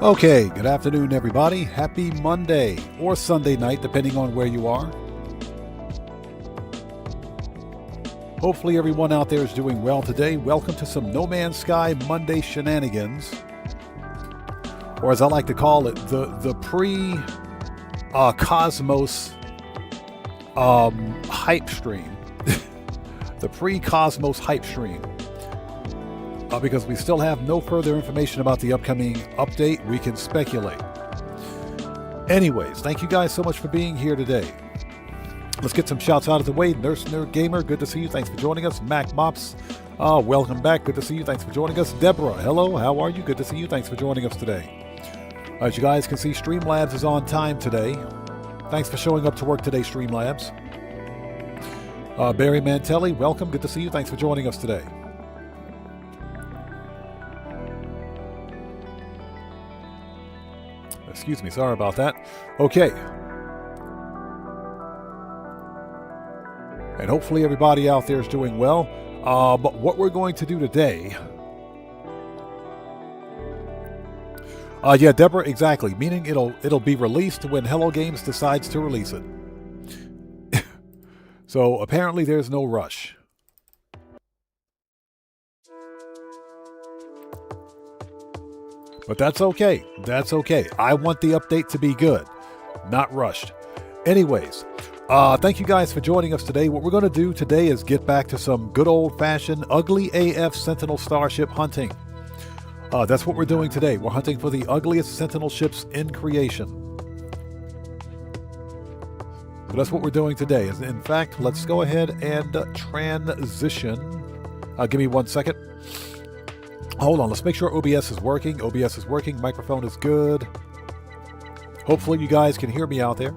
Okay, good afternoon, everybody. Happy Monday or Sunday night, depending on where you are. Hopefully everyone out there is doing well today. Welcome to some No Man's Sky Monday shenanigans, or as I like to call it, the pre-Cosmos hype stream. The pre-Cosmos hype stream. Because we still have no further information about the upcoming update, we can speculate. Anyways, thank you guys so much for being here today. Let's get some shouts out of the way. Nurse Nerd Gamer, good to see you. Thanks for joining us. Mac Mops, welcome back. Good to see you. Thanks for joining us. Deborah, hello. How are you? Good to see you. Thanks for joining us today. As you guys can see, Streamlabs is on time today. Thanks for showing up to work today, Streamlabs. Barry Mantelli, welcome. Good to see you. Thanks for joining us today. Excuse me, sorry about that. Okay. And hopefully everybody out there is doing well. But what we're going to do today... yeah, Deborah, exactly. Meaning it'll be released when Hello Games decides to release it. So apparently there's no rush. But that's okay. That's okay. I want the update to be good, not rushed. Anyways, thank you guys for joining us today. What we're going to do today is get back to some good old-fashioned ugly AF Sentinel starship hunting. That's what we're doing today. We're hunting for the ugliest Sentinel ships in creation. So that's what we're doing today. In fact, let's go ahead and transition. Give me 1 second. Hold on, let's make sure OBS is working. OBS is working, microphone is good. Hopefully you guys can hear me out there.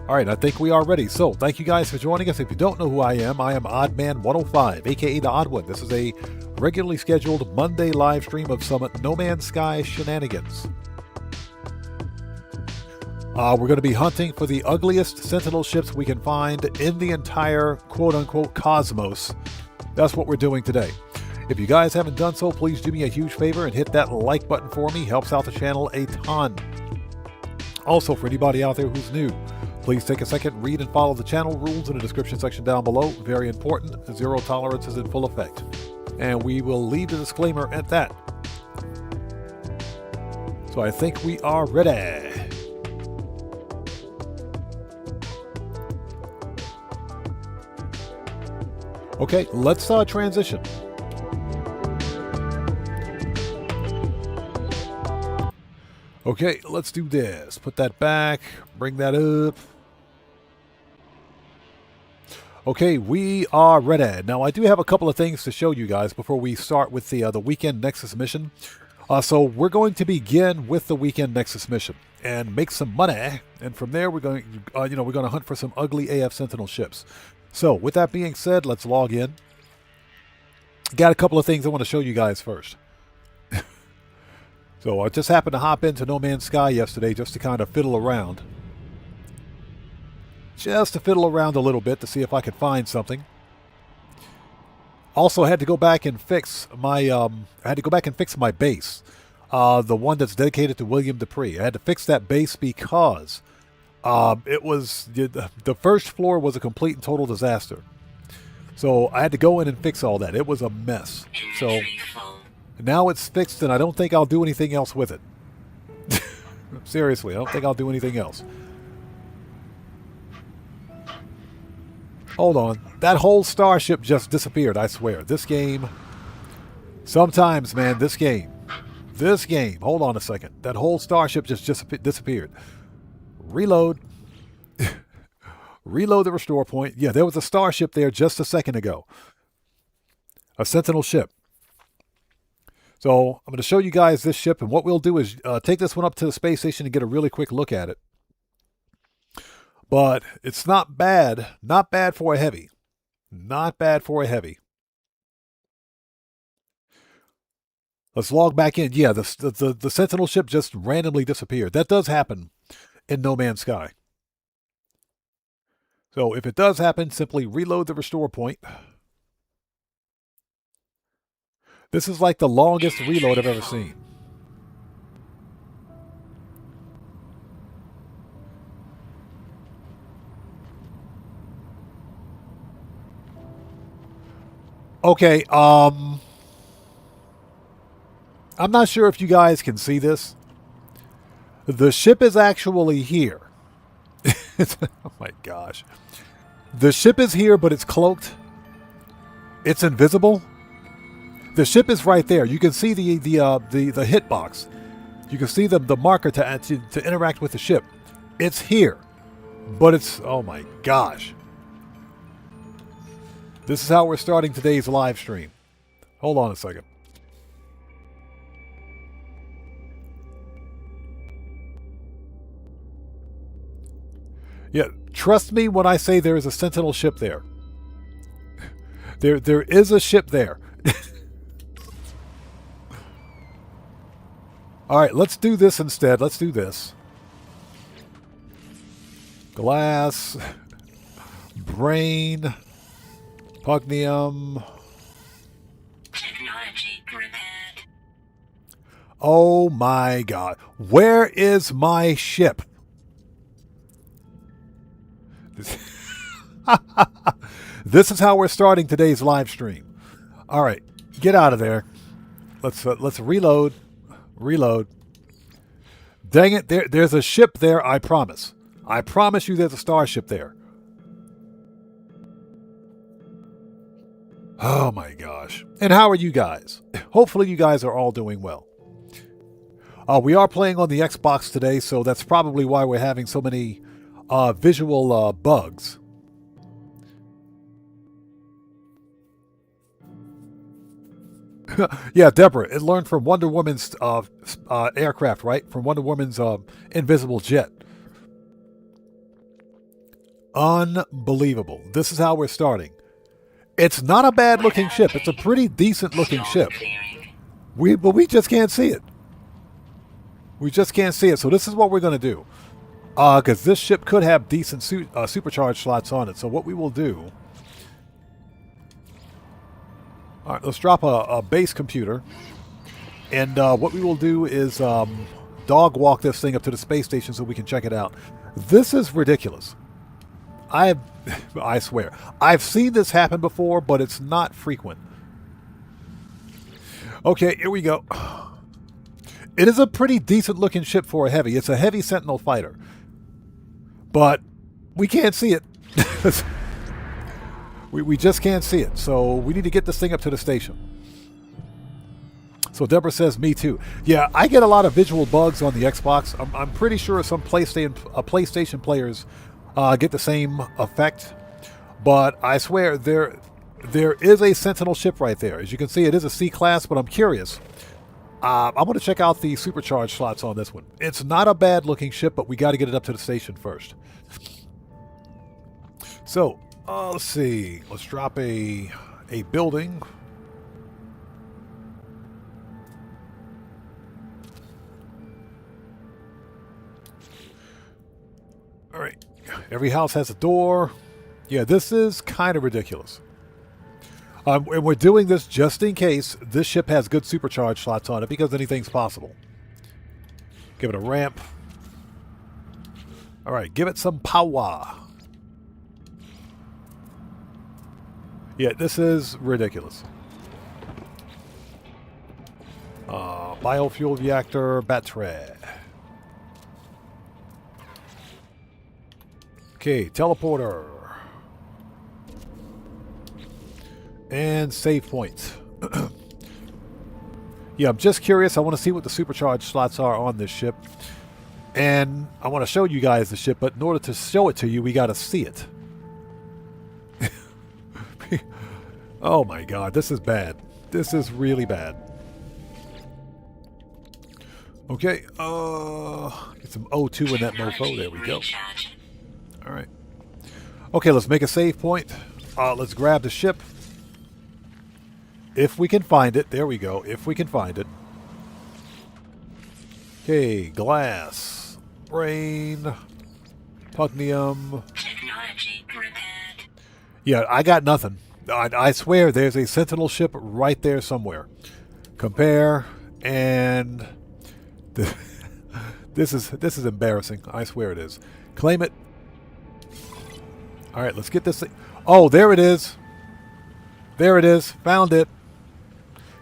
All right, I think we are ready. So thank you guys for joining us. If you don't know who I am Oddman105, aka The Odd One. This is a regularly scheduled Monday live stream of some No Man's Sky shenanigans. We're going to be hunting for the ugliest Sentinel ships we can find in the entire quote-unquote cosmos. That's what we're doing today. If you guys haven't done so, please do me a huge favor and hit that like button for me. Helps out the channel a ton. Also, for anybody out there who's new, please take a second, read and follow the channel rules in the description section down below. Very important. Zero tolerance is in full effect. And we will leave the disclaimer at that. So I think we are ready. Okay, let's transition. Okay, let's do this. Put that back, bring that up. Okay, we are ready. Now, I do have a couple of things to show you guys before we start with the Weekend Nexus mission. So we're going to begin with the Weekend Nexus mission and make some money. And from there, we're going, we're going to hunt for some ugly AF Sentinel ships. So, with that being said, let's log in. Got a couple of things I want to show you guys first. So, I just happened to hop into No Man's Sky yesterday just to kind of fiddle around. Just to fiddle around a little bit to see if I could find something. Also, had to go back and fix my my base. The one that's dedicated to William Dupree. I had to fix that base because... it was the first floor was a complete and total disaster. So I had to go in and fix all that. It was a mess. So now it's fixed and I don't think I'll do anything else with it. Seriously, I don't think I'll do anything else. Hold on. That whole starship just disappeared, I swear. This game... Sometimes, man, this game... Hold on a second. That whole starship just disappeared. Reload. Reload the restore point. Yeah, there was a starship there just a second ago. A Sentinel ship. So I'm going to show you guys this ship, and what we'll do is take this one up to the space station and get a really quick look at it. But it's not bad. Not bad for a heavy. Not bad for a heavy. Let's log back in. Yeah, the Sentinel ship just randomly disappeared. That does happen in No Man's Sky. So if it does happen, simply reload the restore point. This is like the longest reload I've ever seen. Okay, I'm not sure if you guys can see this. The ship is actually here. Oh my gosh. The ship is here, but it's cloaked. It's invisible. The ship is right there. You can see the hitbox. You can see the marker to interact with the ship. It's here, but it's, oh my gosh. This is how we're starting today's live stream. Hold on a second. Yeah, trust me when I say there is a Sentinel ship there. There is a ship there. All right, let's do this instead. Let's do this. Glass, brain, pugnium. Technology repaired. Oh my God. Where is my ship? This is how we're starting today's live stream. All right, get out of there. Let's reload. Reload. Dang it, there's a ship there, I promise. I promise you there's a starship there. Oh my gosh. And how are you guys? Hopefully you guys are all doing well. We are playing on the Xbox today, so that's probably why we're having so many visual bugs. Yeah, Deborah, it learned from Wonder Woman's aircraft, right? From Wonder Woman's invisible jet. Unbelievable. This is how we're starting. It's not a bad looking ship. It's a pretty decent looking ship. But we just can't see it. We just can't see it. So this is what we're going to do. Because this ship could have decent supercharged slots on it. So what we will do... All right, let's drop a base computer. And what we will do is dog walk this thing up to the space station so we can check it out. This is ridiculous. I swear. I've seen this happen before, but it's not frequent. Okay, here we go. It is a pretty decent looking ship for a heavy. It's a heavy Sentinel fighter. But we can't see it. We just can't see it. So we need to get this thing up to the station. So Deborah says, me too. Yeah, I get a lot of visual bugs on the Xbox. I'm pretty sure some PlayStation players get the same effect. But I swear, there is a Sentinel ship right there. As you can see, it is a C-class, but I'm curious. I'm going to check out the supercharged slots on this one. It's not a bad looking ship, but we got to get it up to the station first. So, let's see. Let's drop a building. All right. Every house has a door. Yeah, this is kind of ridiculous. And we're doing this just in case this ship has good supercharged slots on it, because anything's possible. Give it a ramp. All right, give it some power. Yeah, this is ridiculous. Biofuel reactor battery. Okay, teleporter. And save point. Yeah, I'm just curious. I want to see what the supercharged slots are on this ship. And I want to show you guys the ship, but in order to show it to you, we got to see it. Oh my god, this is bad. This is really bad. Okay, get some O2 in that mofo. There we go. Alright. Okay, let's make a save point. Let's grab the ship. If we can find it. There we go. If we can find it. Okay, glass. Brain. Pugnium. Technology repaired. Yeah, I got nothing. I swear there's a Sentinel ship right there somewhere. Compare, and this is embarrassing. I swear it is. Claim it. All right, let's get this thing. Oh, there it is. There it is. Found it.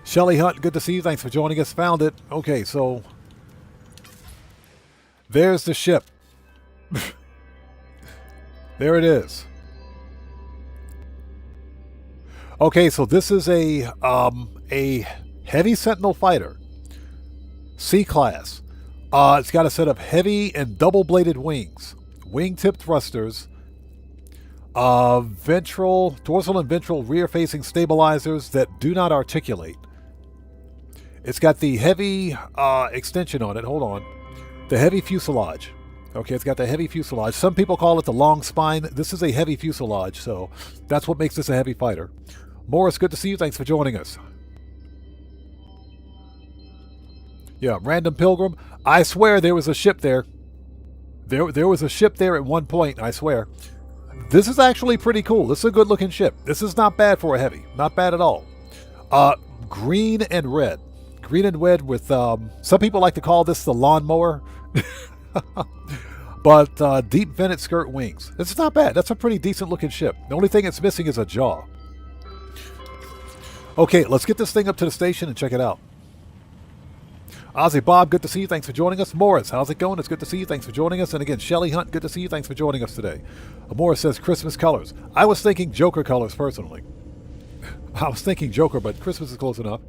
Shelly Hunt, good to see you. Thanks for joining us. Found it. Okay, so there's the ship. There it is. Okay, so this is a heavy Sentinel fighter, C-class. It's got a set of heavy and double-bladed wings, wingtip thrusters, dorsal and ventral rear-facing stabilizers that do not articulate. It's got the heavy extension on it. Hold on. The heavy fuselage. Okay, it's got the heavy fuselage. Some people call it the long spine. This is a heavy fuselage, so that's what makes this a heavy fighter. Morris, good to see you. Thanks for joining us. Yeah, Random Pilgrim. I swear there was a ship there. There was a ship there at one point, I swear. This is actually pretty cool. This is a good-looking ship. This is not bad for a heavy. Not bad at all. Green and red. Green and red with, some people like to call this the lawnmower. But deep vented skirt wings. This is not bad. That's a pretty decent-looking ship. The only thing it's missing is a jaw. Okay, let's get this thing up to the station and check it out. Ozzy Bob, good to see you. Thanks for joining us. Morris, how's it going? It's good to see you. Thanks for joining us. And again, Shelly Hunt, good to see you. Thanks for joining us today. Morris says Christmas colors. I was thinking Joker colors personally. I was thinking Joker, but Christmas is close enough.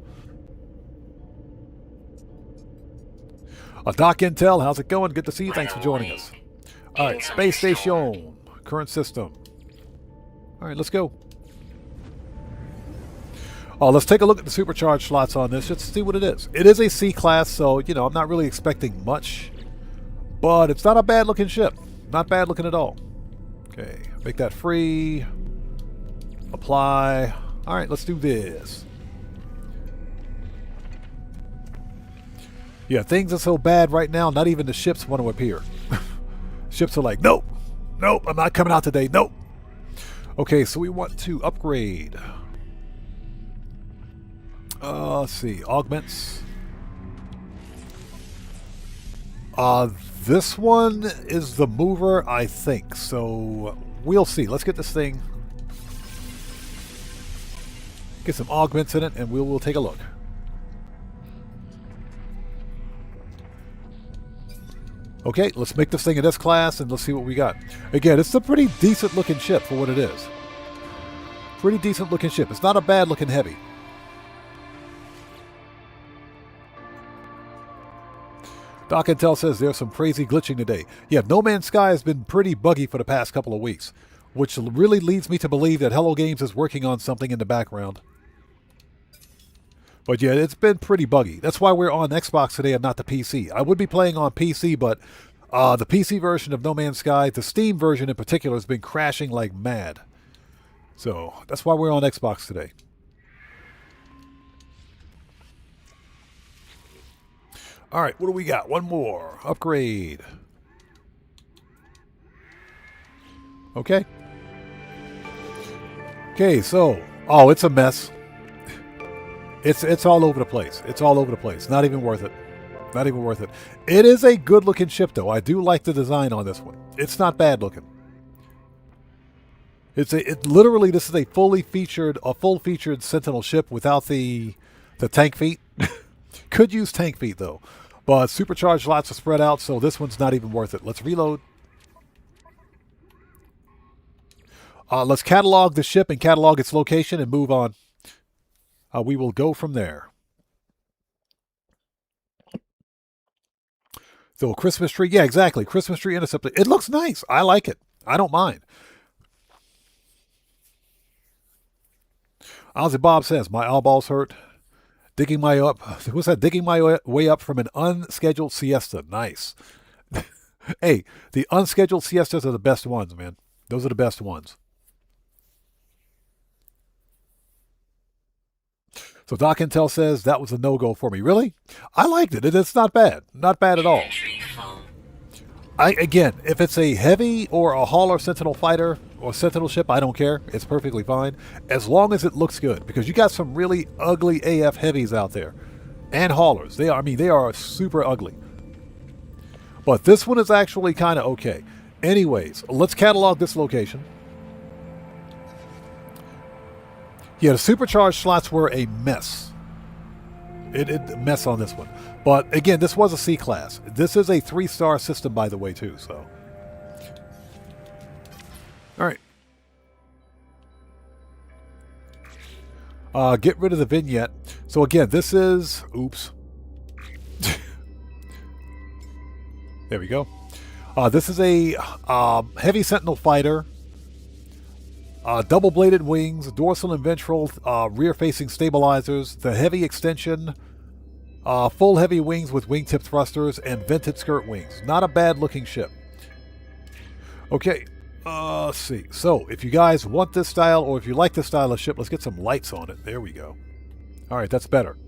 Doc Intel, how's it going? Good to see you. Thanks for joining us. All right, Space Station, current system. All right, let's go. Oh, let's take a look at the supercharged slots on this just to see what it is. It is a C-class, so, you know, I'm not really expecting much. But it's not a bad-looking ship. Not bad-looking at all. Okay, make that free. Apply. All right, let's do this. Yeah, things are so bad right now, not even the ships want to appear. Ships are like, nope, nope, I'm not coming out today, nope. Okay, so we want to upgrade. Let's see, augments. This one is the mover, I think, so we'll see. Let's get this thing, get some augments in it, and we'll take a look. Okay, let's make this thing in this class and let's see what we got. Again, it's a pretty decent looking ship for what it is. Pretty decent looking ship. It's not a bad looking heavy. Doc Intel says there's some crazy glitching today. Yeah, No Man's Sky has been pretty buggy for the past couple of weeks, which really leads me to believe that Hello Games is working on something in the background. But yeah, it's been pretty buggy. That's why we're on Xbox today and not the PC. I would be playing on PC, but the PC version of No Man's Sky, the Steam version in particular, has been crashing like mad. So that's why we're on Xbox today. All right, what do we got? One more. Upgrade. Okay. Okay, so, oh, it's a mess. It's all over the place. It's all over the place. Not even worth it. Not even worth it. It is a good looking ship though. I do like the design on this one. It's not bad looking. Literally this is a full featured Sentinel ship without the tank feet. Could use tank feet though. But supercharged lots are spread out, so this one's not even worth it. Let's reload. Let's catalog the ship and catalog its location and move on. We will go from there. So Christmas tree, yeah, exactly. Christmas tree interceptor. It looks nice. I like it. I don't mind. Ozzy Bob says, my eyeballs hurt. Digging my way up from an unscheduled siesta. Nice. Hey, the unscheduled siestas are the best ones, man. Those are the best ones. So Doc Intel says that was a no-go for me. Really? I liked it. It's not bad. Not bad at all. Again, if it's a heavy or a hauler Sentinel fighter or Sentinel ship, I don't care. It's perfectly fine. As long as it looks good. Because you got some really ugly AF heavies out there. and haulers. They are, I mean, they are super ugly. But this one is actually kind of okay. Anyways, let's catalog this location. Yeah, the supercharged slots were a mess. It mess on this one. But again, this was a C class. This is a 3-star system, by the way, too. So, all right. Get rid of the vignette. So again, this is... Oops. There we go. This is a heavy Sentinel fighter. Double-bladed wings, dorsal and ventral rear-facing stabilizers, the heavy extension, full heavy wings with wingtip thrusters, and vented skirt wings. Not a bad-looking ship. Okay. Let's see. So, if you guys want this style, or if you like this style of ship, let's get some lights on it. There we go. Alright, that's better.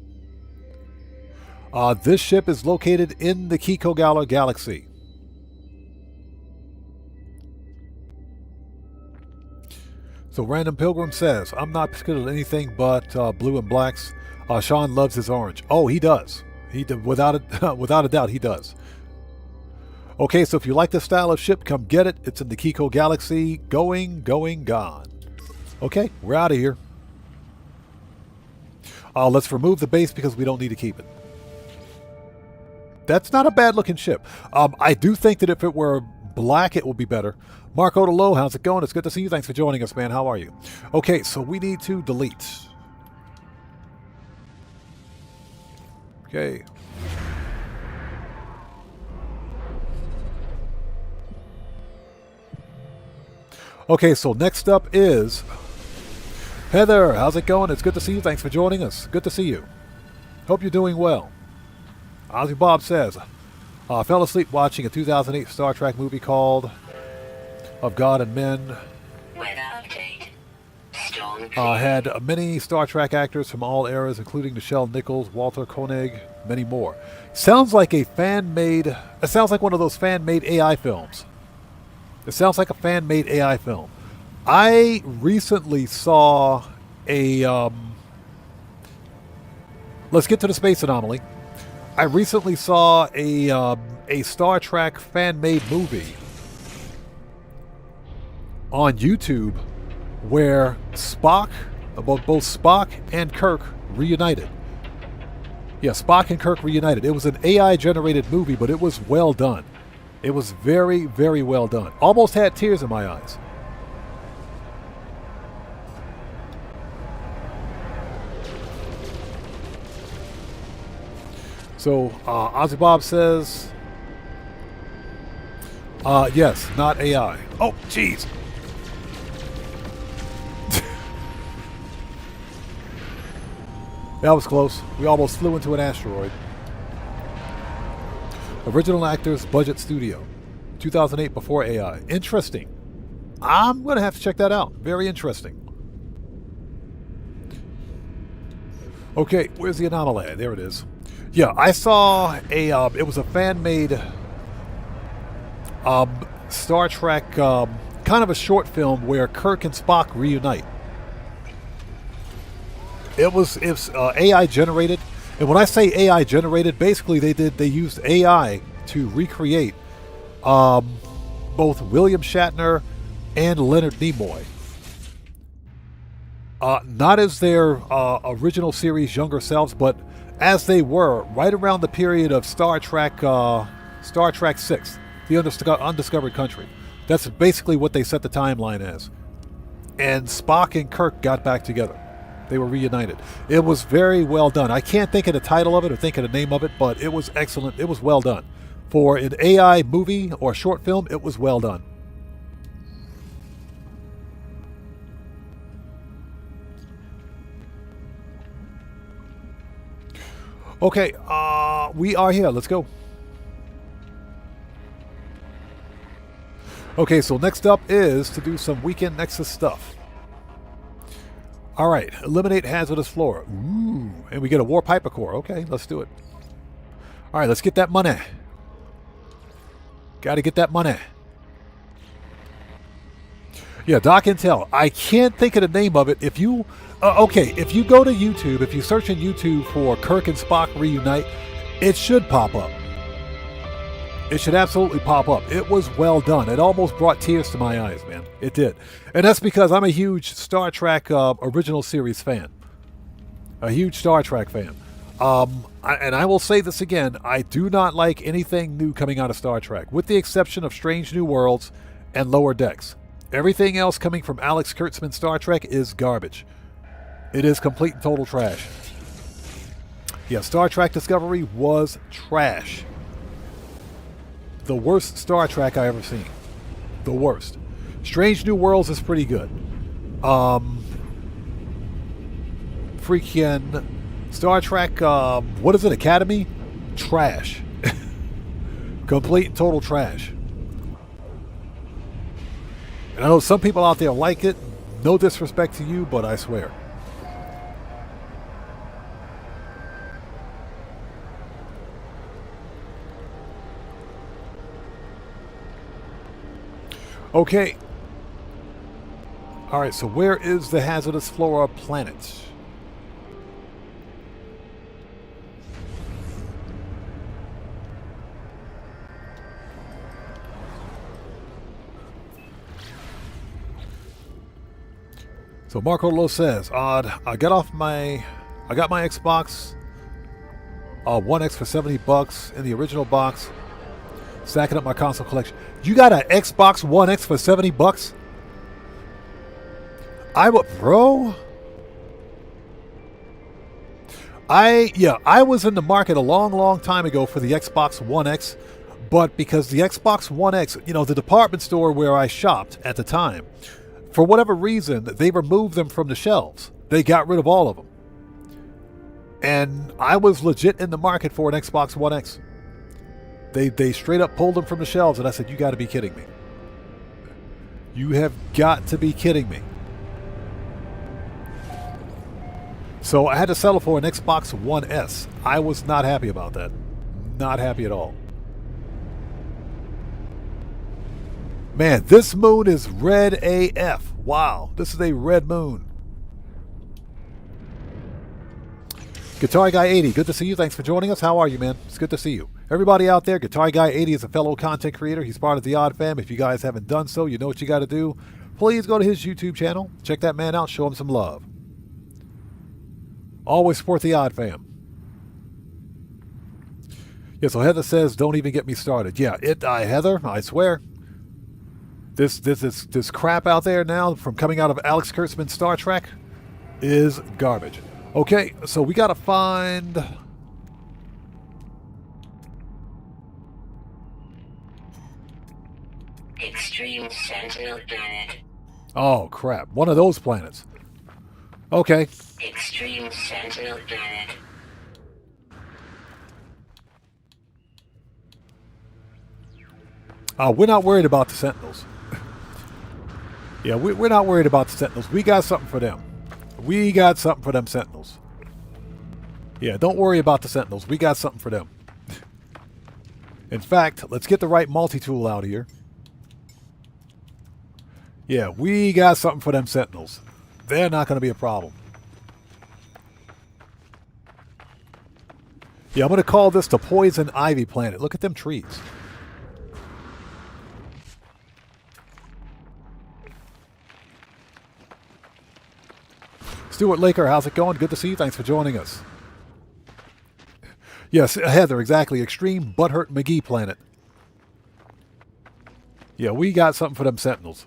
This ship is located in the Kikogala Galaxy. So, Random Pilgrim says, I'm not skilled at anything but blue and blacks. Sean loves his orange. Oh, he does. Without a doubt, he does. Okay, so if you like this style of ship, come get it. It's in the Kiko Galaxy. Going, gone. Okay, we're out of here. Let's remove the base because we don't need to keep it. That's not a bad-looking ship. I do think that if it were black, it would be better. Marco DeLow, how's it going? It's good to see you. Thanks for joining us, man. How are you? Okay, so we need to delete. Okay. Okay, so next up is Heather. How's it going? It's good to see you. Thanks for joining us. Good to see you. Hope you're doing well. Ozzy Bob says, fell asleep watching a 2008 Star Trek movie called Of God and Men. Had many Star Trek actors from all eras, including Nichelle Nichols, Walter Koenig, many more. Sounds like a fan-made... It sounds like one of those fan-made AI films. It sounds like a fan-made AI film. I recently saw a... let's get to the space anomaly. I recently saw a Star Trek fan-made movie on YouTube where Spock, both Spock and Kirk reunited. Yeah, Spock and Kirk reunited. It was an AI-generated movie, but it was well done. It was very, very well done. Almost had tears in my eyes. So, Ozzy Bob says, yes, not AI. Oh, jeez. That was close. We almost flew into an asteroid. Original actors, budget studio. 2008 before AI. Interesting. I'm going to have to check that out. Very interesting. Okay, where's the anomaly? There it is. Yeah, I saw a, it was a fan-made Star Trek, kind of a short film where Kirk and Spock reunite. It was AI generated, and when I say AI generated, basically they used AI to recreate both William Shatner and Leonard Nimoy. Not as their original series younger selves, but as they were right around the period of Star Trek 6, The Undiscovered Country. That's basically what they set the timeline as. And Spock and Kirk got back together. They were reunited. It was very well done. I can't think of the title of it or think of the name of it, but it was excellent. It was well done. For an AI movie or short film, it was well done. Okay, we are here. Let's go. Okay, so next up is to do some weekend Nexus stuff. All right, eliminate hazardous flora. Ooh, and we get a warp hypercore. Okay, let's do it. All right, let's get that money. Got to get that money. Yeah, Doc Intel. I can't think of the name of it. If you, okay, if you go to YouTube, if you search in YouTube for Kirk and Spock Reunite, it should pop up. It should absolutely pop up. It was well done. It almost brought tears to my eyes, man. It did. And that's because I'm a huge Star Trek original series fan. A huge Star Trek fan. And I will say this again, I do not like anything new coming out of Star Trek, with the exception of Strange New Worlds and Lower Decks. Everything else coming from Alex Kurtzman's Star Trek is garbage. It is complete and total trash. Yeah, Star Trek Discovery was trash. The worst Star Trek I ever seen. The worst. Strange New Worlds is pretty good. Freaking Star Trek, what is it, Academy? Trash. Complete and total trash. And I know some people out there like it. No disrespect to you, but I swear. Okay. All right, so where is the hazardous flora planet? So Marco Lo says, I got my Xbox One X for $70 in the original box, stacking up my console collection. You got an Xbox One X for $70? Bro. I was in the market a long time ago for the Xbox One X, but because the Xbox One X, you know, the department store where I shopped at the time, for whatever reason, they removed them from the shelves. They got rid of all of them. And I was legit in the market for an Xbox One X. They straight up pulled them from the shelves, and I said, you got to be kidding me. You have got to be kidding me. So I had to settle for an Xbox One S. I was not happy about that. Not happy at all. Man, this moon is red AF. Wow, this is a red moon. Guitar Guy 80, good to see you. Thanks for joining us. How are you, man? It's good to see you. Everybody out there, Guitar Guy 80 is a fellow content creator. He's part of the Odd Fam. If you guys haven't done so, you know what you got to do. Please go to his YouTube channel. Check that man out. Show him some love. Always support the Odd Fam. Yeah, so Heather says, don't even get me started. Yeah, Heather, I swear. This crap out there now from coming out of Alex Kurtzman's Star Trek is garbage. Okay, so we got to find... Extreme Sentinel planet. Oh, crap. One of those planets. Okay. Extreme Sentinel planet. We're not worried about the Sentinels. Yeah, we're not worried about the Sentinels. We got something for them. We got something for them Sentinels. Yeah, don't worry about the Sentinels. We got something for them. In fact, let's get the right multi-tool out here. Yeah, we got something for them Sentinels. They're not going to be a problem. Yeah, I'm going to call this the Poison Ivy Planet. Look at them trees. Stuart Laker, how's it going? Good to see you. Thanks for joining us. Yes, Heather, exactly. Extreme Butthurt McGee Planet. Yeah, we got something for them Sentinels.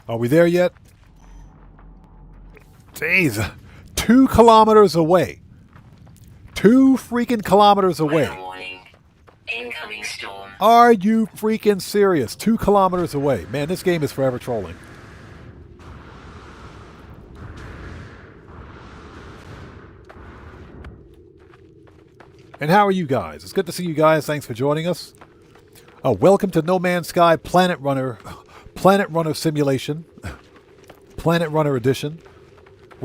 Are we there yet? Jeez. 2 kilometers away. 2 freaking kilometers away. Warning. Incoming storm. Are you freaking serious? 2 kilometers away. Man, this game is forever trolling. And how are you guys? It's good to see you guys. Thanks for joining us. Welcome to No Man's Sky Planet Runner Simulation. Planet Runner Edition.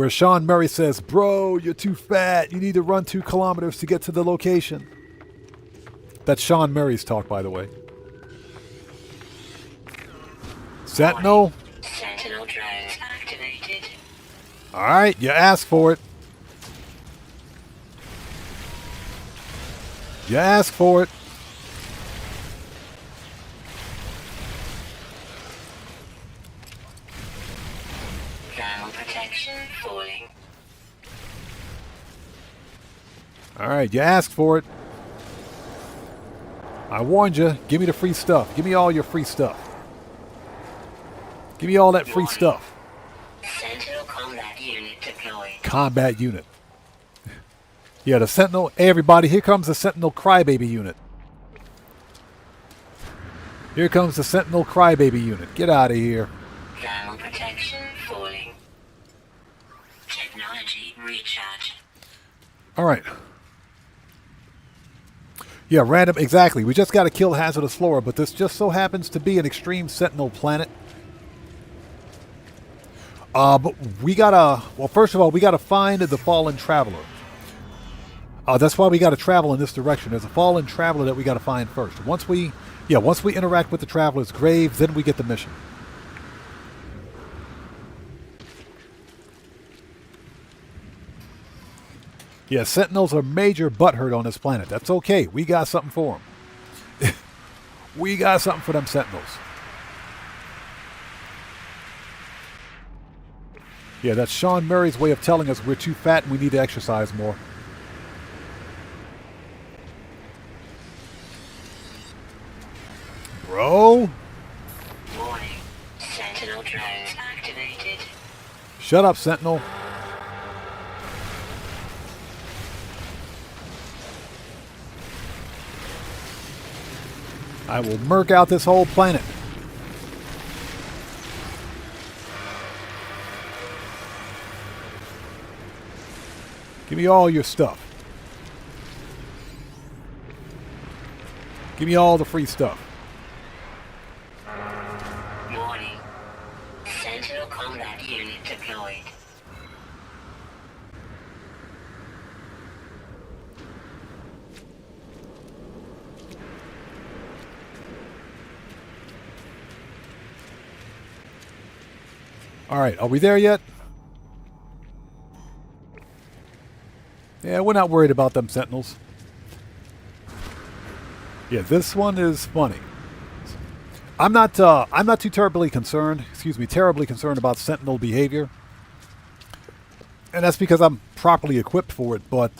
where Sean Murray says, "Bro, you're too fat. You need to run 2 kilometers to get to the location." That's Sean Murray's talk, by the way. Sentinel. Sentinel drones activated. All right, you asked for it. You asked for it. Thermal protection falling. All right, you asked for it. I warned you. Give me the free stuff. Give me all your free stuff. Give me all that free stuff. Sentinel combat unit deployed. Combat unit. Yeah, the Sentinel. Hey, everybody, here comes the Sentinel Crybaby unit. Here comes the Sentinel Crybaby unit. Get out of here. Thermal protection falling. Technology recharge. All right. Yeah, random. Exactly. We just got to kill hazardous flora, but this just so happens to be an extreme Sentinel planet. But we gotta. Well, first of all, we gotta find the fallen traveler. That's why we gotta travel in this direction. There's a fallen traveler that we gotta find first. Once we interact with the traveler's grave, then we get the mission. Yeah, Sentinels are major butthurt on this planet. That's okay. We got something for them. We got something for them Sentinels. Yeah, that's Sean Murray's way of telling us we're too fat and we need to exercise more. Bro? Warning. Sentinel drones activated. Shut up, Sentinel. I will murk out this whole planet. Give me all your stuff. Give me all the free stuff. Warning. Sentinel combat unit deployed. All right, are we there yet? Yeah, we're not worried about them Sentinels. Yeah, this one is funny. I'm not too terribly concerned about Sentinel behavior. And that's because I'm properly equipped for it, but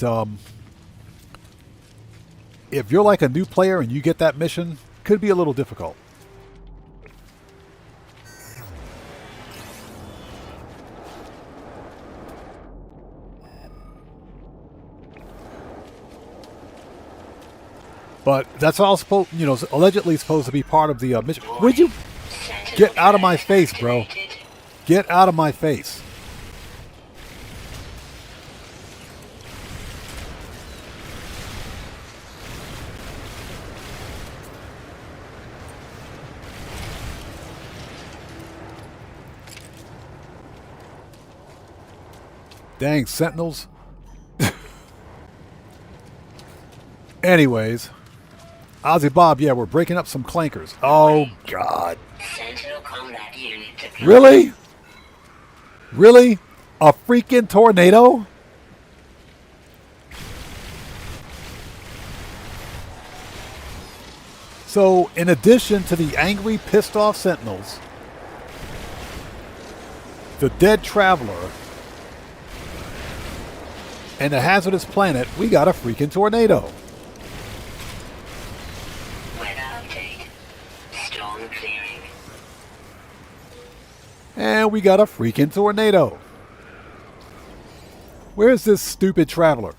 if you're like a new player and you get that mission, it could be a little difficult. But that's all supposed, allegedly supposed to be part of the mission. Would you get out of my face, bro? Get out of my face. Dang, Sentinels. Anyways. Ozzy Bob, yeah, we're breaking up some clankers. Oh, God. Sentinel combat unit deployed. Really? Really? A freaking tornado? So, in addition to the angry, pissed off Sentinels, the dead traveler, and the hazardous planet, we got a freaking tornado. And we got a freaking tornado. Where's this stupid traveler?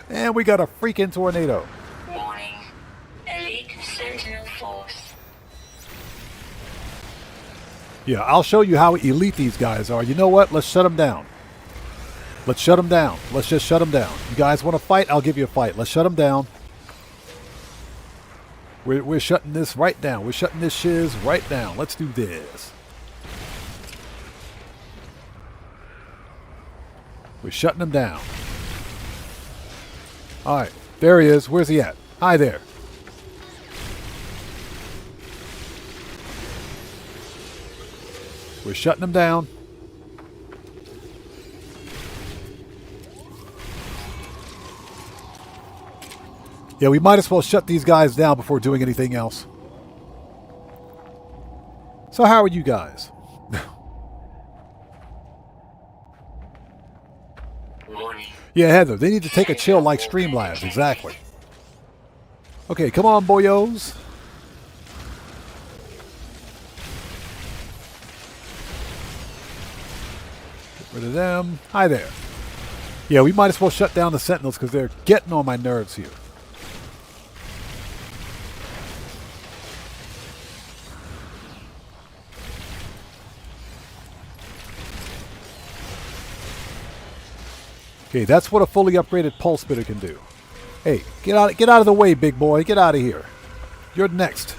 And we got a freaking tornado. Warning. Elite Sentinel force. Yeah, I'll show you how elite these guys are. You know what? Let's shut them down. Let's shut them down. Let's just shut them down. You guys want to fight? I'll give you a fight. Let's shut them down. We're shutting this right down. We're shutting this shiz right down. Let's do this. We're shutting him down. All right. There he is. Where's he at? Hi there. We're shutting him down. Yeah, we might as well shut these guys down before doing anything else. So how are you guys? Warning. Yeah, Heather, they need to take a chill like Streamlabs. Exactly. Okay, come on, boyos. Get rid of them. Hi there. Yeah, we might as well shut down the Sentinels because they're getting on my nerves here. Okay, that's what a fully upgraded pulse spitter can do. Hey, get out of the way, big boy. Get out of here. You're next.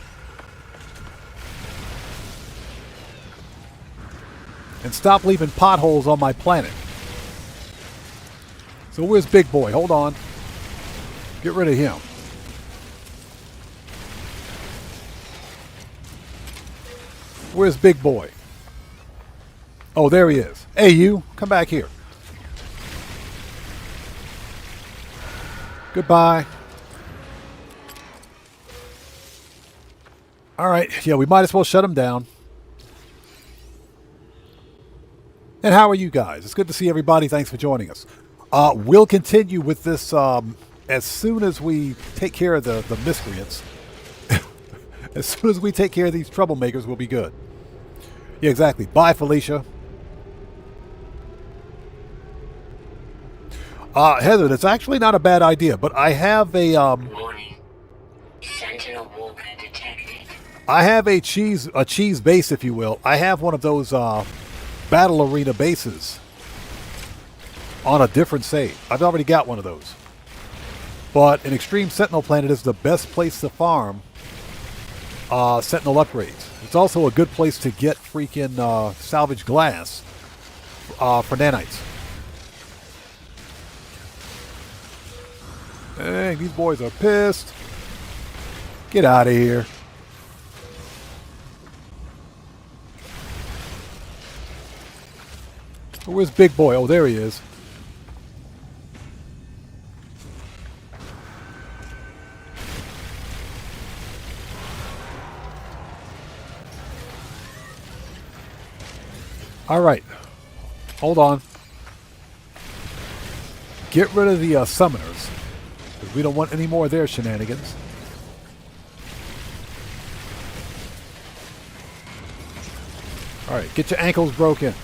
And stop leaving potholes on my planet. So where's big boy? Hold on. Get rid of him. Where's big boy? Oh, there he is. Hey, you. Come back here. Goodbye. All right. Yeah, we might as well shut him down. And how are you guys? It's good to see everybody. Thanks for joining us. We'll continue with this as soon as we take care of the miscreants. As soon as we take care of these troublemakers, we'll be good. Yeah, exactly. Bye, Felicia. Heather, that's actually not a bad idea, but I have a Warning. Sentinel walker detected. I have a cheese base, if you will. I have one of those battle arena bases on a different save. I've already got one of those. But an Extreme Sentinel planet is the best place to farm Sentinel upgrades. It's also a good place to get freaking salvage glass for nanites. Dang, these boys are pissed. Get out of here. Where's big boy? Oh, there he is. All right. Hold on. Get rid of the summoners. Because we don't want any more of their shenanigans. All right. Get your ankles broken.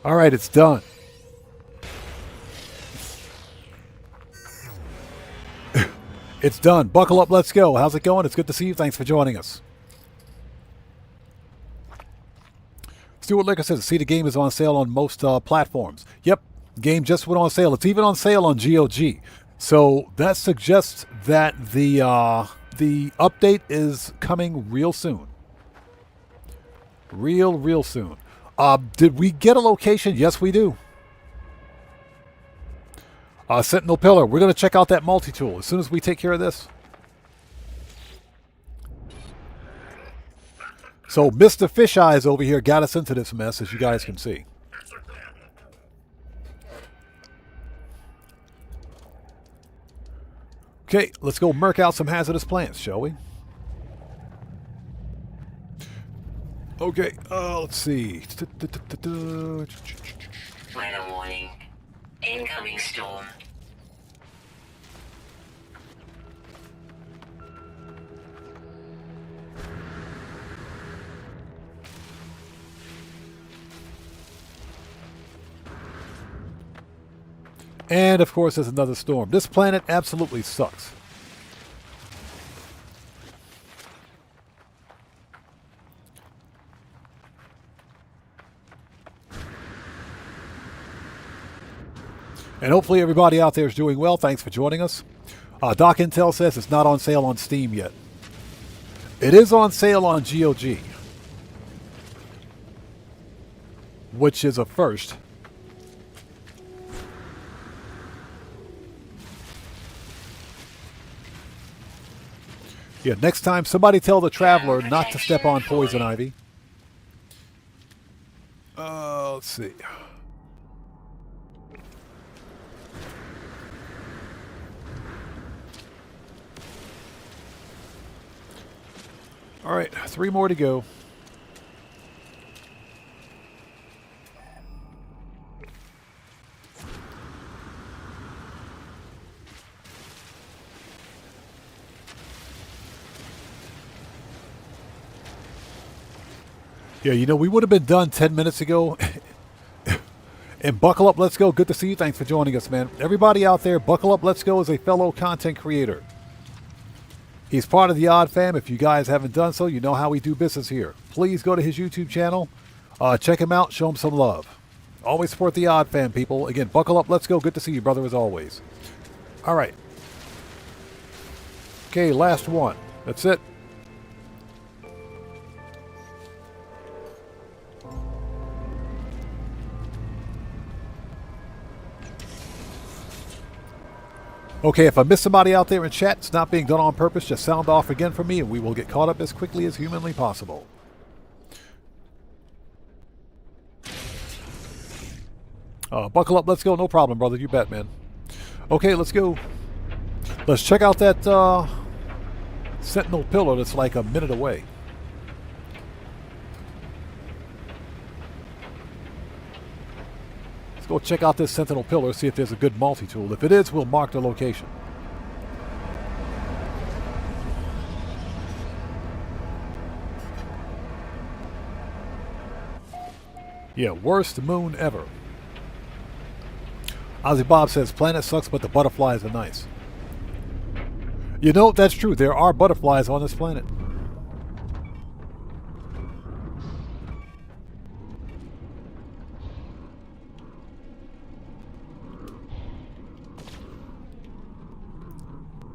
All right, it's done. It's done. Buckle up, let's go. How's it going? It's good to see you. Thanks for joining us. Stuart Licker says, see, the game is on sale on most platforms. Yep, game just went on sale. It's even on sale on GOG. So that suggests that the update is coming real soon. Real soon. Did we get a location? Yes, we do. Sentinel Pillar. We're going to check out that multi-tool as soon as we take care of this. So Mr. Fish Eyes over here got us into this mess, as you guys can see. Okay, let's go murk out some hazardous plants, shall we? Okay, let's see. Weather warning. Incoming storm. And of course, there's another storm. This planet absolutely sucks. And hopefully everybody out there is doing well. Thanks for joining us. Doc Intel says it's not on sale on Steam yet. It is on sale on GOG, which is a first. Yeah, next time somebody tell the Traveler not to step on poison ivy. Let's see. All right, 3 more to go. Yeah, you know, we would have been done 10 minutes ago. And buckle up, let's go. Good to see you. Thanks for joining us, man. Everybody out there, buckle up, let's go is a fellow content creator. He's part of the Odd Fam. If you guys haven't done so, you know how we do business here. Please go to his YouTube channel. Check him out. Show him some love. Always support the Odd Fam, people. Again, buckle up, let's go. Good to see you, brother, as always. All right. Okay, last one. That's it. Okay, if I miss somebody out there in chat, it's not being done on purpose. Just sound off again for me, and we will get caught up as quickly as humanly possible. Buckle up, let's go. No problem, brother. You bet, man. Okay, let's go. Let's check out that Sentinel pillar that's like a minute away. Let's go check out this Sentinel pillar, see if there's a good multi-tool. If it is, we'll mark the location. Yeah, worst moon ever. Ozzy Bob says, planet sucks, but the butterflies are nice. You know, that's true. There are butterflies on this planet.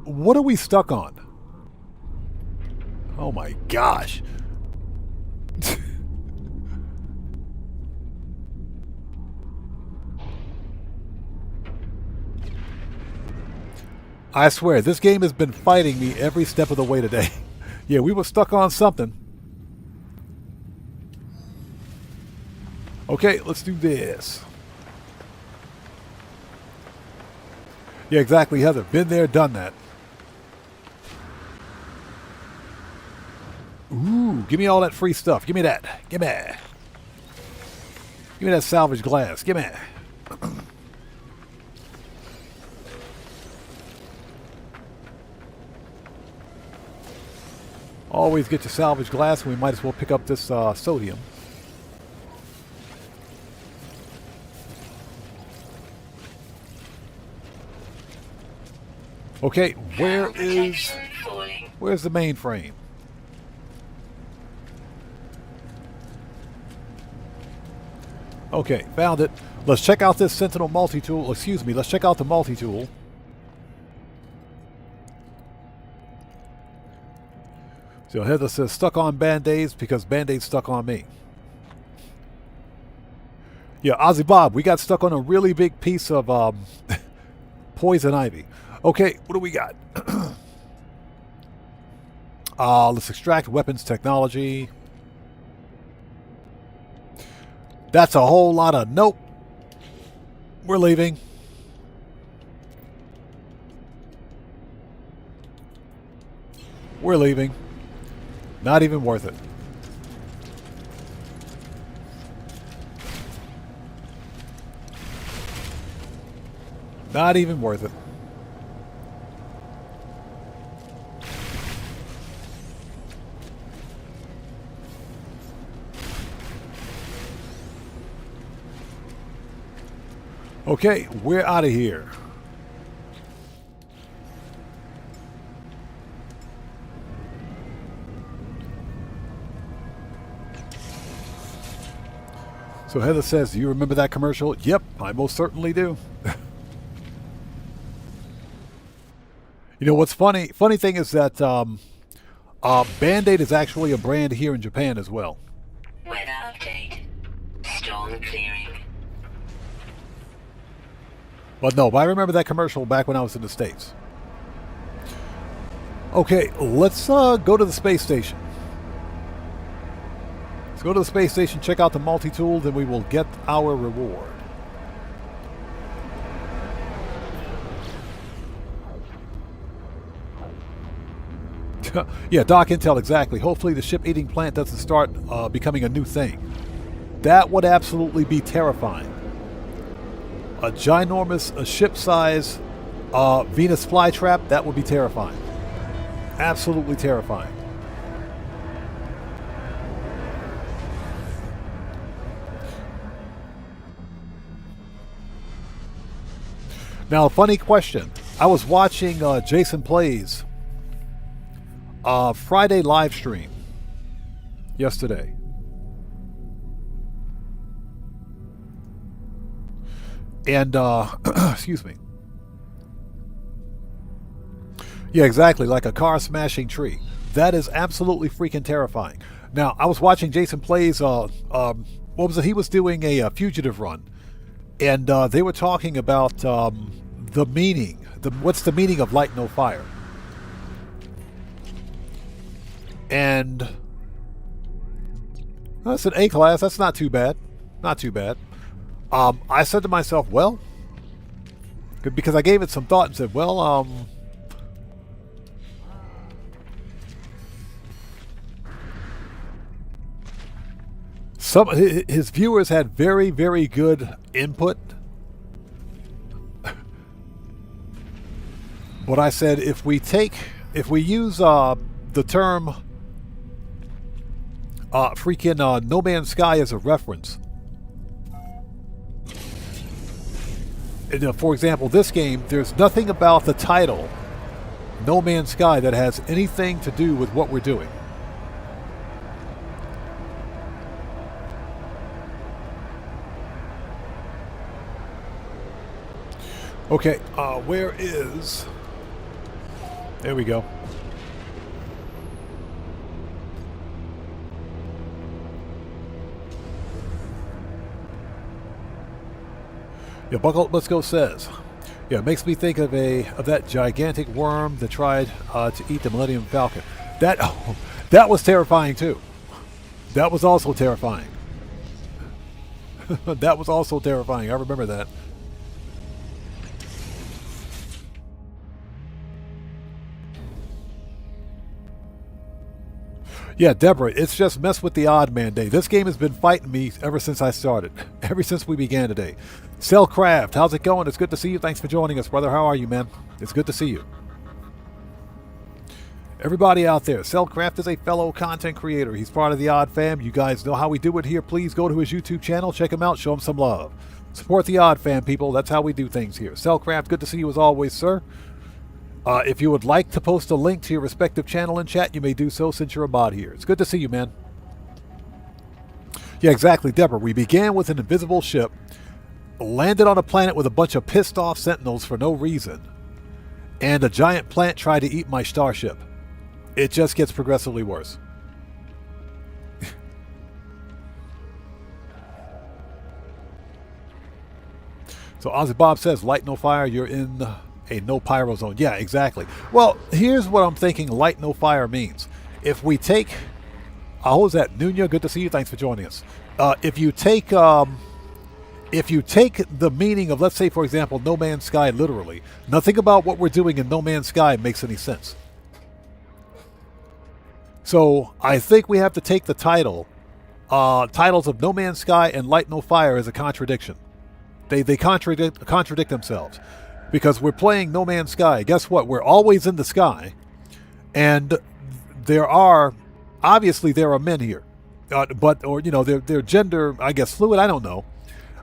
What are we stuck on? Oh my gosh. I swear, this game has been fighting me every step of the way today. Yeah, we were stuck on something. Okay, let's do this. Yeah, exactly, Heather. Been there, done that. Ooh, give me all that free stuff. Give me that. Give me. Give me that salvage glass. Give me. Always get your salvage glass. We might as well pick up this sodium. Okay, where's the mainframe? Okay, found it. Let's check out this Sentinel multi-tool. Excuse me, let's check out the multi-tool. So Heather says, stuck on Band-Aids because Band-Aids stuck on me. Yeah, Ozzy Bob, we got stuck on a really big piece of poison ivy. Okay, what do we got? Let's extract weapons technology. That's a whole lot of nope. We're leaving. We're leaving. Not even worth it. Not even worth it. Okay, we're out of here. So Heather says, do you remember that commercial? Yep, I most certainly do. You know what's funny? Funny thing is that Band-Aid is actually a brand here in Japan as well. Weather update. Storm clearing. But no, but I remember that commercial back when I was in the States. Okay, let's go to the space station. Let's go to the space station, check out the multi-tool, then we will get our reward. Yeah, Doc Intel, exactly. Hopefully the ship-eating plant doesn't start becoming a new thing. That would absolutely be terrifying. A ginormous, a ship-size Venus flytrap, that would be terrifying. Absolutely terrifying. Now, funny question. I was watching Jason Plays Friday live stream yesterday. And, excuse me. Yeah, exactly, like a car smashing tree. That is absolutely freaking terrifying. Now, I was watching Jason Plays, what was it? He was doing a fugitive run. And they were talking about the meaning. What's the meaning of light, no fire? And that's an A class. That's not too bad. Not too bad. I said to myself, well, because I gave it some thought and said, well, his viewers had very, very good input. But I said, if we use the term freaking No Man's Sky as a reference, and, for example, this game, there's nothing about the title No Man's Sky that has anything to do with what we're doing. Okay, where is... There we go. Yeah, Buckle Let's Go says, yeah, it makes me think of that gigantic worm that tried to eat the Millennium Falcon. That was terrifying too. That was also terrifying. That was also terrifying. I remember that. Yeah, Deborah, it's just mess with the odd man day. This game has been fighting me ever since I started. Ever since we began today. Cellcraft, how's it going? It's good to see you. Thanks for joining us, brother. How are you, man? It's good to see you. Everybody out there, Cellcraft is a fellow content creator. He's part of the Odd Fam. You guys know how we do it here. Please go to his YouTube channel. Check him out. Show him some love. Support the Odd Fam, people. That's how we do things here. Cellcraft, good to see you as always, sir. If you would like to post a link to your respective channel in chat, you may do so since you're a mod here. It's good to see you, man. Yeah, exactly, Deborah. We began with an invisible ship, landed on a planet with a bunch of pissed off Sentinels for no reason, and a giant plant tried to eat my starship. It just gets progressively worse. So Ozzy Bob says, light no fire, you're in a no pyro zone. Yeah, exactly. Well, here's what I'm thinking light no fire means. If we take, what was that? Nunya, good to see you. Thanks for joining us. If you take the meaning of, let's say, for example, No Man's Sky literally, nothing about what we're doing in No Man's Sky makes any sense. So I think we have to take the titles of No Man's Sky and Light No Fire as a contradiction. They contradict themselves. Because we're playing No Man's Sky. Guess what? We're always in the sky. And there are men here. Or they're gender, I guess, fluid. I don't know.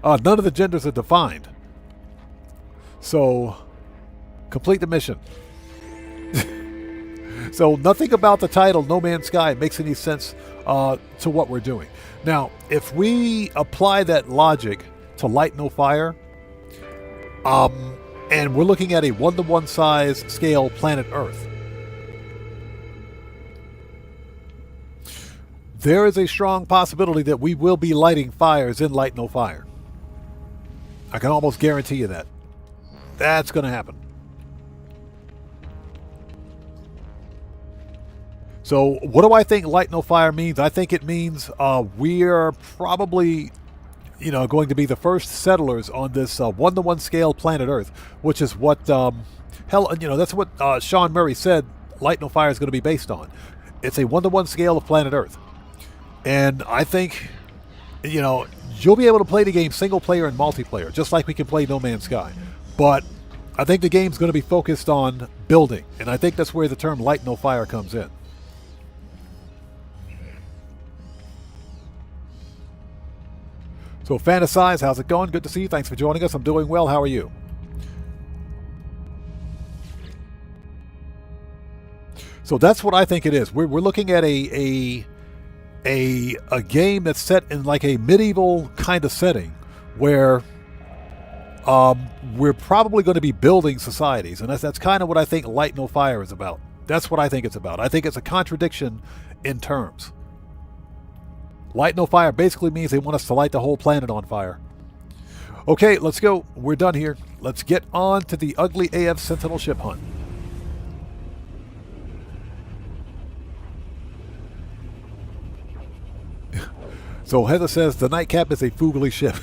None of the genders are defined. So, complete the mission. So, nothing about the title No Man's Sky makes any sense to what we're doing. Now, if we apply that logic to Light No Fire, And we're looking at a 1-to-1 size scale planet Earth. There is a strong possibility that we will be lighting fires in Light No Fire. I can almost guarantee you that. That's going to happen. So what do I think Light No Fire means? I think it means we're probably, going to be the first settlers on this 1-to-1 scale planet Earth, which is what, that's what Sean Murray said Light No Fire is going to be based on. It's a 1-to-1 scale of planet Earth. And I think, you'll be able to play the game single player and multiplayer, just like we can play No Man's Sky. But I think the game's going to be focused on building, and I think that's where the term Light No Fire comes in. So Fantasize, how's it going? Good to see you. Thanks for joining us. I'm doing well. How are you? So that's what I think it is. We're looking at a game that's set in like a medieval kind of setting where we're probably going to be building societies, and that's kind of what I think Light No Fire is about. That's what I think it's about. I think it's a contradiction in terms. Light No Fire basically means they want us to light the whole planet on fire. Okay, let's go. We're done here. Let's get on to the ugly AF Sentinel ship hunt. So Heather says the Nightcap is a foogly ship.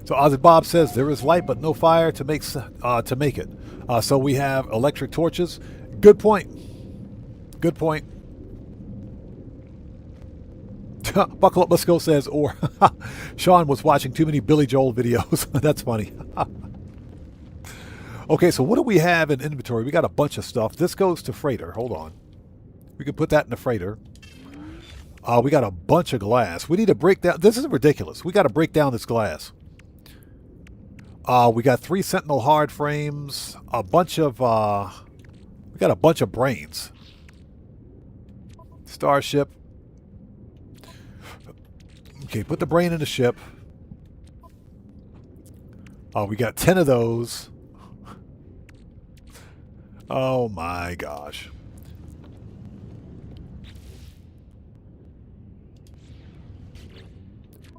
So Ozzy Bob says there is light but no fire to make it. So we have electric torches. Good point. Good point. Buckle Up, Let's Go says, or Sean was watching too many Billy Joel videos. That's funny. Okay, so what do we have in inventory? We got a bunch of stuff. This goes to freighter. Hold on. We can put that in the freighter. We got a bunch of glass. We need to break down. This is ridiculous. We got to break down this glass. We got 3 Sentinel hard frames. A bunch of... we got a bunch of brains. Starship. Okay, put the brain in the ship. We got 10 of those. Oh my gosh.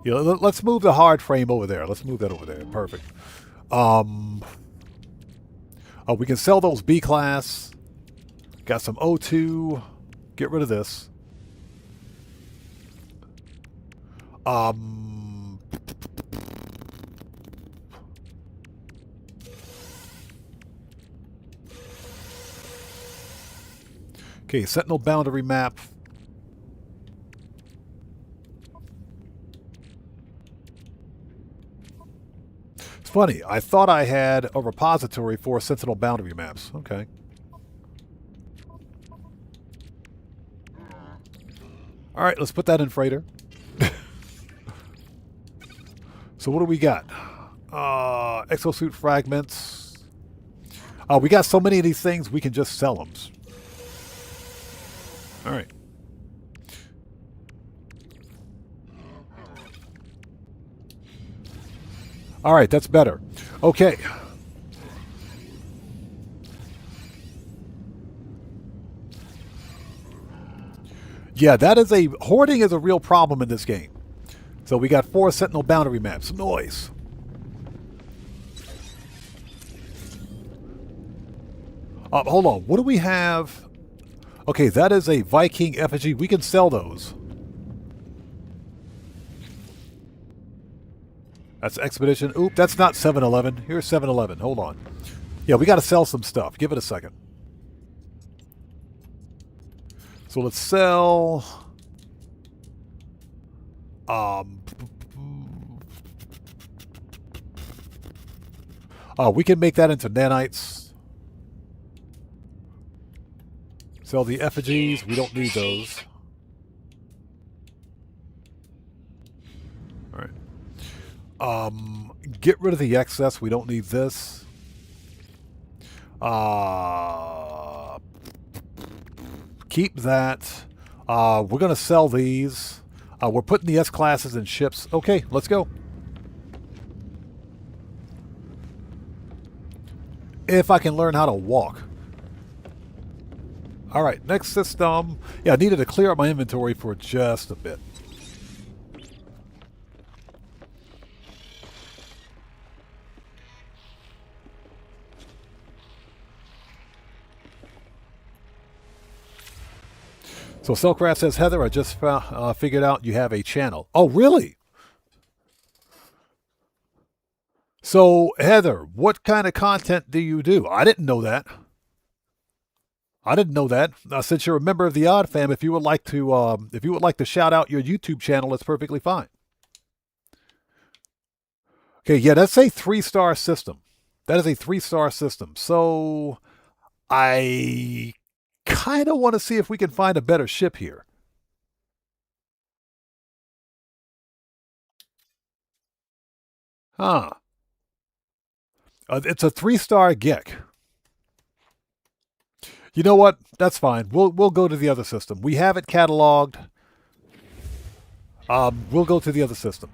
Let's move the hard frame over there. Let's move that over there. Perfect. We can sell those B-class. Got some O2. Get rid of this. Okay, Sentinel boundary map. It's funny, I thought I had a repository for Sentinel boundary maps. Okay. Alright, let's put that in freighter. So what do we got? Exosuit fragments. We got so many of these things, we can just sell them. All right. All right, that's better. Okay. Yeah, hoarding is a real problem in this game. So we got 4 Sentinel boundary maps. Noise. Hold on. What do we have? Okay, that is a Viking effigy. We can sell those. That's Expedition. Oop, that's not 7-Eleven. Here's 7-Eleven. Hold on. Yeah, we got to sell some stuff. Give it a second. So let's sell... we can make that into nanites. Sell the effigies. We don't need those. All right. Get rid of the excess. We don't need this. Keep that. We're going to sell these. We're putting the S-classes in ships. Okay, let's go. If I can learn how to walk. Alright, next system. Yeah, I needed to clear up my inventory for just a bit. So Cellcraft says, Heather, I just figured out you have a channel. Oh, really? So, Heather, what kind of content do you do? I didn't know that. I didn't know that. Since you're a member of the Odd Fam, if you would like to shout out your YouTube channel, that's perfectly fine. Okay, yeah, that's a 3-star system. That is a 3-star system. So, I kind of want to see if we can find a better ship here. Huh. It's a 3-star Gek. You know what? That's fine. We'll go to the other system. We have it cataloged. We'll go to the other system.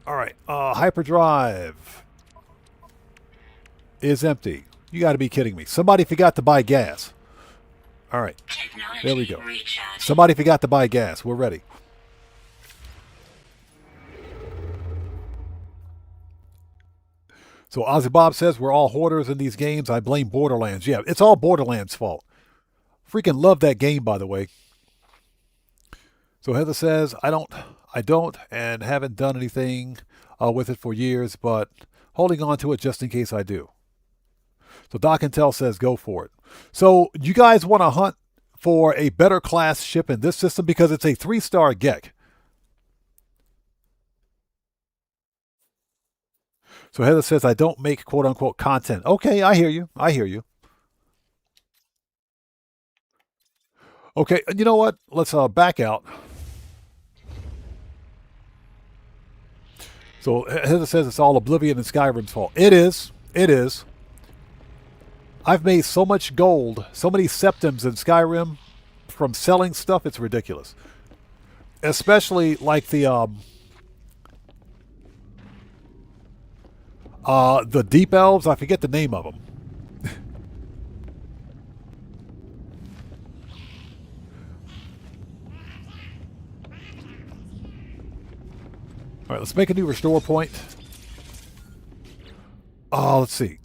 All right. Hyperdrive is empty. You got to be kidding me. Somebody forgot to buy gas. All right. There we go. Somebody forgot to buy gas. We're ready. So Ozzy Bob says we're all hoarders in these games. I blame Borderlands. Yeah, it's all Borderlands' fault. Freaking love that game, by the way. So Heather says I don't and haven't done anything with it for years, but holding on to it just in case I do. So Doc and Tell says go for it. So you guys want to hunt for a better class ship in this system because it's a 3-star Gek. So Heather says, I don't make quote-unquote content. Okay, I hear you. I hear you. Okay, you know what? Let's back out. So Heather says it's all Oblivion and Skyrim's fault. It is. It is. I've made so much gold, so many septims in Skyrim from selling stuff, it's ridiculous. Especially like the Deep Elves, I forget the name of them. All right, let's make a new restore point. Let's see.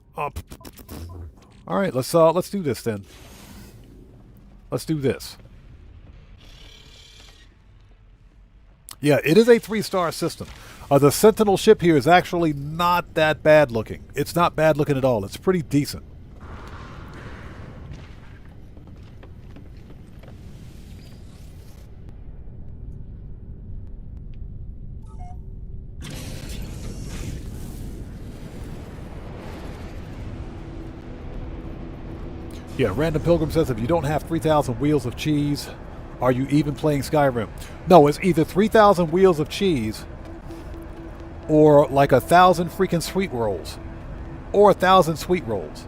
All right, let's do this then. Let's do this. Yeah, it is a 3-star system. The Sentinel ship here is actually not that bad looking. It's not bad looking at all. It's pretty decent. Yeah, Random Pilgrim says if you don't have 3,000 wheels of cheese, are you even playing Skyrim? No, it's either 3,000 wheels of cheese or like 1,000 freaking sweet rolls. Or 1,000 sweet rolls.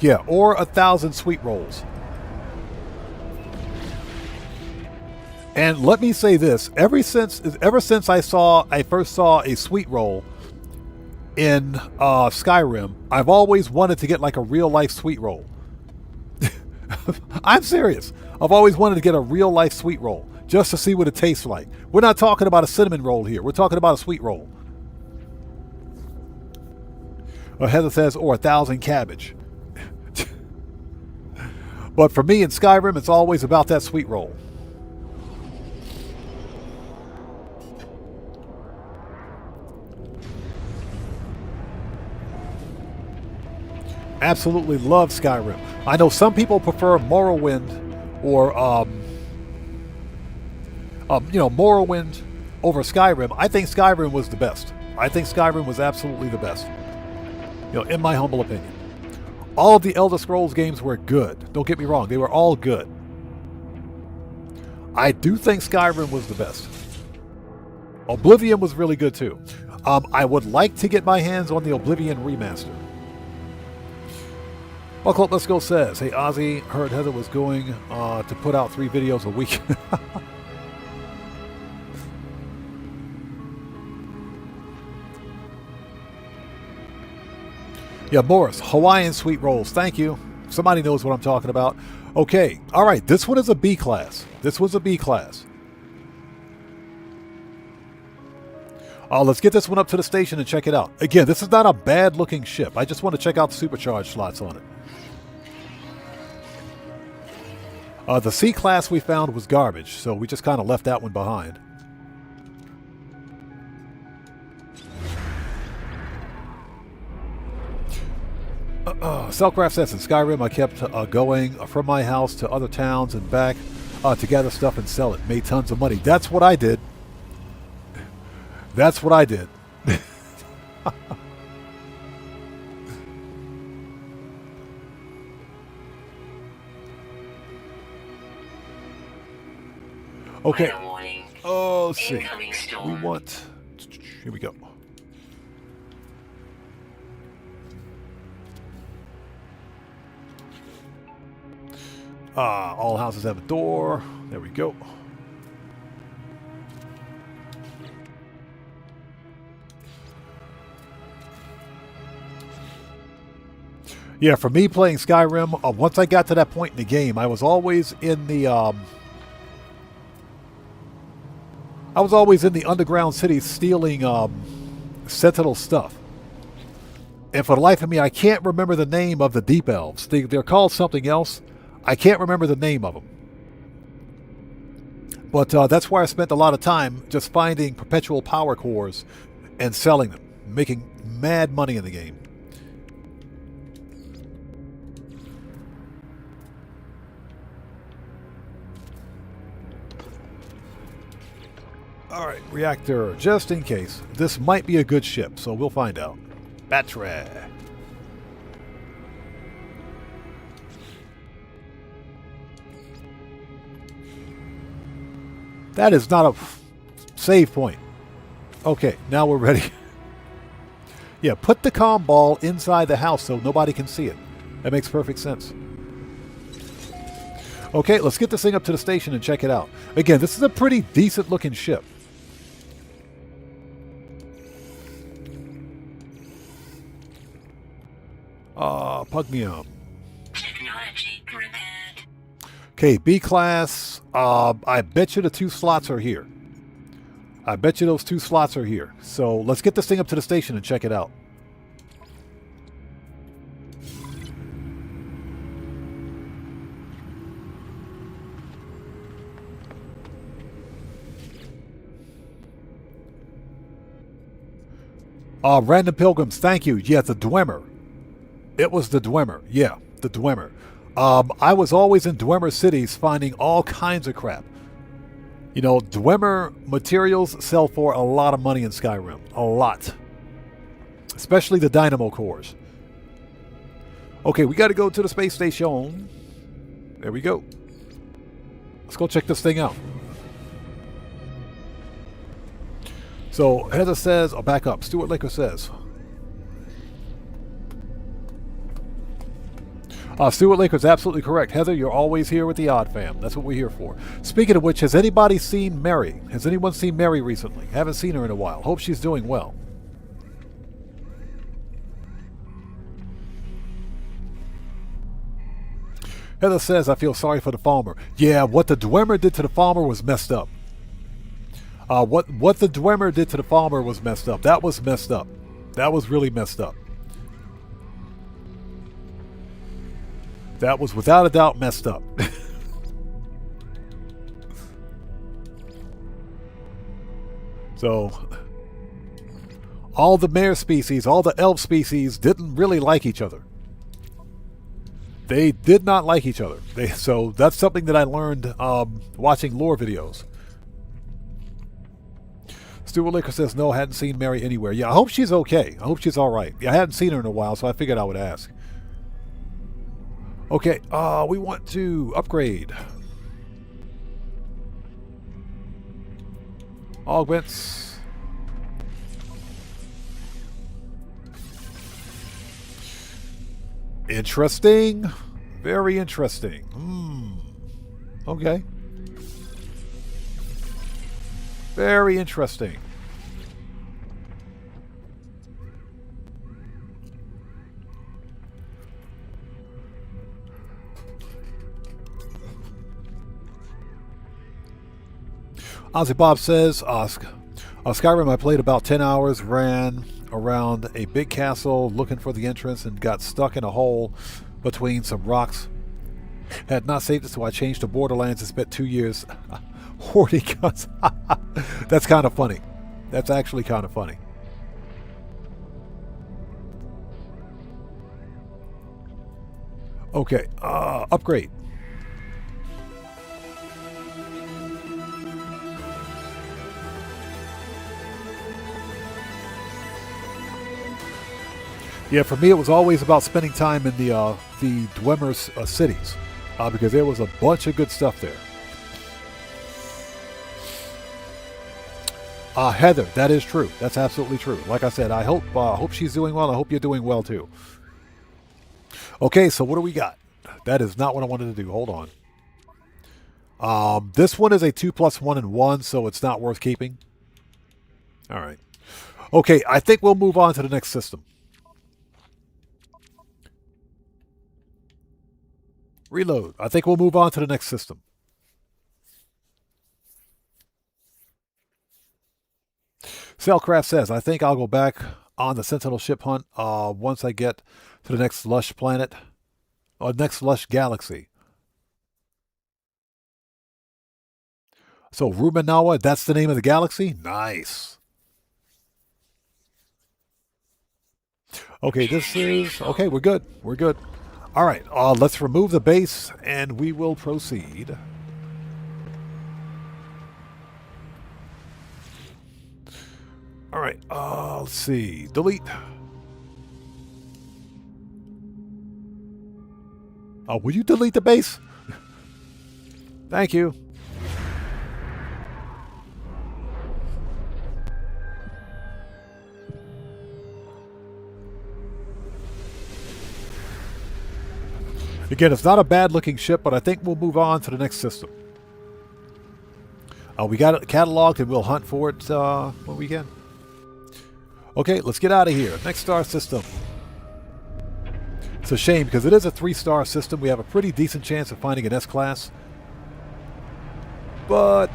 Yeah, or 1,000 sweet rolls. And let me say this, ever since I first saw a sweet roll in Skyrim, I've always wanted to get like a real life sweet roll. I'm serious. I've always wanted to get a real life sweet roll just to see what it tastes like. We're not talking about a cinnamon roll here. We're talking about a sweet roll. Heather says, or 1,000 cabbage. But for me in Skyrim, it's always about that sweet roll. Absolutely love Skyrim. I know some people prefer Morrowind or Morrowind over Skyrim. I think Skyrim was the best. I think Skyrim was absolutely the best. In my humble opinion. All of the Elder Scrolls games were good. Don't get me wrong, they were all good. I do think Skyrim was the best. Oblivion was really good too. I would like to get my hands on the Oblivion remaster. Buckle Up Let's Go says, hey Ozzy, heard Heather was going to put out 3 videos a week. Yeah, Morris, Hawaiian sweet rolls. Thank you. Somebody knows what I'm talking about. Okay. All right. This one is a B class. This was a B class. Let's get this one up to the station and check it out. Again, this is not a bad looking ship. I just want to check out the supercharged slots on it. The C class we found was garbage, so we just kind of left that one behind. Cellcraft says in Skyrim I kept going from my house to other towns and back to gather stuff and sell it. Made tons of money. That's what I did. That's what I did. Okay. Oh, let's see. We want... Here we go. All houses have a door. There we go. Yeah, for me playing Skyrim, once I got to that point in the game, I was always in the underground cities stealing Sentinel stuff. And for the life of me, I can't remember the name of the Deep Elves. They're called something else. I can't remember the name of them. But that's where I spent a lot of time just finding perpetual power cores and selling them, making mad money in the game. All right, reactor, just in case. This might be a good ship, so we'll find out. Battery. That is not a save point. Okay, now we're ready. Yeah, put the comm ball inside the house so nobody can see it. That makes perfect sense. Okay, let's get this thing up to the station and check it out. Again, this is a pretty decent looking ship. Pugmium. Technology prepared. Okay, B class. I bet you the 2 slots are here. I bet you those 2 slots are here. So let's get this thing up to the station and check it out. Random Pilgrims, thank you. Yeah, the Dwemer. It was the Dwemer. Yeah, the Dwemer. I was always in Dwemer cities finding all kinds of crap. You know, Dwemer materials sell for a lot of money in Skyrim. A lot. Especially the dynamo cores. Okay, we got to go to the space station. There we go. Let's go check this thing out. So, Heather says, I'll back up. Stuart Laker says. Stuart Laker's absolutely correct. Heather, you're always here with the Odd Fam. That's what we're here for. Speaking of which, has anybody seen Mary? Has anyone seen Mary recently? Haven't seen her in a while. Hope she's doing well. Heather says, I feel sorry for the farmer. Yeah, what the Dwemer did to the farmer was messed up. What the Dwemer did to the farmer was messed up. That was messed up. That was really messed up. That was without a doubt messed up. So, all the mare species, all the elf species didn't really like each other. They did not like each other. So that's something that I learned watching lore videos. Stuart Licker says, no, I hadn't seen Mary anywhere. Yeah, I hope she's okay. I hope she's all right. Yeah, I hadn't seen her in a while, so I figured I would ask. Okay, we want to upgrade. Augments. Interesting. Very interesting. Okay. Very interesting. Ozzy Bob says, Skyrim I played about 10 hours, ran around a big castle looking for the entrance and got stuck in a hole between some rocks. Had not saved it, so I changed to Borderlands and spent 2 years hoarding guns. That's kind of funny. That's actually kind of funny. Okay, upgrade. Yeah, for me it was always about spending time in the Dwemer's cities, because there was a bunch of good stuff there. Heather, that is true. That's absolutely true. Like I said, I hope she's doing well. I hope you're doing well too. Okay, so what do we got? That is not what I wanted to do. Hold on. This one is a 2+1 and 1, so it's not worth keeping. All right. Okay, I think we'll move on to the next system. Reload. I think we'll move on to the next system. Sailcraft says, I think I'll go back on the Sentinel ship hunt once I get to the next lush planet, or next lush galaxy. So Ruminawa, that's the name of the galaxy? Nice. Okay, this is... Okay, we're good. We're good. All right, let's remove the base, and we will proceed. All right, let's see. Delete. Will you delete the base? Thank you. Again, it's not a bad-looking ship, but I think we'll move on to the next system. We got it cataloged, and we'll hunt for it when we can. Okay, let's get out of here. Next star system. It's a shame, because it is a 3-star system. We have a pretty decent chance of finding an S-Class. But...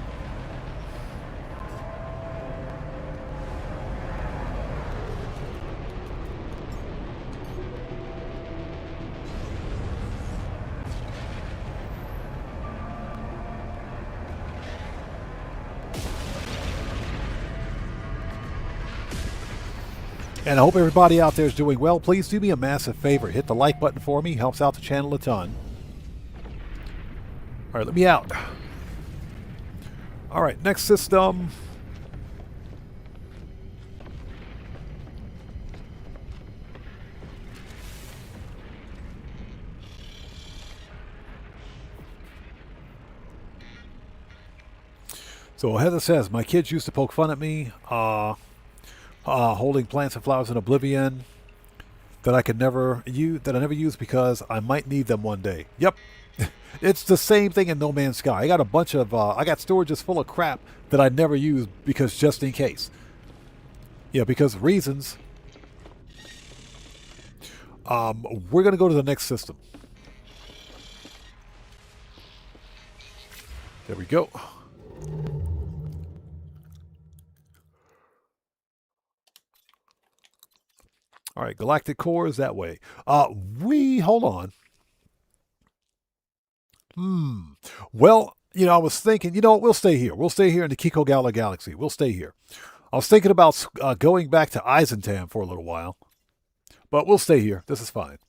And I hope everybody out there is doing well. Please do me a massive favor. Hit the like button for me. Helps out the channel a ton. All right, let me out. All right, next system. So Heather says, my kids used to poke fun at me. Holding plants and flowers in oblivion that I never use because I might need them one day. Yep. It's the same thing in No Man's Sky. I got a bunch of I got storages full of crap that I never use because just in case. Yeah, because reasons. We're gonna go to the next system. There we go. All right, galactic core is that way. Hold on. Well, I was thinking, we'll stay here. We'll stay here in the Kiko Gala Galaxy. We'll stay here. I was thinking about going back to Eisentam for a little while. But we'll stay here. This is fine.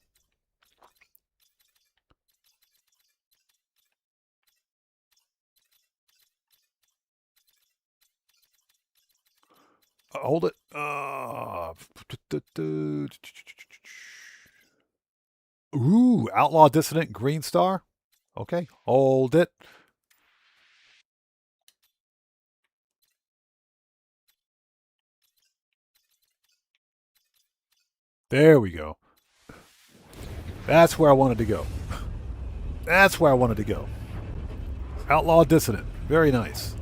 Hold it. Ooh, Outlaw Dissident Green Star. Okay, hold it. There we go. That's where I wanted to go. That's where I wanted to go. Outlaw Dissident. Very nice.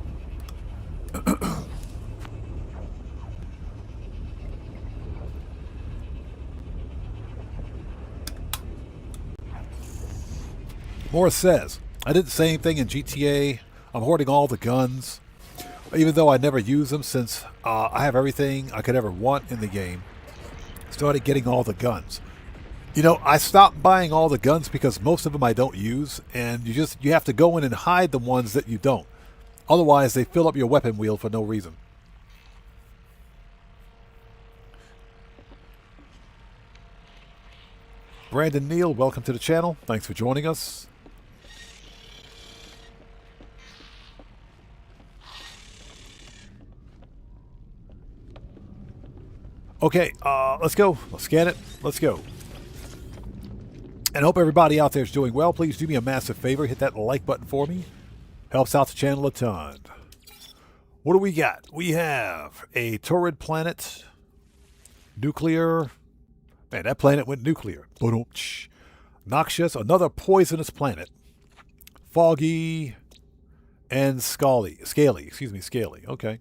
Morris says, I did the same thing in GTA. I'm hoarding all the guns, even though I never use them since I have everything I could ever want in the game. Started getting all the guns. You know, I stopped buying all the guns because most of them I don't use, and you have to go in and hide the ones that you don't. Otherwise, they fill up your weapon wheel for no reason. Brandon Neal, welcome to the channel. Thanks for joining us. Okay, let's go. Let's scan it. Let's go. And I hope everybody out there is doing well. Please do me a massive favor. Hit that like button for me. Helps out the channel a ton. What do we got? We have a Torrid planet. Nuclear. Man, that planet went nuclear. Noxious. Another poisonous planet. Foggy. And Scaly. Scaly. Okay.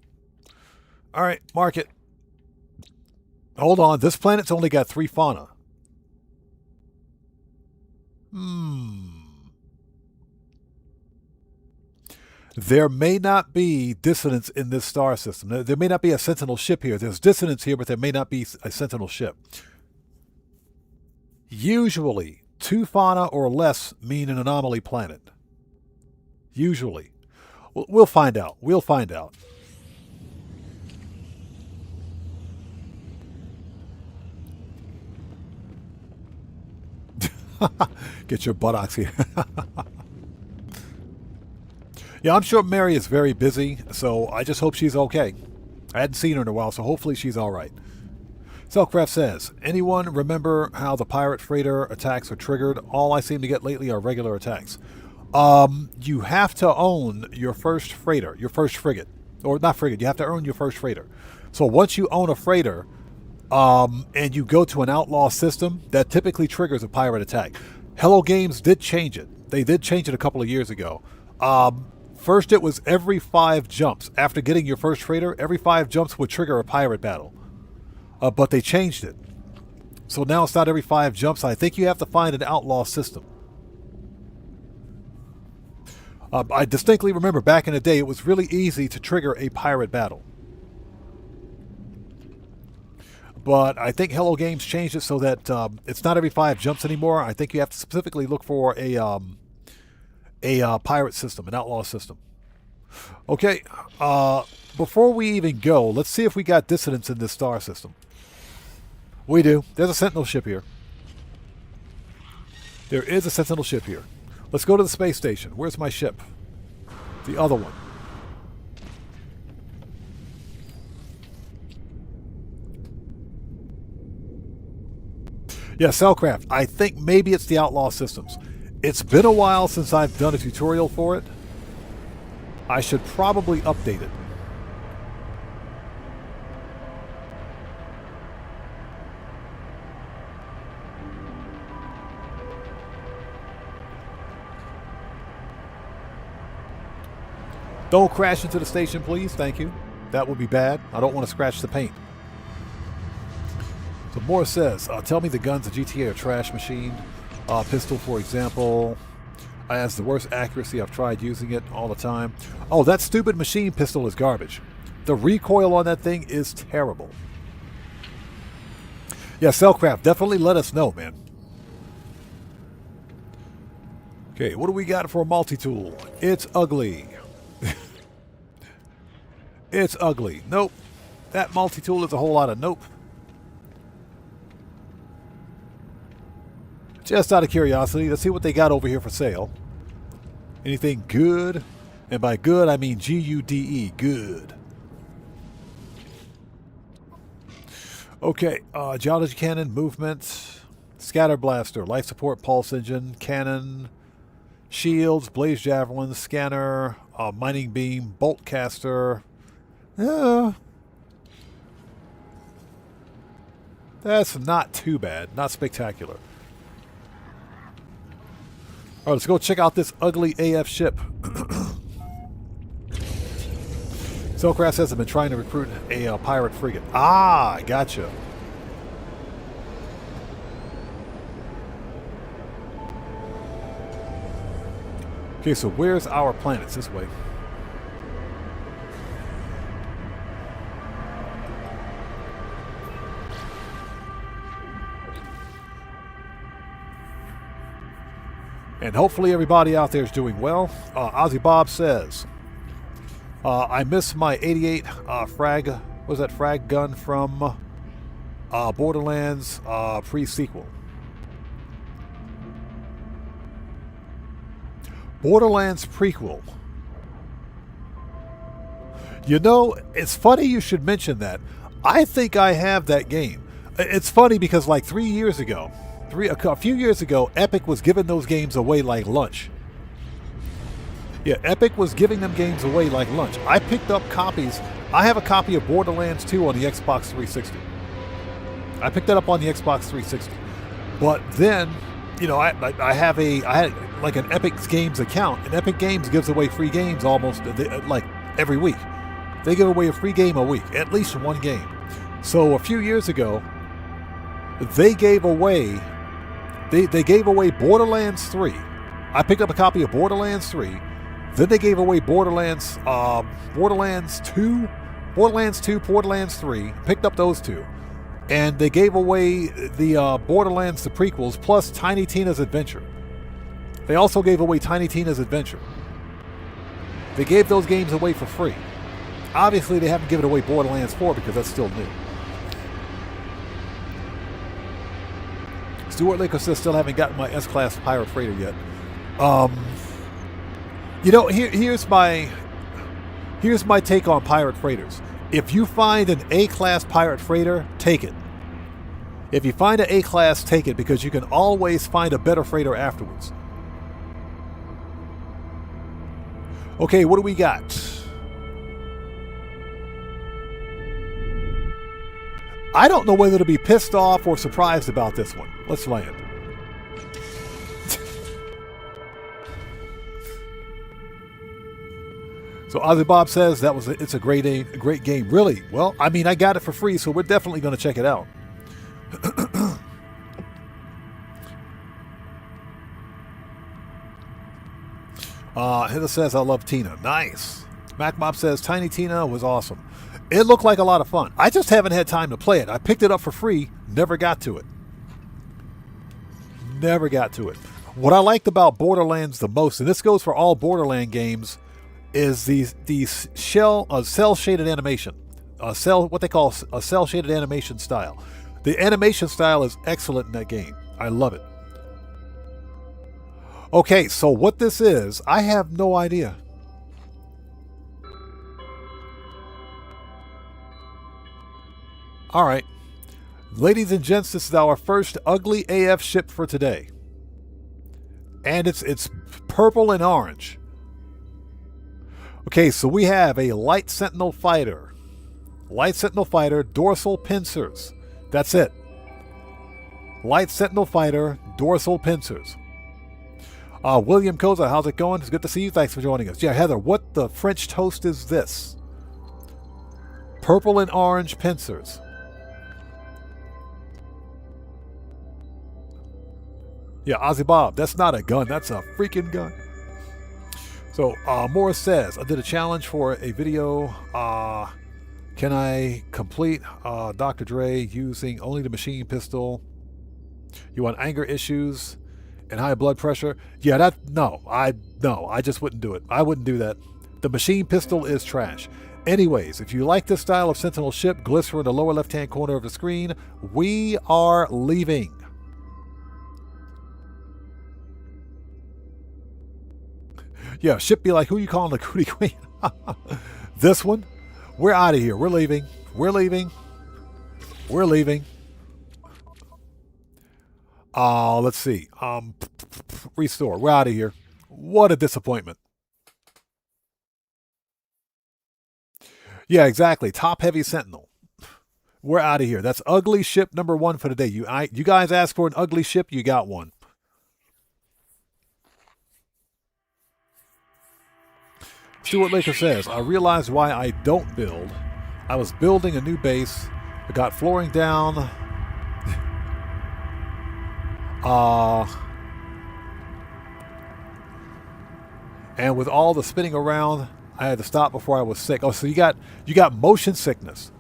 All right, mark it. Hold on. This planet's only got 3 fauna. There may not be dissonance in this star system. There may not be a Sentinel ship here. There's dissonance here, but there may not be a Sentinel ship. Usually, 2 fauna or less mean an anomaly planet. Usually. We'll find out. We'll find out. Get your buttocks here. Yeah, I'm sure Mary is very busy, so I just hope she's okay. I hadn't seen her in a while, so hopefully she's all right. Selcraft says, anyone remember how the pirate freighter attacks are triggered? All I seem to get lately are regular attacks. You have to own your first freighter, your first frigate. Or not frigate, you have to earn your first freighter. So once you own a freighter, and you go to an outlaw system, that typically triggers a pirate attack. Hello Games did change it. They did change it a couple of years ago. First it was every 5 jumps. After getting your first freighter, every 5 jumps would trigger a pirate battle. But they changed it. So now it's not every 5 jumps. I think you have to find an outlaw system. I distinctly remember back in the day, it was really easy to trigger a pirate battle. But I think Hello Games changed it so that it's not every 5 jumps anymore. I think you have to specifically look for a pirate system, an outlaw system. Okay, before we even go, let's see if we got dissonance in this star system. We do. There's a Sentinel ship here. There is a Sentinel ship here. Let's go to the space station. Where's my ship? The other one. Yeah, Cellcraft. I think maybe it's the outlaw systems. It's been a while since I've done a tutorial for it. I should probably update it. Don't crash into the station, please. Thank you. That would be bad. I don't want to scratch the paint. So Morris says, tell me the guns of GTA are trash machine. Pistol, for example, has the worst accuracy. I've tried using it all the time. Oh, that stupid machine pistol is garbage. The recoil on that thing is terrible. Yeah, Cellcraft, definitely let us know, man. Okay, what do we got for a multi-tool? It's ugly. It's ugly. Nope. That multi-tool is a whole lot of nope. Just out of curiosity, let's see what they got over here for sale. Anything good? And by good, I mean G-U-D-E, good. Okay, geology cannon, movement, scatter blaster, life support, pulse engine, cannon, shields, blaze javelin, scanner, mining beam, bolt caster. That's not too bad, not spectacular. All right, let's go check out this ugly AF ship. Cellcraft says I've been trying to recruit a pirate frigate. Ah, gotcha. Okay, so where's our planet? It's this way. And hopefully everybody out there is doing well. Ozzy Bob says, I miss my 88 frag, what was that frag gun from Borderlands pre-sequel. Borderlands prequel. You know, it's funny you should mention that. I think I have that game. It's funny because like 3 years ago, a few years ago, Epic was giving those games away like lunch. Yeah, Epic was giving them games away like lunch. I picked up copies. I have a copy of Borderlands 2 on the Xbox 360. I picked that up on the Xbox 360. But then, you know, I had like an Epic Games account, and Epic Games gives away free games almost like every week. They give away a free game a week, at least one game. So a few years ago, they gave away Borderlands 3. I picked up a copy of Borderlands 3. Then they gave away Borderlands 2, Borderlands 3. Picked up those two. And they gave away the Borderlands, the prequels, plus Tiny Tina's Adventure. They also gave away Tiny Tina's Adventure. They gave those games away for free. Obviously, they haven't given away Borderlands 4 because that's still new. Stuart Laker says, still haven't gotten my S-Class pirate freighter yet. You know, here's my take on pirate freighters. If you find an A-Class pirate freighter, take it. If you find an A-Class, take it, because you can always find a better freighter afterwards. Okay, what do we got? I don't know whether to be pissed off or surprised about this one. Let's land. So Ozzy Bob says it's a great game. Really? Well, I mean, I got it for free, so we're definitely going to check it out. Heather says, I love Tina. Nice. MacMob says, Tiny Tina was awesome. It looked like a lot of fun. I just haven't had time to play it. I picked it up for free, never got to it. Never got to it. What I liked about Borderlands the most, and this goes for all Borderland games, is these cell shaded animation. What they call a cell shaded animation style. The animation style is excellent in that game. I love it. Okay, so what this is, I have no idea. All right, ladies and gents, this is our first ugly AF ship for today, and it's purple and orange. Okay, so we have a light Sentinel fighter, dorsal pincers. That's it. Light Sentinel fighter, dorsal pincers. William Koza, how's it going? It's good to see you. Thanks for joining us. Yeah, Heather, what the French toast is this? Purple and orange pincers. Yeah, Ozzy Bob, that's not a gun. That's a freaking gun. So, Morris says, I did a challenge for a video. Can I complete Dr. Dre using only the machine pistol? You want anger issues and high blood pressure? Yeah, I just wouldn't do it. I wouldn't do that. The machine pistol is trash. Anyways, if you like this style of Sentinel ship, glycer in the lower left-hand corner of the screen. We are leaving. Yeah, ship be like, who you calling the cootie queen? This one? We're out of here. We're leaving. We're leaving. We're leaving. Let's see. Restore. We're out of here. What a disappointment. Yeah, exactly. Top heavy Sentinel. We're out of here. That's ugly ship number 1 for today. You guys asked for an ugly ship, you got one. Stuart Laker says, I realized why I don't build. I was building a new base. I got flooring down. And with all the spinning around, I had to stop before I was sick. Oh, so you got motion sickness.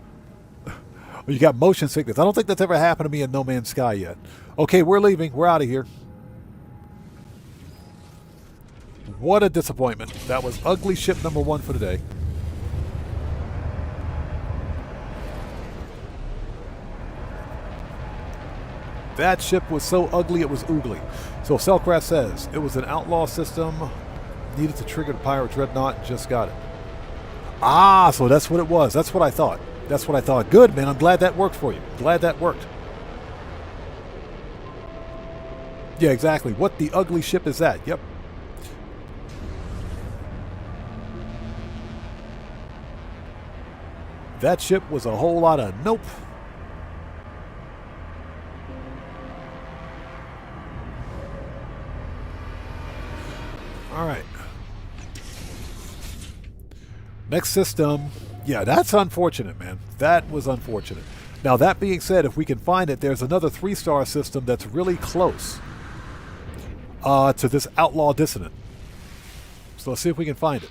You got motion sickness. I don't think that's ever happened to me in No Man's Sky yet. Okay, we're leaving. We're out of here. What a disappointment. That was ugly ship number 1 for today. That ship was so ugly it was oogly. So Selcraft says, it was an outlaw system. Needed to trigger the pirate dreadnought. Just got it. Ah, so that's what it was. That's what I thought. That's what I thought. Good, man. I'm glad that worked for you. Glad that worked. Yeah, exactly. What the ugly ship is that? Yep. That ship was a whole lot of nope. All right. Next system. Yeah, that's unfortunate, man. That was unfortunate. Now, that being said, if we can find it, there's another 3-star system that's really close to this outlaw dissonant. So let's see if we can find it.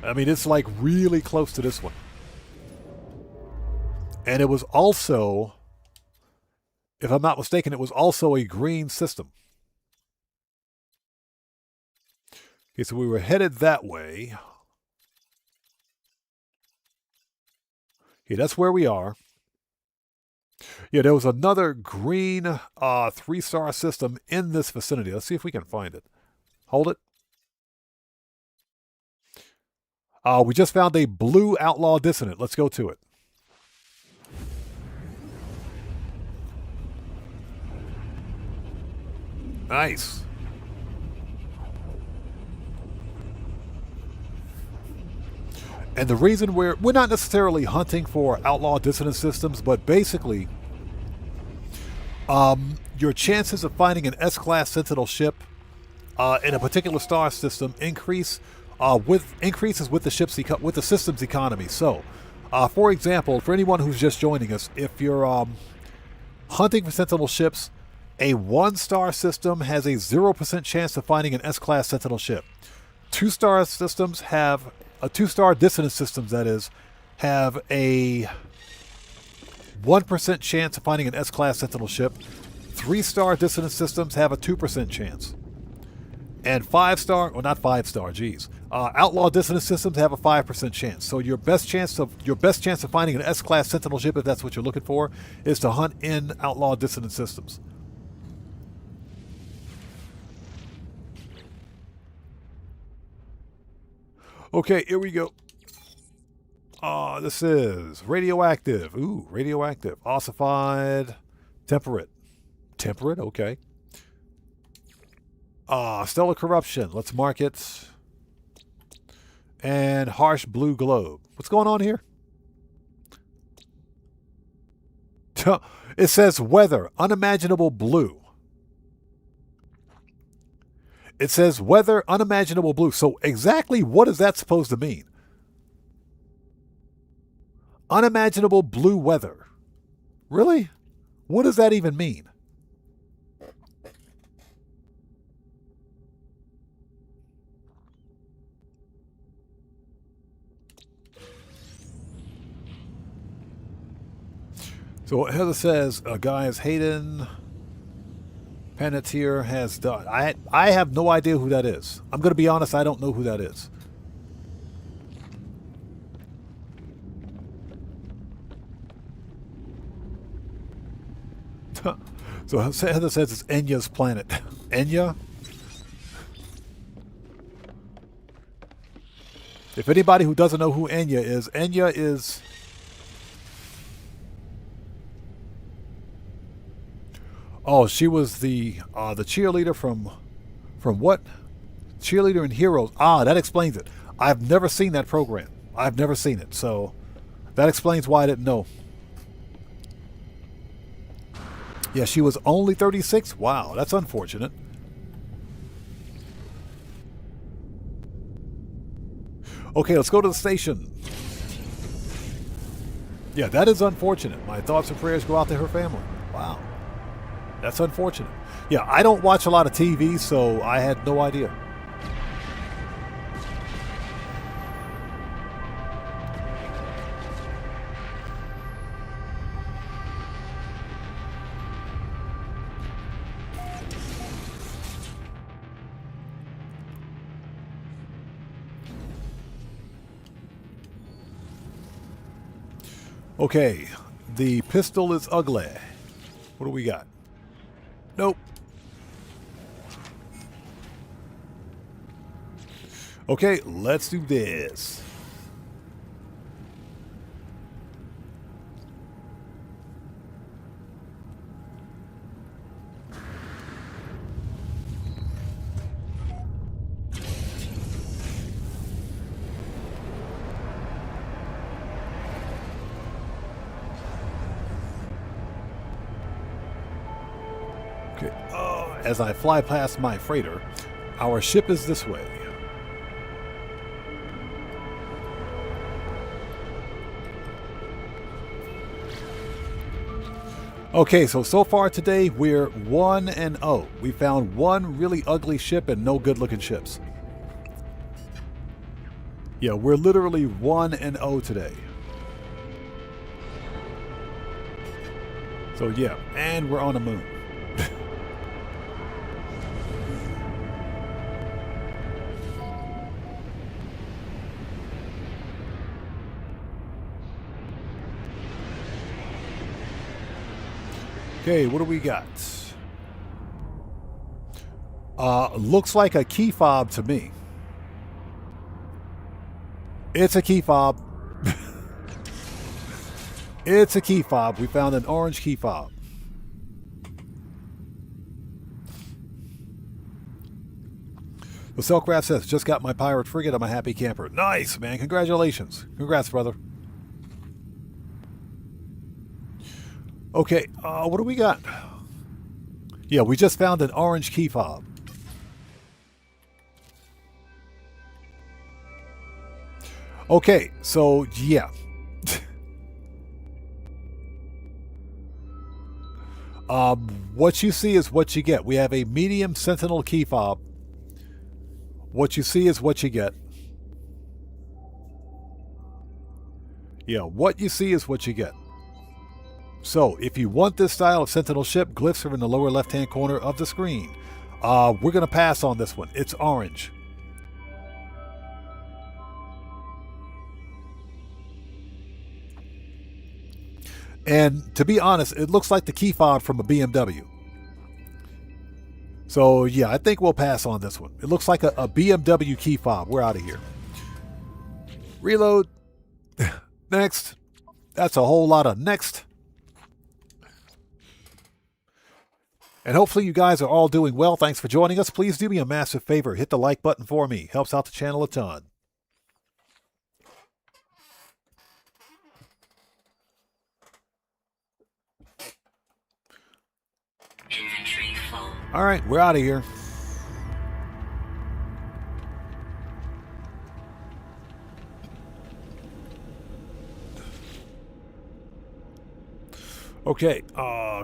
I mean, it's like really close to this one. And it was also, if I'm not mistaken, it was also a green system. Okay, so we were headed that way. Okay, that's where we are. Yeah, there was another green 3-star system in this vicinity. Let's see if we can find it. Hold it. We just found a blue outlaw dissonant. Let's go to it. Nice. And the reason we're not necessarily hunting for outlaw dissonant systems, but basically, your chances of finding an S-class Sentinel ship in a particular star system increases with the system's economy. So, for example, for anyone who's just joining us, if you're hunting for Sentinel ships, a 1-star system has a 0% chance of finding an S-class Sentinel ship. 2-star systems have 2-star dissonant systems, that is, have a 1% chance of finding an S-class Sentinel ship. 3-star dissonant systems have a 2% chance. And 5-star, or not 5-star, geez. Outlaw dissonant systems have a 5% chance. So your best chance of finding an S-class Sentinel ship, if that's what you're looking for, is to hunt in outlaw dissonant systems. Okay, here we go. This is radioactive. Ooh, radioactive. Ossified. Temperate. Temperate, okay. Stellar corruption. Let's mark it. And harsh blue globe. What's going on here? It says weather. Unimaginable blue. It says weather, unimaginable blue. So exactly what is that supposed to mean? Unimaginable blue weather. Really? What does that even mean? So Heather says, guys, Hayden Panettiere has done. I have no idea who that is. I'm going to be honest, I don't know who that is. So Heather says it's Enya's planet. Enya? If anybody who doesn't know who Enya is... Oh, she was the cheerleader from what? Cheerleader in Heroes. Ah, that explains it. I've never seen that program. I've never seen it, so that explains why I didn't know. Yeah, she was only 36? Wow, that's unfortunate. Okay, let's go to the station. Yeah, that is unfortunate. My thoughts and prayers go out to her family. Wow. That's unfortunate. Yeah, I don't watch a lot of TV, so I had no idea. Okay, the pistol is ugly. What do we got? Nope. Okay, let's do this. Okay, as I fly past my freighter, our ship is this way. Okay, so far today we're 1-0. We found one really ugly ship and no good looking ships. Yeah, we're literally 1-0 today. So yeah, and we're on the moon. Okay, what do we got? Looks like a key fob to me. It's a key fob. It's a key fob. We found an orange key fob. The Silkcraft says, just got my pirate frigate. I'm a happy camper. Nice, man. Congratulations. Congrats, brother. Okay, what do we got? Yeah, we just found an orange key fob. Okay, so yeah. What you see is what you get. We have a medium Sentinel key fob. What you see is what you get. Yeah, what you see is what you get. So, if you want this style of Sentinel ship, glyphs are in the lower left-hand corner of the screen. We're going to pass on this one. It's orange. And to be honest, it looks like the key fob from a BMW. So, yeah, I think we'll pass on this one. It looks like a BMW key fob. We're out of here. Reload. Next. That's a whole lot of next. And hopefully you guys are all doing well. Thanks for joining us. Please do me a massive favor. Hit the like button for me. Helps out the channel a ton. Inventory full. All right, we're out of here. Okay,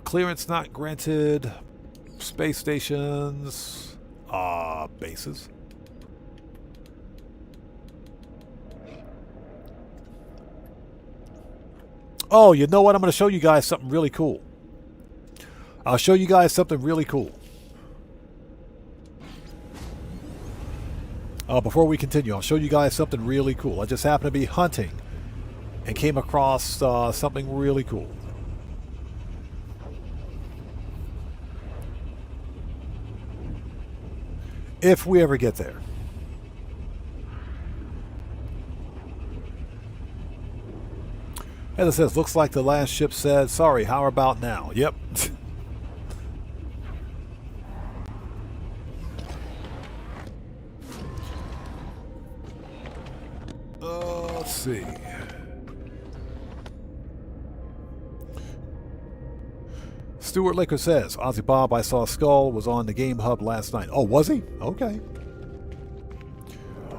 clearance not granted. Space stations, bases. Oh, you know what? I'm going to show you guys something really cool. I'll show you guys something really cool. Before we continue, I'll show you guys something really cool. I just happened to be hunting and came across something really cool. If we ever get there. As it says, looks like the last ship said, sorry, how about now? Yep. Let's see. Stuart Liquor says, Ozzy Bob, I saw Skull was on the Game Hub last night. Oh, was he? Okay.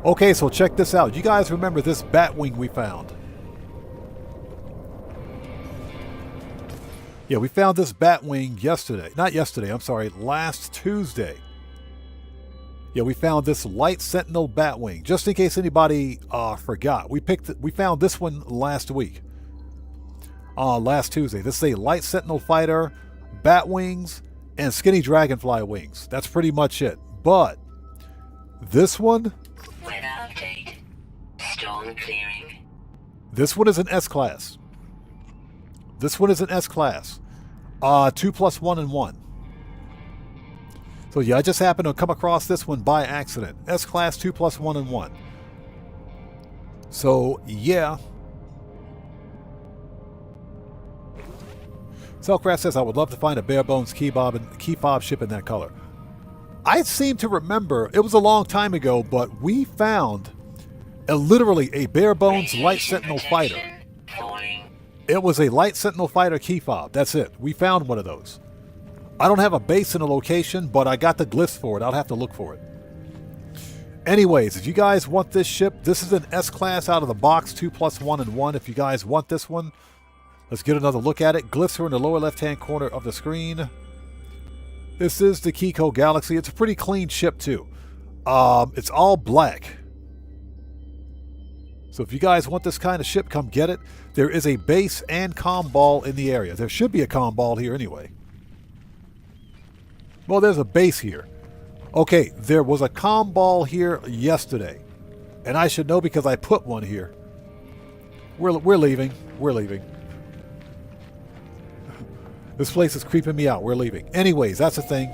Okay, so check this out. You guys remember this bat wing we found? Yeah, we found this bat wing yesterday. Not yesterday, I'm sorry, last Tuesday. Yeah, we found this light Sentinel bat wing. Just in case anybody forgot, we found this one last week. Last Tuesday. This is a light Sentinel fighter, bat wings, and skinny dragonfly wings. That's pretty much it. But this one, Weather update. Storm clearing. this one is an S class. This one is an S class. 2 plus 1 and 1. So yeah, I just happened to come across this one by accident. S class 2 plus 1 and 1. So yeah. Selcraft says, I would love to find a bare bones key fob ship in that color. I seem to remember, it was a long time ago, but we found literally a bare bones light Sentinel fighter. Falling. It was a light Sentinel fighter key fob. That's it. We found one of those. I don't have a base in a location, but I got the glyphs for it. I'll have to look for it. Anyways, if you guys want this ship, this is an S class out of the box, 2 plus 1 and 1. If you guys want this one, let's get another look at it. Glyphs are in the lower left-hand corner of the screen. This is the Kiko Galaxy. It's a pretty clean ship, too. It's all black. So if you guys want this kind of ship, come get it. There is a base and comm ball in the area. There should be a comm ball here anyway. Well, there's a base here. Okay, there was a comm ball here yesterday. And I should know because I put one here. We're leaving. We're leaving. This place is creeping me out. We're leaving. Anyways, that's the thing.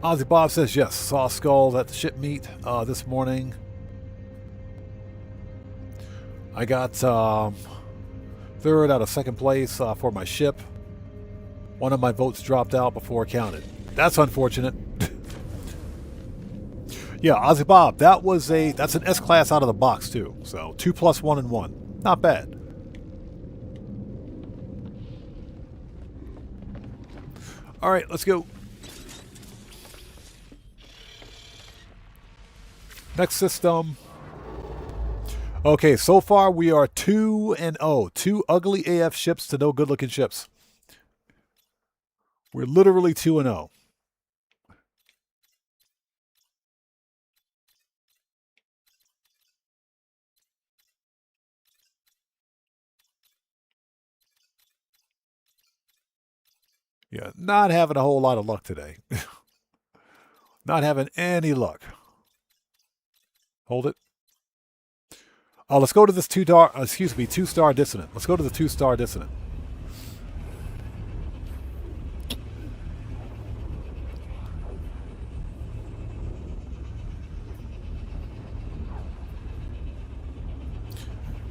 Ozzy Bob says, yes, saw skulls at the ship meet this morning. I got third out of second place for my ship. One of my votes dropped out before counted. That's unfortunate. Yeah, Ozzy Bob, that's an S class out of the box too. So 2 plus 1 and 1. Not bad. All right, let's go. Next system. Okay, so far we are 2-0. 2 ugly AF ships to no good-looking ships. We're literally 2-0. Yeah, not having a whole lot of luck today. Not having any luck. Hold it. Let's go to this 2-star dissonant. Let's go to the 2-star dissonant.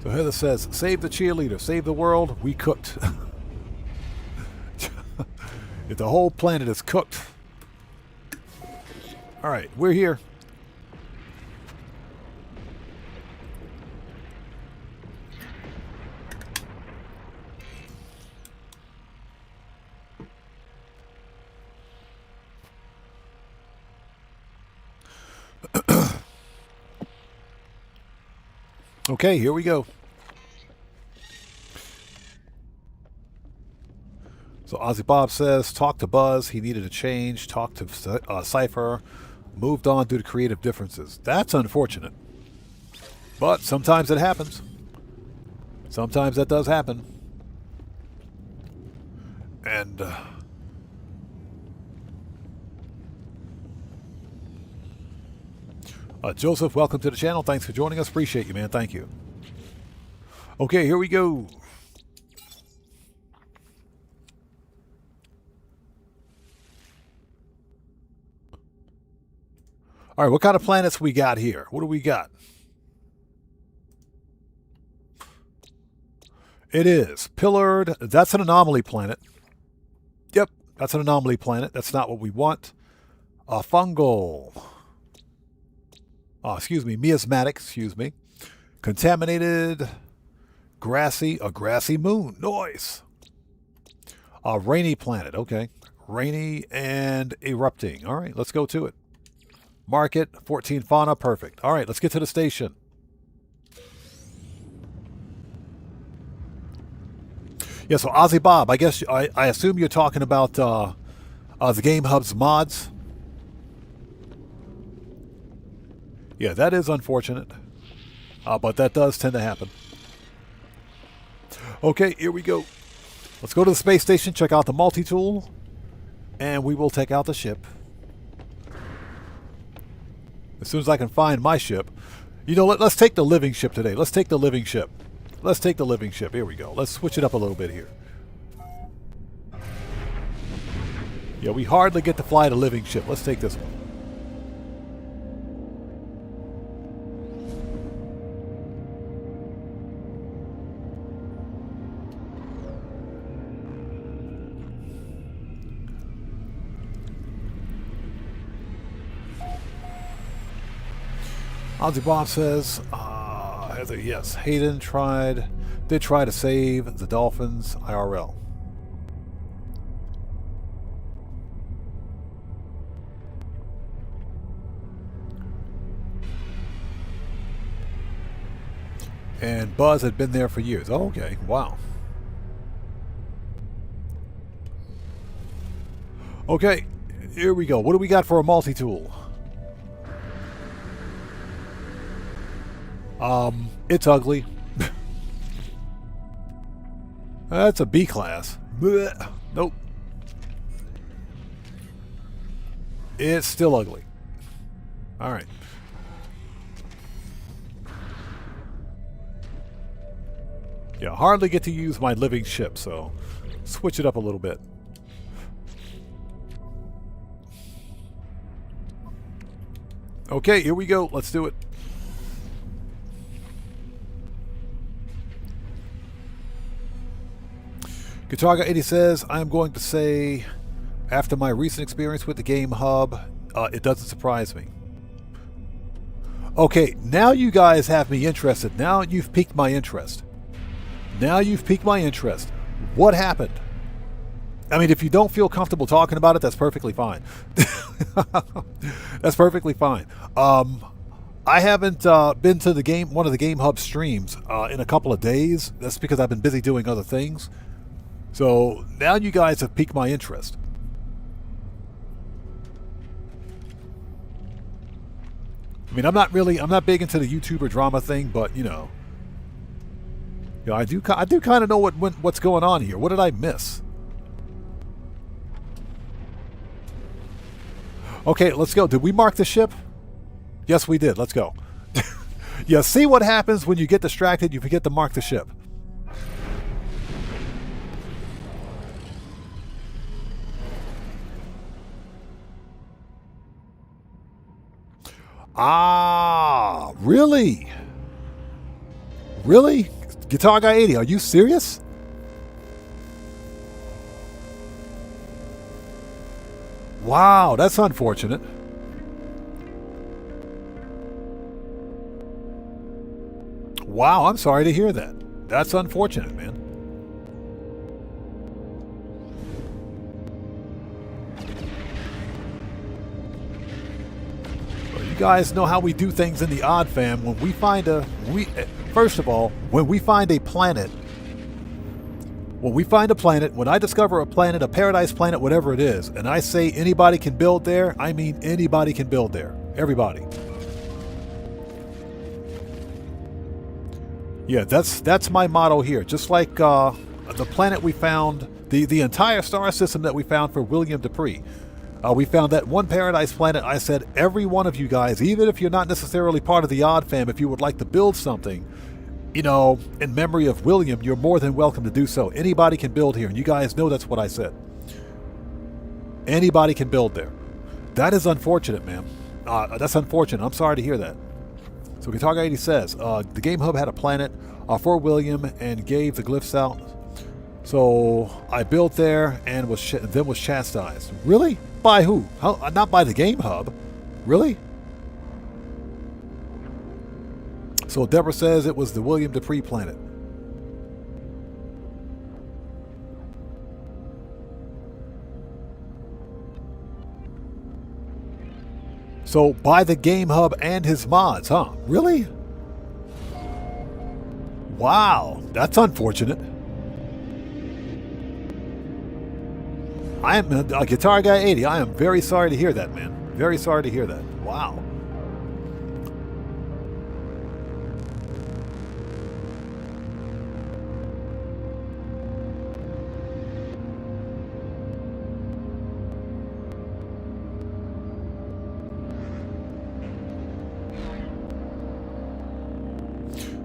So Heather says, save the cheerleader, save the world, we cooked. If the whole planet is cooked. All right, we're here. Okay, here we go. So Ozzy Bob says, talk to Buzz. He needed a change. Talk to Cypher. Moved on due to creative differences. That's unfortunate. But sometimes it happens. Sometimes that does happen. And Joseph, welcome to the channel. Thanks for joining us. Appreciate you, man. Thank you. Okay, here we go. All right, what kind of planets we got here? What do we got? It is pillared. That's an anomaly planet. Yep, that's an anomaly planet. That's not what we want. Fungal. Miasmatic, excuse me. Contaminated. Grassy, a grassy moon. Nice. A rainy planet. Okay. Rainy and erupting. All right, let's go to it. Market, 14 fauna. Perfect. All right, let's get to the station. Yeah, so Ozzy Bob, I guess I assume you're talking about the Game Hub's mods. Yeah, that is unfortunate. But that does tend to happen. Okay, here we go. Let's go to the space station, check out the multi-tool, and we will take out the ship. As soon as I can find my ship. You know, let's take the living ship today. Let's take the living ship. Let's take the living ship. Here we go. Let's switch it up a little bit here. Yeah, we hardly get to fly the living ship. Let's take this one. Ozzy Bob says, Heather, yes, Hayden did try to save the Dolphins IRL. And Buzz had been there for years. Oh, okay, wow. Okay, here we go. What do we got for a multi-tool? It's ugly. That's a B class. Blech. Nope. It's still ugly. All right. Yeah, hardly get to use my living ship, so switch it up a little bit. Okay, here we go. Let's do it. Guitarga80 says, I'm going to say, after my recent experience with the Game Hub, it doesn't surprise me. Okay, now you guys have me interested. Now you've piqued my interest. Now you've piqued my interest. What happened? I mean, if you don't feel comfortable talking about it, that's perfectly fine. That's perfectly fine. I haven't been to one of the Game Hub streams in a couple of days. That's because I've been busy doing other things. So now you guys have piqued my interest. I mean, I'm not big into the YouTuber drama thing, but you know, I do kind of know what's going on here. What did I miss? Okay, let's go. Did we mark the ship? Yes, we did. Let's go. Yeah, see what happens when you get distracted. You forget to mark the ship. Ah, really? Really? Guitar Guy 80, are you serious? Wow, that's unfortunate. Wow, I'm sorry to hear that. That's unfortunate, man. You guys know how we do things in the Odd Fam. When we find first of all, when we find a planet, when I discover a planet, a paradise planet, whatever it is, and I say anybody can build there, I mean anybody can build there. Everybody. Yeah, that's my motto here. Just like the planet we found, the entire star system that we found for William Dupree. We found that one paradise planet. I said, every one of you guys, even if you're not necessarily part of the Odd Fam, if you would like to build something, you know, in memory of William, you're more than welcome to do so. Anybody can build here, and you guys know that's what I said. Anybody can build there. That is unfortunate, man. That's unfortunate. I'm sorry to hear that. So Guitar Guy 80 says, the Game Hub had a planet for William and gave the glyphs out. So I built there and then was chastised. Really? By who? How? Not by the Game Hub. Really? So Deborah says it was the William Dupree planet. So buy the Game Hub and his mods, huh? Really? Wow, that's unfortunate. I am Guitar Guy 80. I am very sorry to hear that, man. Very sorry to hear that. Wow.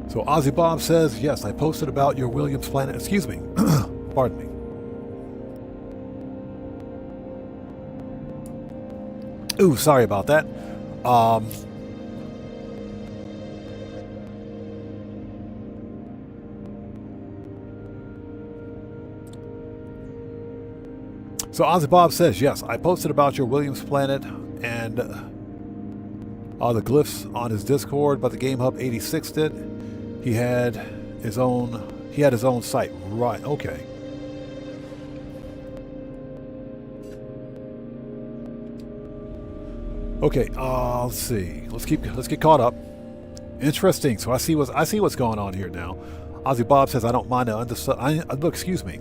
So Ozzy Bob says, yes, I posted about your Williams Planet. Excuse me. Pardon me. Ooh, sorry about that. So Ozzy Bob says, yes, I posted about your Williams Planet and the glyphs on his Discord, but the Game Hub 86 did. He had his own site. Right, okay. Okay, let's see. Let's get caught up. Interesting. So I see what's going on here now. Ozzy Bob says, I don't mind look, excuse me.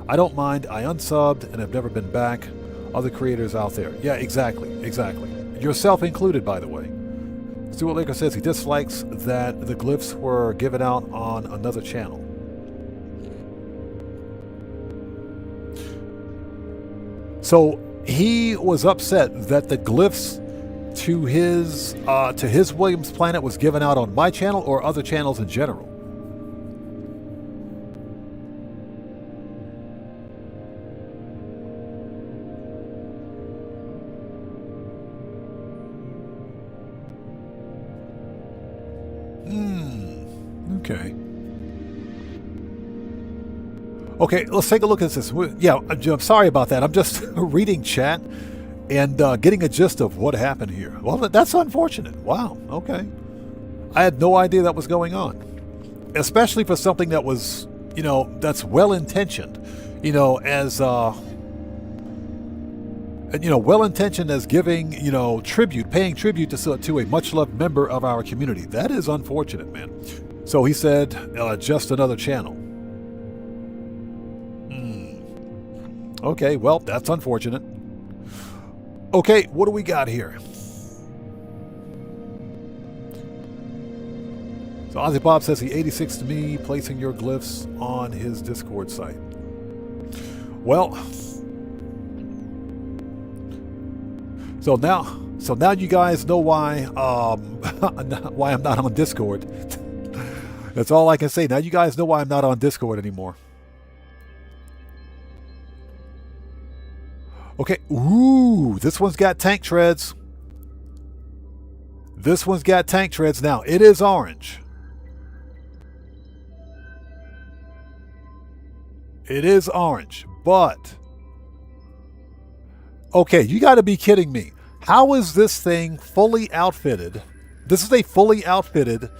I don't mind. I unsubbed and have never been back. Other creators out there. Yeah, exactly. Yourself included, by the way. Stuart Laker says he dislikes that the glyphs were given out on another channel. So he was upset that the glyphs to his Williams Planet was given out on my channel or other channels in general. Okay, let's take a look at this. Yeah, I'm sorry about that. I'm just reading chat and getting a gist of what happened here. Well, that's unfortunate. Wow, okay. I had no idea that was going on. Especially for something that was, that's well-intentioned. Well-intentioned as giving, tribute, paying tribute to a much-loved member of our community. That is unfortunate, man. So he said, just another channel. Okay, well, that's unfortunate. Okay, what do we got here? So Ozzy Bob says he 86'd me, placing your glyphs on his Discord site. Well, so now you guys know why why I'm not on Discord. That's all I can say. Now you guys know why I'm not on Discord anymore. Okay, ooh, this one's got tank treads. This one's got tank treads. Now, it is orange. It is orange, but... Okay, you got to be kidding me. How is this thing fully outfitted? This is a fully outfitted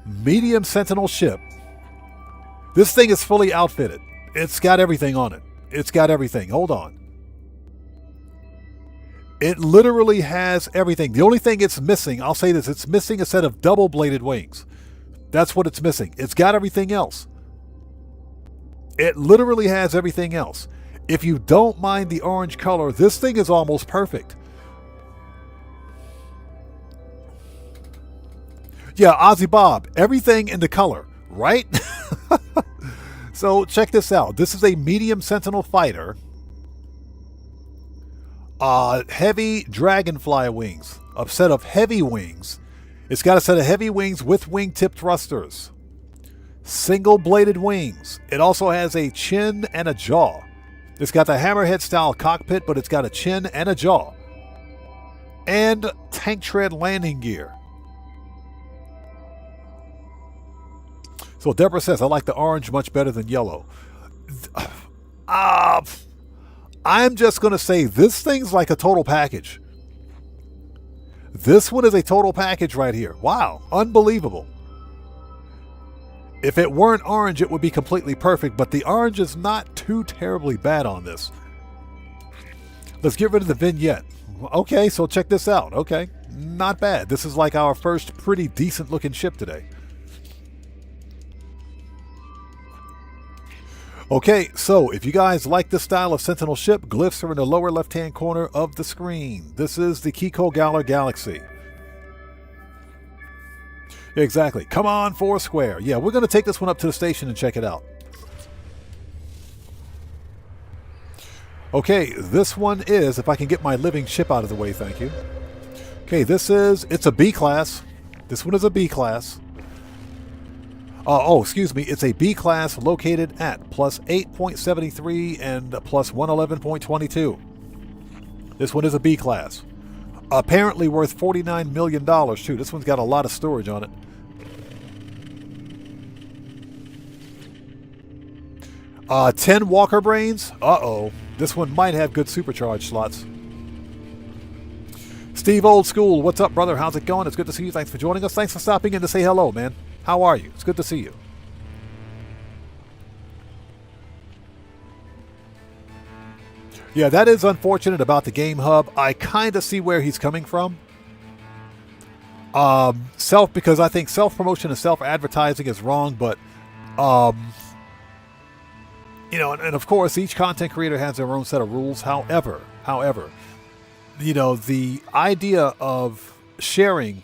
medium Sentinel ship. This thing is fully outfitted. It's got everything on it. It's got everything. Hold on. It literally has everything. The only thing it's missing, I'll say this, it's missing a set of double-bladed wings. That's what it's missing. It's got everything else. It literally has everything else. If you don't mind the orange color, this thing is almost perfect. Yeah, Ozzy Bob, everything in the color, right? So check this out. This is a medium Sentinel fighter. Heavy dragonfly wings, a set of heavy wings. It's got a set of heavy wings with wingtip thrusters. Single-bladed wings. It also has a chin and a jaw. It's got the hammerhead-style cockpit, but it's got a chin and a jaw. And tank tread landing gear. So Deborah says, I like the orange much better than yellow. I'm just going to say this thing's like a total package. This one is a total package right here. Wow, unbelievable. If it weren't orange, it would be completely perfect, but the orange is not too terribly bad on this. Let's get rid of the vignette. Okay, so check this out. Okay, not bad. This is like our first pretty decent looking ship today. Okay, so if you guys like this style of Sentinel ship, glyphs are in the lower left-hand corner of the screen. This is the Kiko Galler Galaxy. Exactly. Come on, Foursquare. Yeah, we're going to take this one up to the station and check it out. Okay, this one is, if I can get my living ship out of the way, thank you. Okay, it's a B class. This one is a B class. Excuse me, it's a B class located at plus 8.73 and plus 111.22. This one is a B class. Apparently worth $49 million, too. This one's got a lot of storage on it. 10 Walker Brains? Uh-oh. This one might have good supercharge slots. Steve Old School, what's up, brother? How's it going? It's good to see you. Thanks for joining us. Thanks for stopping in to say hello, man. How are you? It's good to see you. Yeah, that is unfortunate about the Game Hub. I kind of see where he's coming from. Because I think self-promotion and self-advertising is wrong, but, you know, and of course, each content creator has their own set of rules. However, you know, the idea of sharing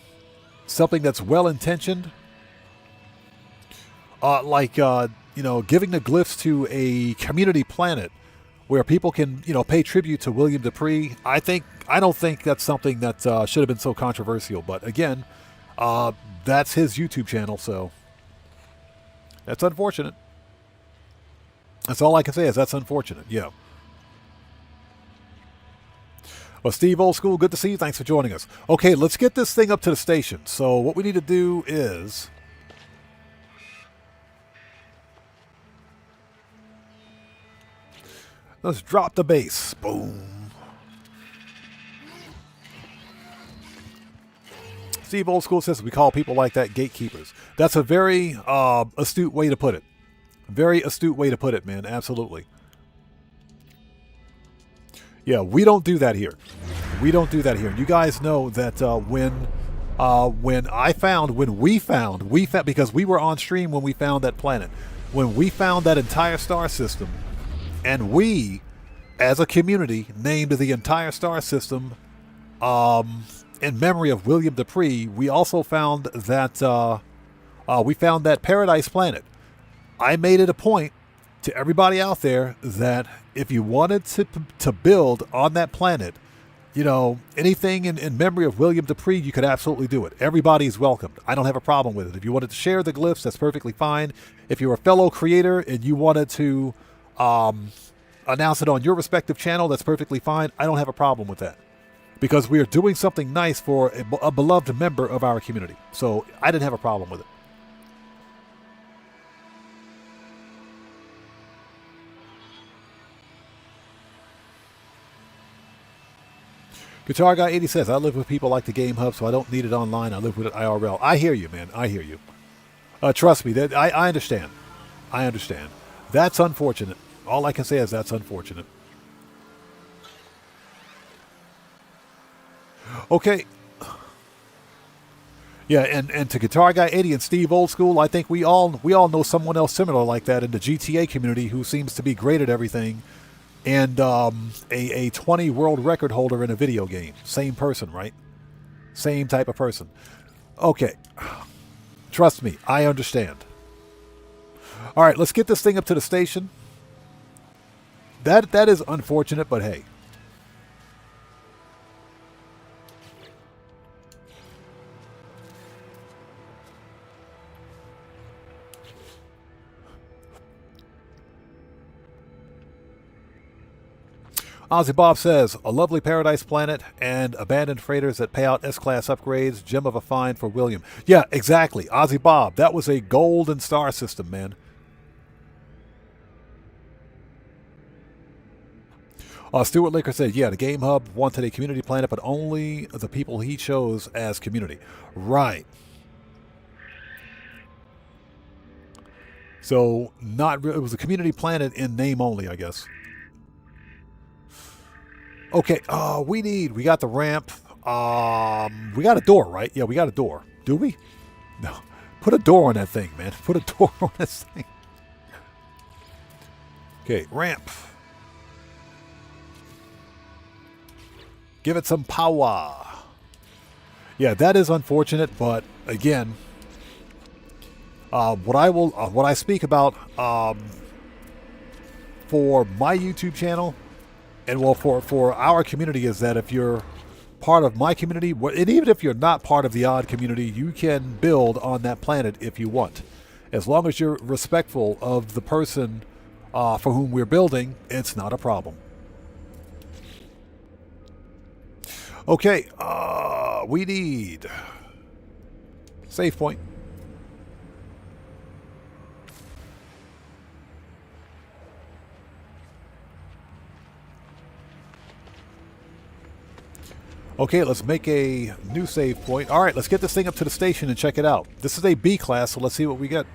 something that's well-intentioned, you know, giving the glyphs to a community planet where people can, you know, pay tribute to William Dupree. I don't think that's something that should have been so controversial. But again, that's his YouTube channel, so that's unfortunate. That's all I can say is that's unfortunate. Yeah. Well, Steve Old School, good to see you. Thanks for joining us. Okay, let's get this thing up to the station. So what we need to do is, let's drop the base. Boom. Steve Old School says we call people like that gatekeepers. That's a very astute way to put it. Very astute way to put it, man. Absolutely. Yeah, we don't do that here. We don't do that here. You guys know that when we found, because we were on stream when we found that planet, when we found that entire star system, and we, as a community, named the entire star system in memory of William Dupree, we also found that Paradise Planet. I made it a point to everybody out there that if you wanted to build on that planet, you know, anything in memory of William Dupree, you could absolutely do it. Everybody's welcomed. I don't have a problem with it. If you wanted to share the glyphs, that's perfectly fine. If you're a fellow creator and you wanted to announce it on your respective channel, that's perfectly fine. I don't have a problem with that, because we are doing something nice for a beloved member of our community. So I didn't have a problem with it. Guitar Guy 80 says, I live with people like the Game Hub, so I don't need it online. I live with it IRL. I hear you, man. I hear you. Trust me, I understand. I understand. That's unfortunate. All I can say is that's unfortunate. Okay. Yeah, and to Guitar Guy 80 and Steve Old School, I think we all know someone else similar like that in the GTA community who seems to be great at everything, and a 20 world record holder in a video game. Same person, right? Same type of person. Okay. Trust me, I understand. All right, let's get this thing up to the station. That is unfortunate, but hey. Ozzy Bob says, a lovely paradise planet and abandoned freighters that pay out S-class upgrades. Gem of a find for William. Yeah, exactly. Ozzy Bob, that was a golden star system, man. Stuart Licker said, yeah, the Game Hub wanted a community planet, but only the people he chose as community. Right. So, it was a community planet in name only, I guess. Okay, we got the ramp. We got a door, right? Yeah, we got a door. Do we? No. Put a door on that thing, man. Put a door on this thing. Okay, ramp. Give it some power. Yeah, that is unfortunate, but again, what I speak about for my YouTube channel, and well, for our community, is that if you're part of my community, and even if you're not part of the odd community, you can build on that planet if you want, as long as you're respectful of the person for whom we're building. It's not a problem. Okay, we need save point. Okay, let's make a new save point. All right, let's get this thing up to the station and check it out. This is a B class, so let's see what we get.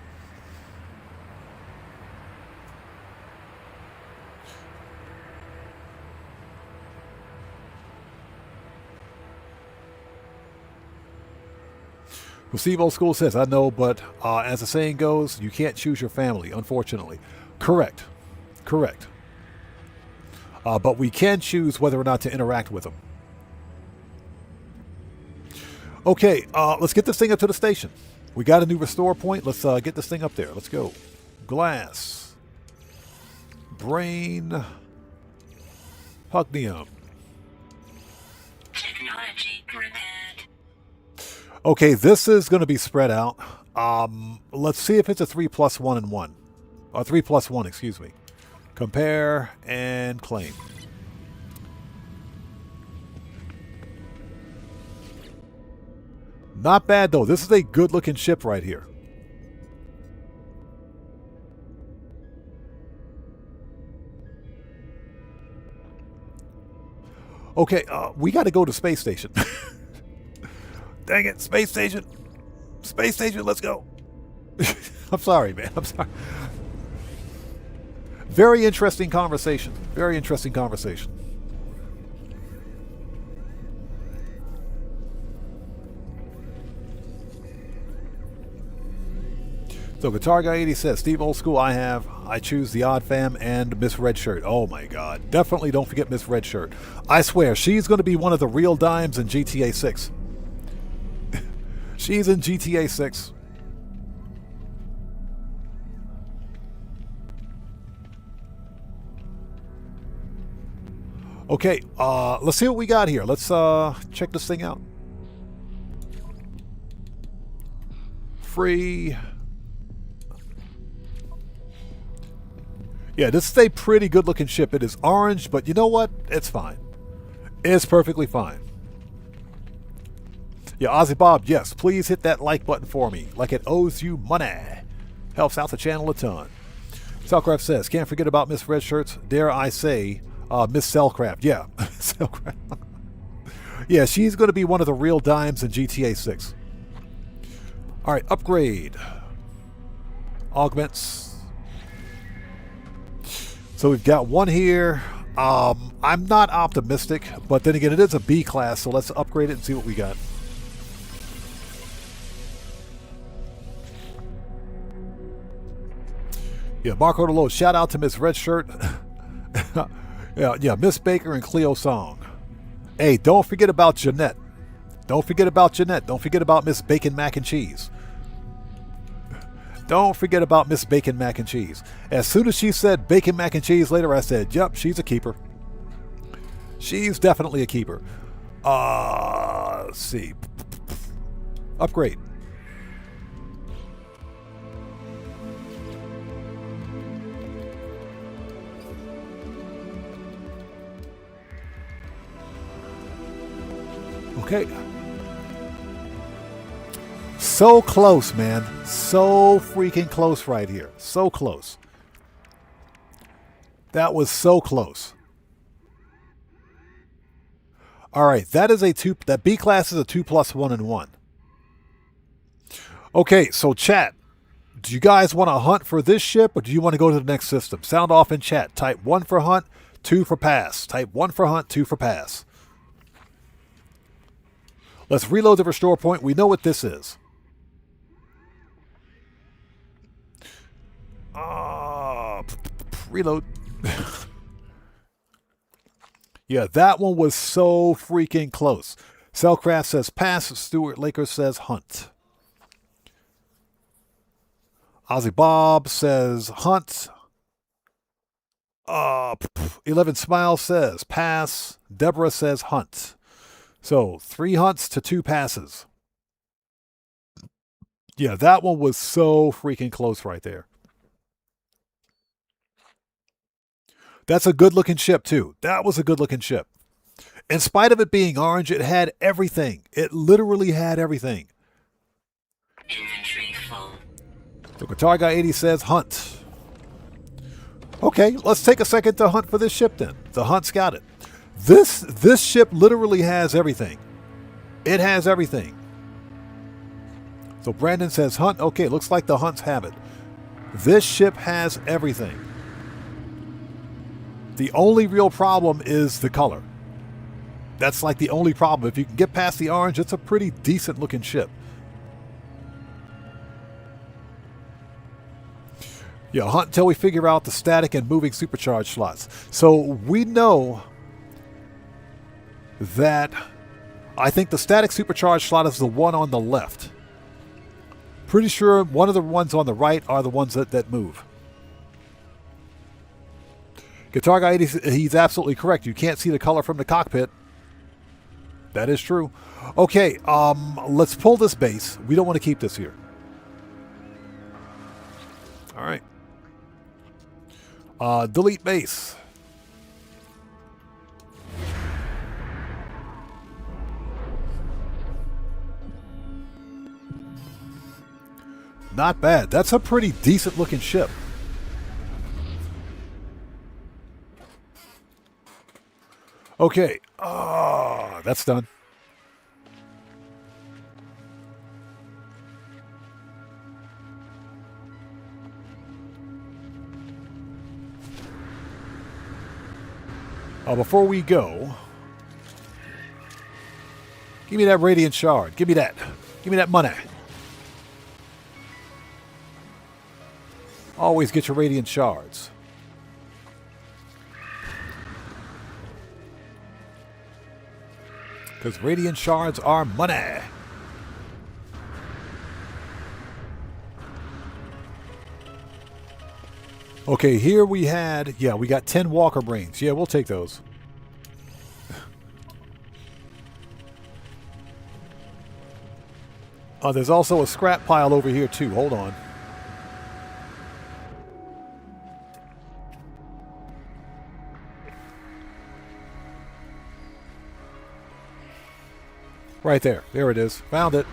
Well, Steve Old School says, I know, but as the saying goes, you can't choose your family, unfortunately. Correct. Correct. But we can choose whether or not to interact with them. Okay, let's get this thing up to the station. We got a new restore point. Let's get this thing up there. Let's go. Glass. Brain. Pugnium. Technology prepared. Okay, this is going to be spread out. Let's see if it's a 3+1 and 1. 3+1, excuse me. Compare and claim. Not bad, though. This is a good-looking ship right here. Okay, we got to go to space station. Dang it, space station. Space station, let's go. I'm sorry, man. I'm sorry. Very interesting conversation. Very interesting conversation. So Guitar Guy 80 says, Steve Old School, I choose the Odd Fam and Miss Red Shirt. Oh my God. Definitely don't forget Miss Red Shirt. I swear, she's going to be one of the real dimes in GTA 6. She's in GTA 6. Okay, let's see what we got here. Let's check this thing out. Free. Yeah, this is a pretty good looking ship. It is orange, but you know what? It's fine. It's perfectly fine. Yeah, Ozzy Bob, yes, please hit that like button for me, like it owes you money. Helps out the channel a ton. Cellcraft says, can't forget about Miss Red Shirts. Dare I say, Miss Cellcraft. Yeah, Cellcraft. Yeah, she's going to be one of the real dimes in GTA 6. All right, upgrade. Augments. So we've got one here. I'm not optimistic, but then again, it is a B class, so let's upgrade it and see what we got. Yeah, Marco DeLo, shout out to Miss Red Shirt. yeah, Miss Baker and Cleo Song. Hey, don't forget about Jeanette. Don't forget about Jeanette. Don't forget about Miss Bacon Mac and Cheese. Don't forget about Miss Bacon Mac and Cheese. As soon as she said Bacon Mac and Cheese later, I said, yep, she's a keeper. She's definitely a keeper. Let's see. Upgrade. Okay. So close, man. So freaking close right here. So close. That was so close. All right, that is a 2. That B class is a 2+1 and 1. Okay, so chat. Do you guys want to hunt for this ship, or do you want to go to the next system? Sound off in chat. Type 1 for hunt, 2 for pass. Type 1 for hunt, 2 for pass. Let's reload the restore point. We know what this is. Reload. Yeah, that one was so freaking close. Cellcraft says pass. Stuart Laker says hunt. Ozzy Bob says hunt. 11 Smile says pass. Deborah says hunt. So 3 hunts to 2 passes. Yeah, that one was so freaking close right there. That's a good looking ship too. That was a good looking ship. In spite of it being orange, it had everything. It literally had everything. Inventory full. So Guitar Guy 80 says hunt. Okay, let's take a second to hunt for this ship then. The hunt's got it. This ship literally has everything. It has everything. So Brandon says hunt. Okay, looks like the hunts have it. This ship has everything. The only real problem is the color. That's like the only problem. If you can get past the orange, it's a pretty decent looking ship. Yeah, hunt until we figure out the static and moving supercharged slots. So we know that I think the static supercharged slot is the one on the left. Pretty sure one of the ones on the right are the ones that move. Guitar Guy 80, he's absolutely correct. You can't see the color from the cockpit. That is true. Okay, let's pull this base. We don't want to keep this here. All right. Delete base. Not bad. That's a pretty decent looking ship. Okay. That's done. Before we go, give me that radiant shard. Give me that. Give me that money. Always get your radiant shards. Because radiant shards are money. Okay, here we had, yeah, we got 10 walker brains. Yeah, we'll take those. There's also a scrap pile over here too. Hold on. Right there. There it is. Found it.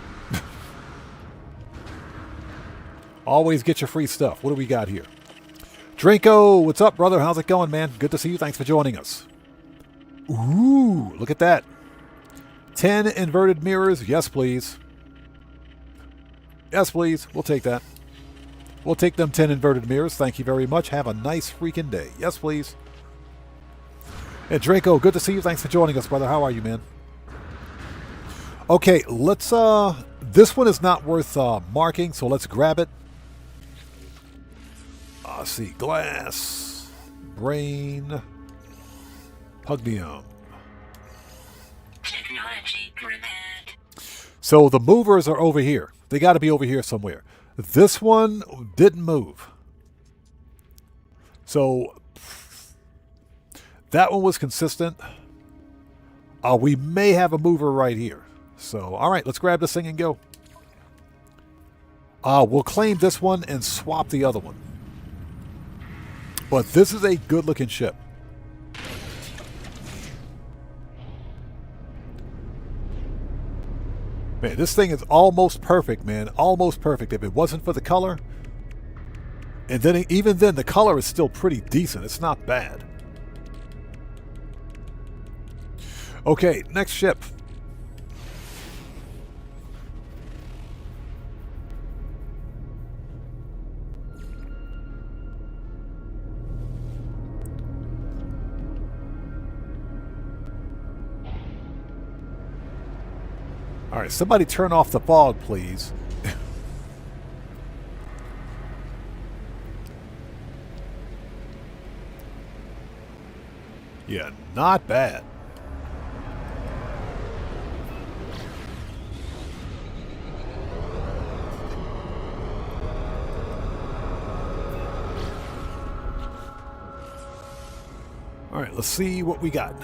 Always get your free stuff. What do we got here? Drinko, what's up, brother? How's it going, man? Good to see you. Thanks for joining us. Ooh, look at that. 10 inverted mirrors. Yes, please. Yes, please. We'll take that. We'll take them 10 inverted mirrors. Thank you very much. Have a nice freaking day. Yes, please. And Drinko, good to see you. Thanks for joining us, brother. How are you, man? Okay, let's, this one is not worth marking, so let's grab it. Let's see, glass, brain, pugnium. Technology repaired. So the movers are over here. They got to be over here somewhere. This one didn't move. So that one was consistent. We may have a mover right here. So, all right, let's grab this thing and go. We'll claim this one and swap the other one. But this is a good-looking ship. Man, this thing is almost perfect, man. Almost perfect. If it wasn't for the color. And then, even then, the color is still pretty decent. It's not bad. Okay, next ship. All right, somebody turn off the fog, please. Yeah, not bad. All right, let's see what we got.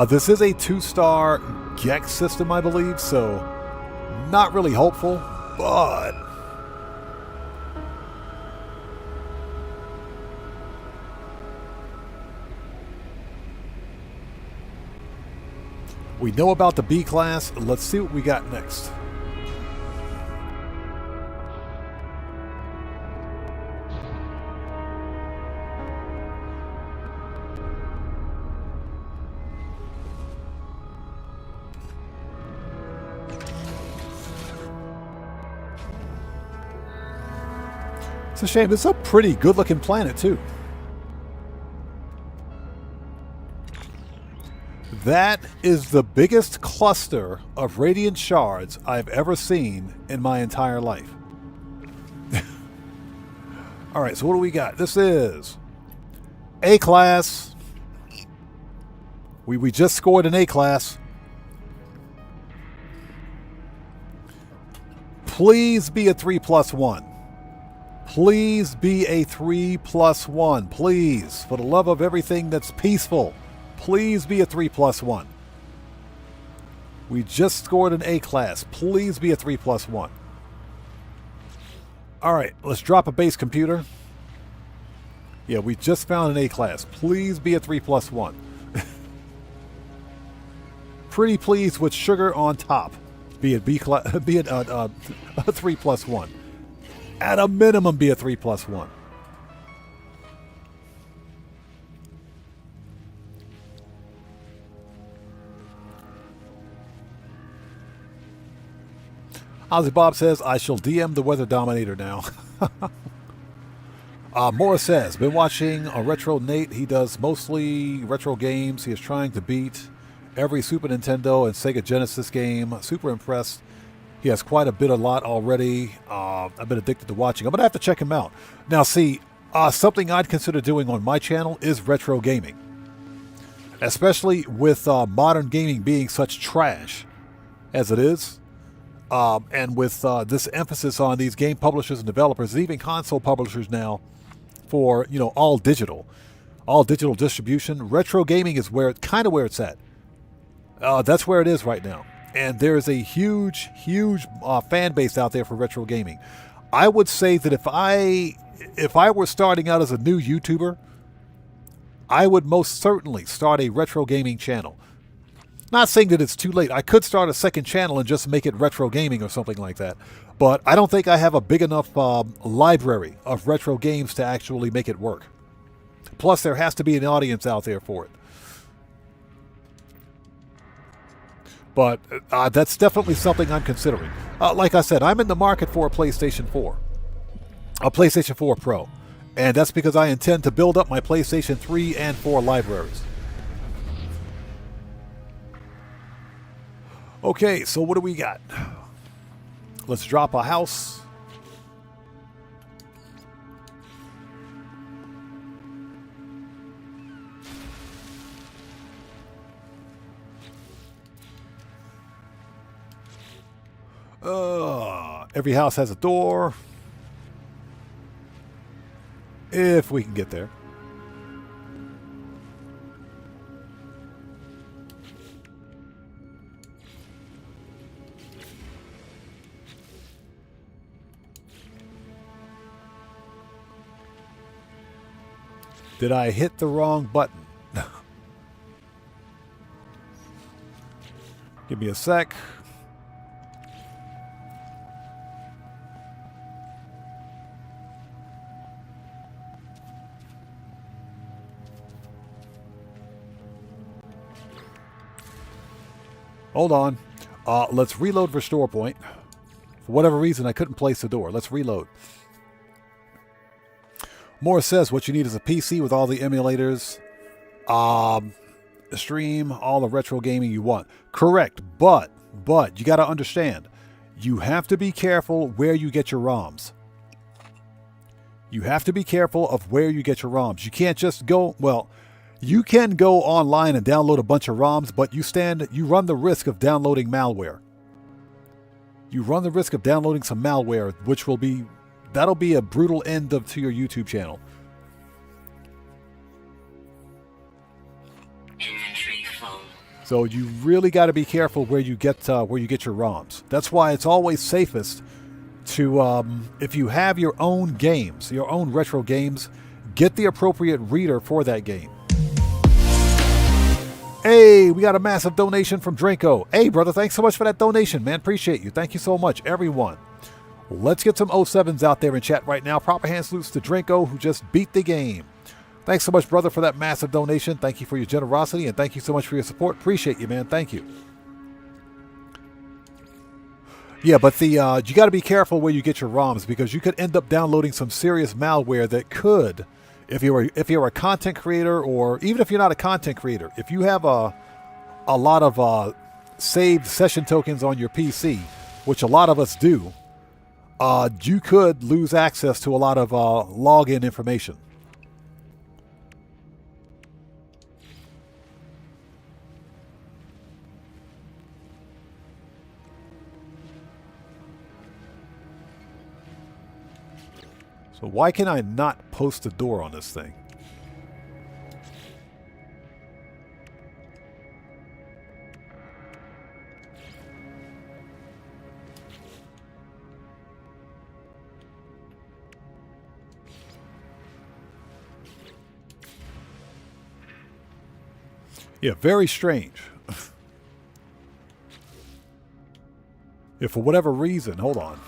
This is a 2-star GEX system, I believe, so not really hopeful, but we know about the B class. Let's see what we got next. It's a shame. It's a pretty good-looking planet, too. That is the biggest cluster of radiant shards I've ever seen in my entire life. All right, so what do we got? This is A-class. We just scored an A-class. Please be a 3+1. Please be a 3+1. Please, for the love of everything that's peaceful, please be a 3+1. We just scored an A-class. Please be a 3+1. All right, let's drop a base computer. Yeah, we just found an A-class. Please be a 3+1. Pretty pleased with sugar on top. Be it B class. Be it a 3+1. At a minimum, be a 3+1. Ozzy Bob says, I shall DM the Weather Dominator now. Morris says, been watching a Retro Nate. He does mostly retro games. He is trying to beat every Super Nintendo and Sega Genesis game. Super impressed. He has quite a lot already. I've been addicted to watching. I'm going to have to check him out. Now, see, something I'd consider doing on my channel is retro gaming. Especially with modern gaming being such trash as it is. And with this emphasis on these game publishers and developers, and even console publishers now for, all digital distribution, retro gaming is where it's at. That's where it is right now. And there's a huge fan base out there for retro gaming. I would say that if I were starting out as a new YouTuber, I would most certainly start a retro gaming channel. Not saying that it's too late. I could start a second channel and just make it retro gaming or something like that. But I don't think I have a big enough library of retro games to actually make it work. Plus, there has to be an audience out there for it. But that's definitely something I'm considering. Like I said, I'm in the market for a PlayStation 4. A PlayStation 4 Pro. And that's because I intend to build up my PlayStation 3 and 4 libraries. Okay, so what do we got? Let's drop a house. Every house has a door. If we can get there. Did I hit the wrong button? Give me a sec. Hold on. Let's reload restore point. For whatever reason, I couldn't place the door. Let's reload. Morris says what you need is a PC with all the emulators Stream all the retro gaming you want. Correct, but you got to understand, you have to be careful where you get your ROMs. You have to be careful of where you get your ROMs. You can't just go, well, you can go online and download a bunch of ROMs, but you run the risk of downloading malware. You run the risk of downloading some malware, which that'll be a brutal end to your YouTube channel. Inventory full. So you really got to be careful where you get your ROMs. That's why it's always safest to, if you have your own games, your own retro games, get the appropriate reader for that game. Hey, we got a massive donation from Drinko. Hey, brother, thanks so much for that donation, man. Appreciate you. Thank you so much, everyone. Let's get some 07s out there in chat right now. Proper hand salutes to Drinko, who just beat the game. Thanks so much, brother, for that massive donation. Thank you for your generosity, and thank you so much for your support. Appreciate you, man. Thank you. Yeah, but you got to be careful where you get your ROMs, because you could end up downloading some serious malware that could, if you're a content creator, or even if you're not a content creator, if you have a lot of saved session tokens on your PC, which a lot of us do, you could lose access to a lot of login information. So why can I not post a door on this thing? Yeah, very strange. If for whatever reason, hold on.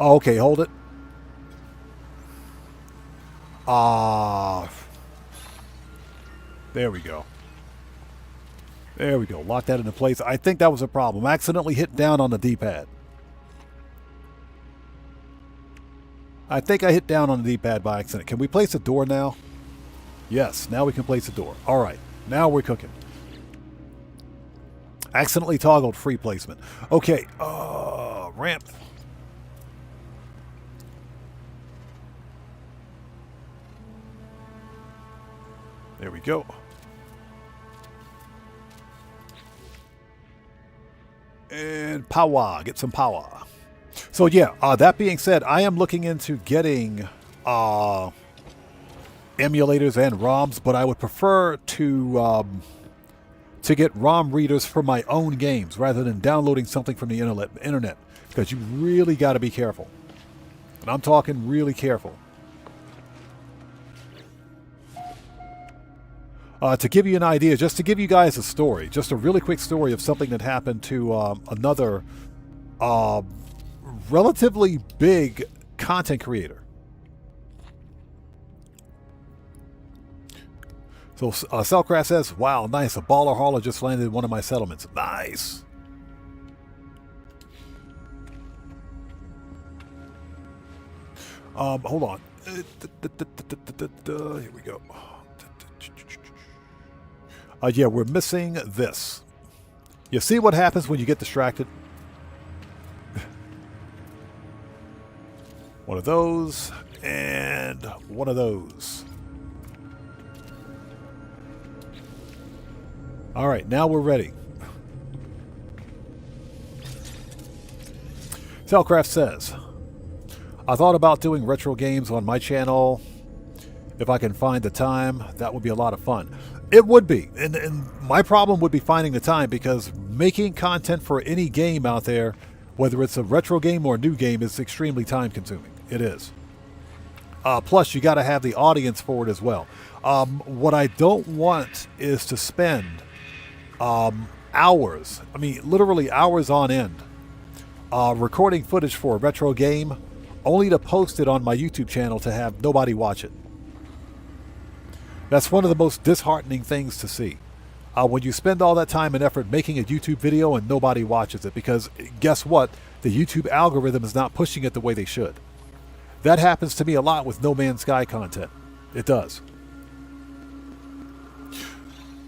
Oh, okay, hold it. There we go. There we go. Lock that into place. I think that was a problem. Accidentally hit down on the D-pad. I think I hit down on the D-pad by accident. Can we place a door now? Yes, now we can place a door. All right, now we're cooking. Accidentally toggled free placement. Okay, ramp. There we go. And power. Get some power. So yeah, that being said, I am looking into getting emulators and ROMs, but I would prefer to get ROM readers for my own games rather than downloading something from the internet, because you really got to be careful. And I'm talking really careful. To give you an idea, just to give you guys a story, just a really quick story of something that happened to another relatively big content creator. So Cellcraft says, wow, nice, a baller hauler just landed in one of my settlements. Nice. Hold on. Here we go. Yeah, we're missing this. You see what happens when you get distracted? One of those, and one of those. All right, now we're ready. Cellcraft says, I thought about doing retro games on my channel. If I can find the time, that would be a lot of fun. It would be, and my problem would be finding the time, because making content for any game out there, whether it's a retro game or a new game, is extremely time consuming. It is. Plus, you got to have the audience for it as well. What I don't want is to spend hours, I mean literally hours on end, recording footage for a retro game, only to post it on my YouTube channel to have nobody watch it. That's one of the most disheartening things to see. When you spend all that time and effort making a YouTube video and nobody watches it, because guess what? The YouTube algorithm is not pushing it the way they should. That happens to me a lot with No Man's Sky content. It does.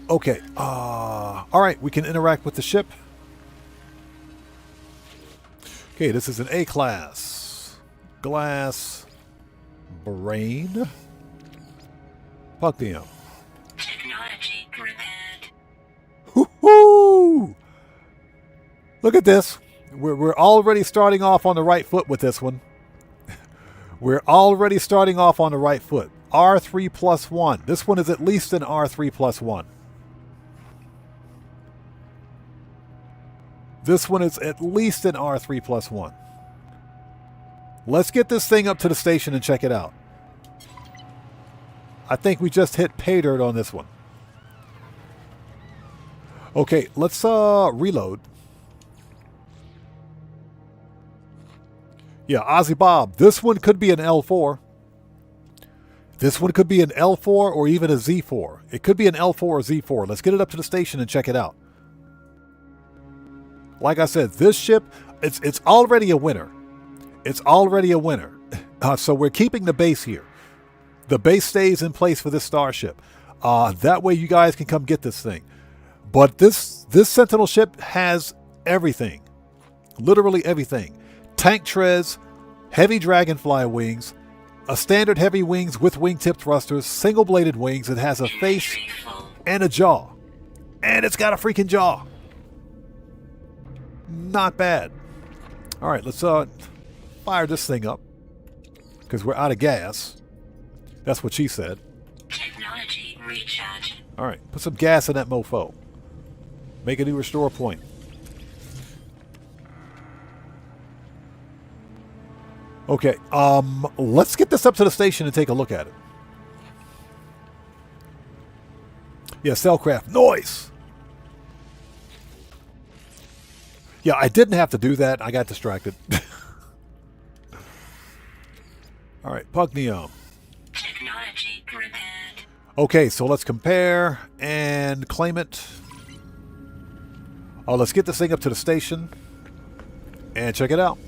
Okay. All right. We can interact with the ship. Okay, this is an A-class. Glass. Brain. Pugnium. Technology prepared. Woohoo! Look at this. We're already starting off on the right foot with this one. We're already starting off on the right foot. R3+1. This one is at least an R3+1. This one is at least an R3+1. Let's get this thing up to the station and check it out. I think we just hit pay dirt on this one. Okay, let's reload. Yeah, Ozzy Bob. This one could be an L4. This one could be an L4 or even a Z4. It could be an L4 or Z4. Let's get it up to the station and check it out. Like I said, this ship, it's already a winner. It's already a winner. So we're keeping the base here. The base stays in place for this starship. That way you guys can come get this thing. But this Sentinel ship has everything. Literally everything. Tank treads, heavy dragonfly wings, a standard heavy wings with wingtip thrusters, single-bladed wings. It has a face and a jaw. And it's got a freaking jaw. Not bad. All right, let's fire this thing up. Because we're out of gas. That's what she said. Technology recharge. All right, put some gas in that mofo. Make a new restore point. Okay, let's get this up to the station and take a look at it. Yeah, Cellcraft. Noise! Yeah, I didn't have to do that. I got distracted. All right, Pugnium. Technology prepared. Okay, so let's compare and claim it. Oh, let's get this thing up to the station and check it out.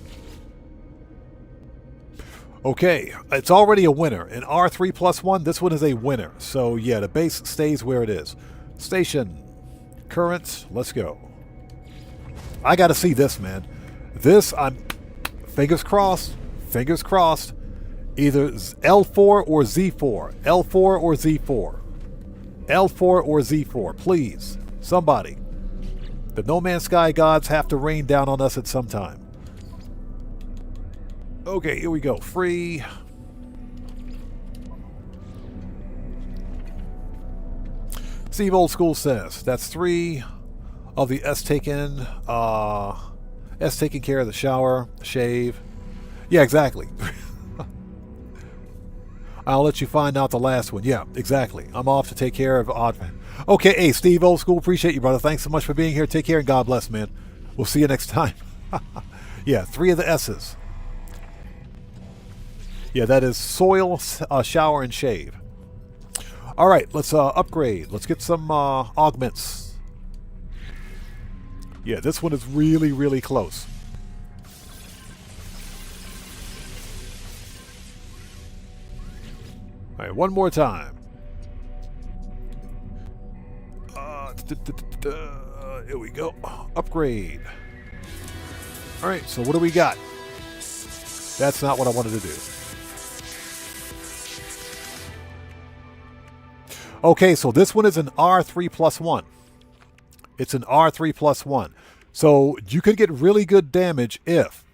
Okay, it's already a winner. An R3+1, this one is a winner. So yeah, the base stays where it is. Station. Current. Let's go. I got to see this, man. This, I'm... Fingers crossed. Fingers crossed. Either L4 or Z4. L4 or Z4. L4 or Z4. Please. Somebody. The No Man's Sky gods have to rain down on us at some time. Okay, here we go. Free. Steve Old School says that's 3 of the S taken care of the shower, shave. Yeah, exactly. I'll let you find out the last one. Yeah, exactly. I'm off to take care of odd. Okay, hey, Steve Old School, appreciate you, brother. Thanks so much for being here. Take care and God bless, man. We'll see you next time. Yeah, 3 of the S's. Yeah, that is soil, shower, and shave. All right, let's upgrade. Let's get some augments. Yeah, this one is really, really close. All right, one more time. Here we go. Upgrade. All right, so what do we got? That's not what I wanted to do. Okay, so this one is an R3+1. It's an R3+1. So you could get really good damage if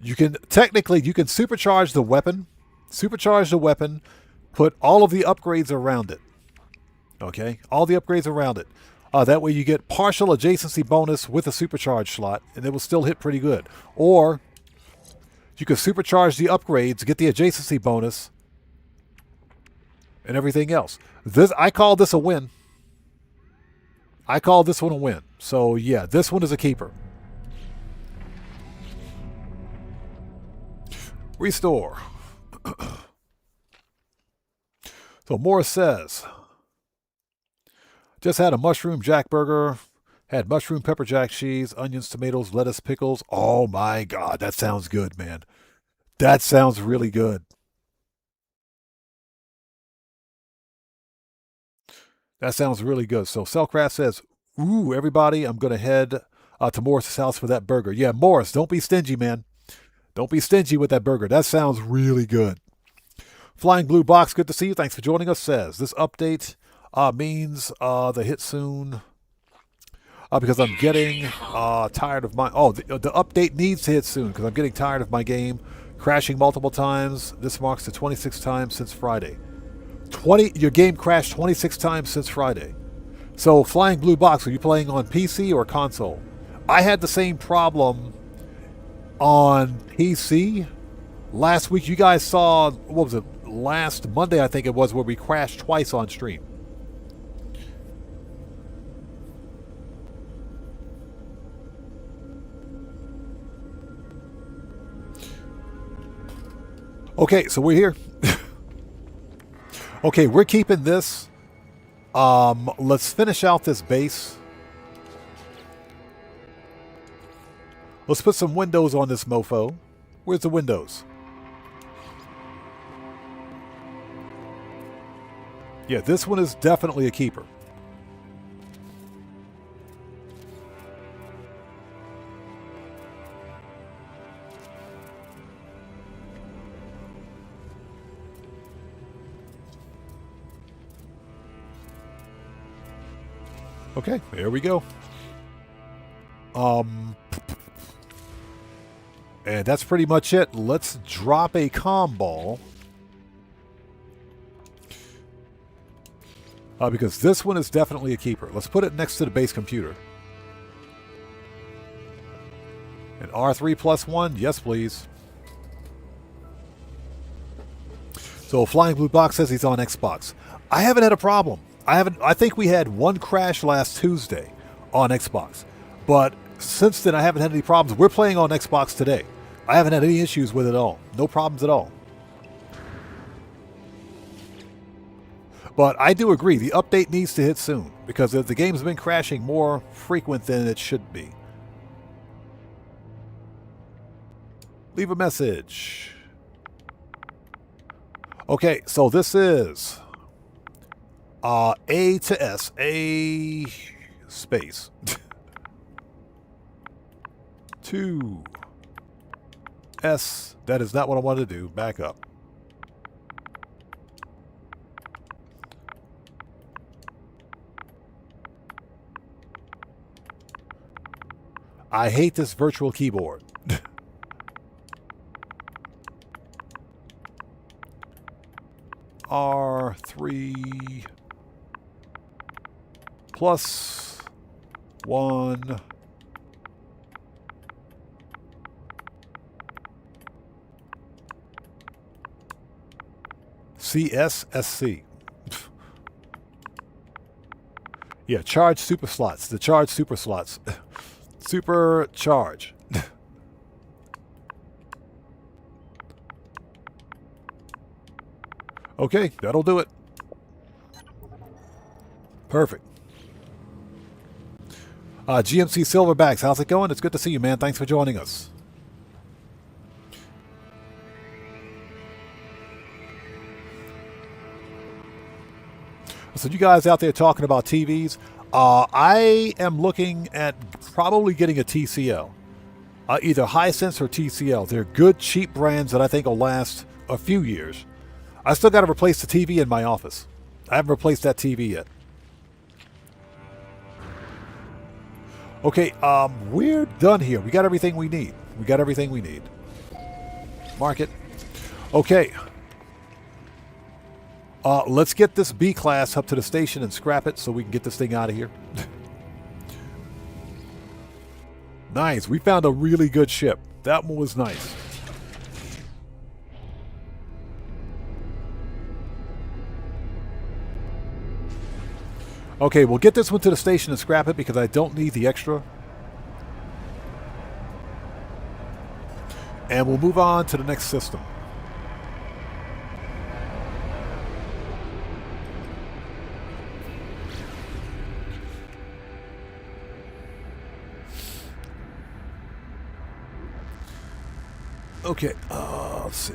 you can supercharge the weapon, put all of the upgrades around it. Okay, all the upgrades around it. That way you get partial adjacency bonus with a supercharge slot, and it will still hit pretty good. Or you can supercharge the upgrades, get the adjacency bonus, and everything else. I call this a win. I call this one a win. So yeah, this one is a keeper. Restore. So Morris says, just had a mushroom jack burger, had mushroom pepper jack cheese, onions, tomatoes, lettuce, pickles. Oh my God, that sounds good, man. That sounds really good. That sounds really good. So Cellcraft says, ooh, everybody, I'm going to head to Morris's house for that burger. Yeah, Morris, don't be stingy, man. Don't be stingy with that burger. That sounds really good. Flying Blue Box, good to see you. Thanks for joining us. Says, this update means the hit soon because I'm getting tired of my... Oh, the update needs to hit soon because I'm getting tired of my game crashing multiple times. This marks the 26th time since Friday. Your game crashed 26 times since Friday. So, Flying Blue Box, are you playing on PC or console? I had the same problem on PC. Last week, you guys saw, what was it, last Monday, I think it was, where we crashed twice on stream. Okay, so we're here. Okay, we're keeping this. Let's finish out this base. Let's put some windows on this mofo. Where's the windows? Yeah, this one is definitely a keeper. Okay, there we go. And that's pretty much it. Let's drop a comm ball. Because this one is definitely a keeper. Let's put it next to the base computer. And R3+1, yes please. So Flying Blue Box says he's on Xbox. I haven't had a problem. I think we had one crash last Tuesday on Xbox. But since then I haven't had any problems. We're playing on Xbox today. I haven't had any issues with it at all. No problems at all. But I do agree, the update needs to hit soon, because the game's been crashing more frequent than it should be. Leave a message. Okay, so this is A to S, A space. 2 S, that is not what I wanted to do, back up. I hate this virtual keyboard. R3 plus 1 CSSC. Yeah, charge super slots. The charge super slots. Super charge. Okay, that'll do it. Perfect. GMC Silverbacks, how's it going? It's good to see you, man. Thanks for joining us. So you guys out there talking about TVs, I am looking at probably getting a TCL. Either Hisense or TCL. They're good, cheap brands that I think will last a few years. I still got to replace the TV in my office. I haven't replaced that TV yet. Okay, we're done here. We got everything we need. We got everything we need. Mark it. Okay. Let's get this B-class up to the station and scrap it so we can get this thing out of here. Nice. We found a really good ship. That one was nice. Okay, we'll get this one to the station and scrap it because I don't need the extra. And we'll move on to the next system. Okay, let's see.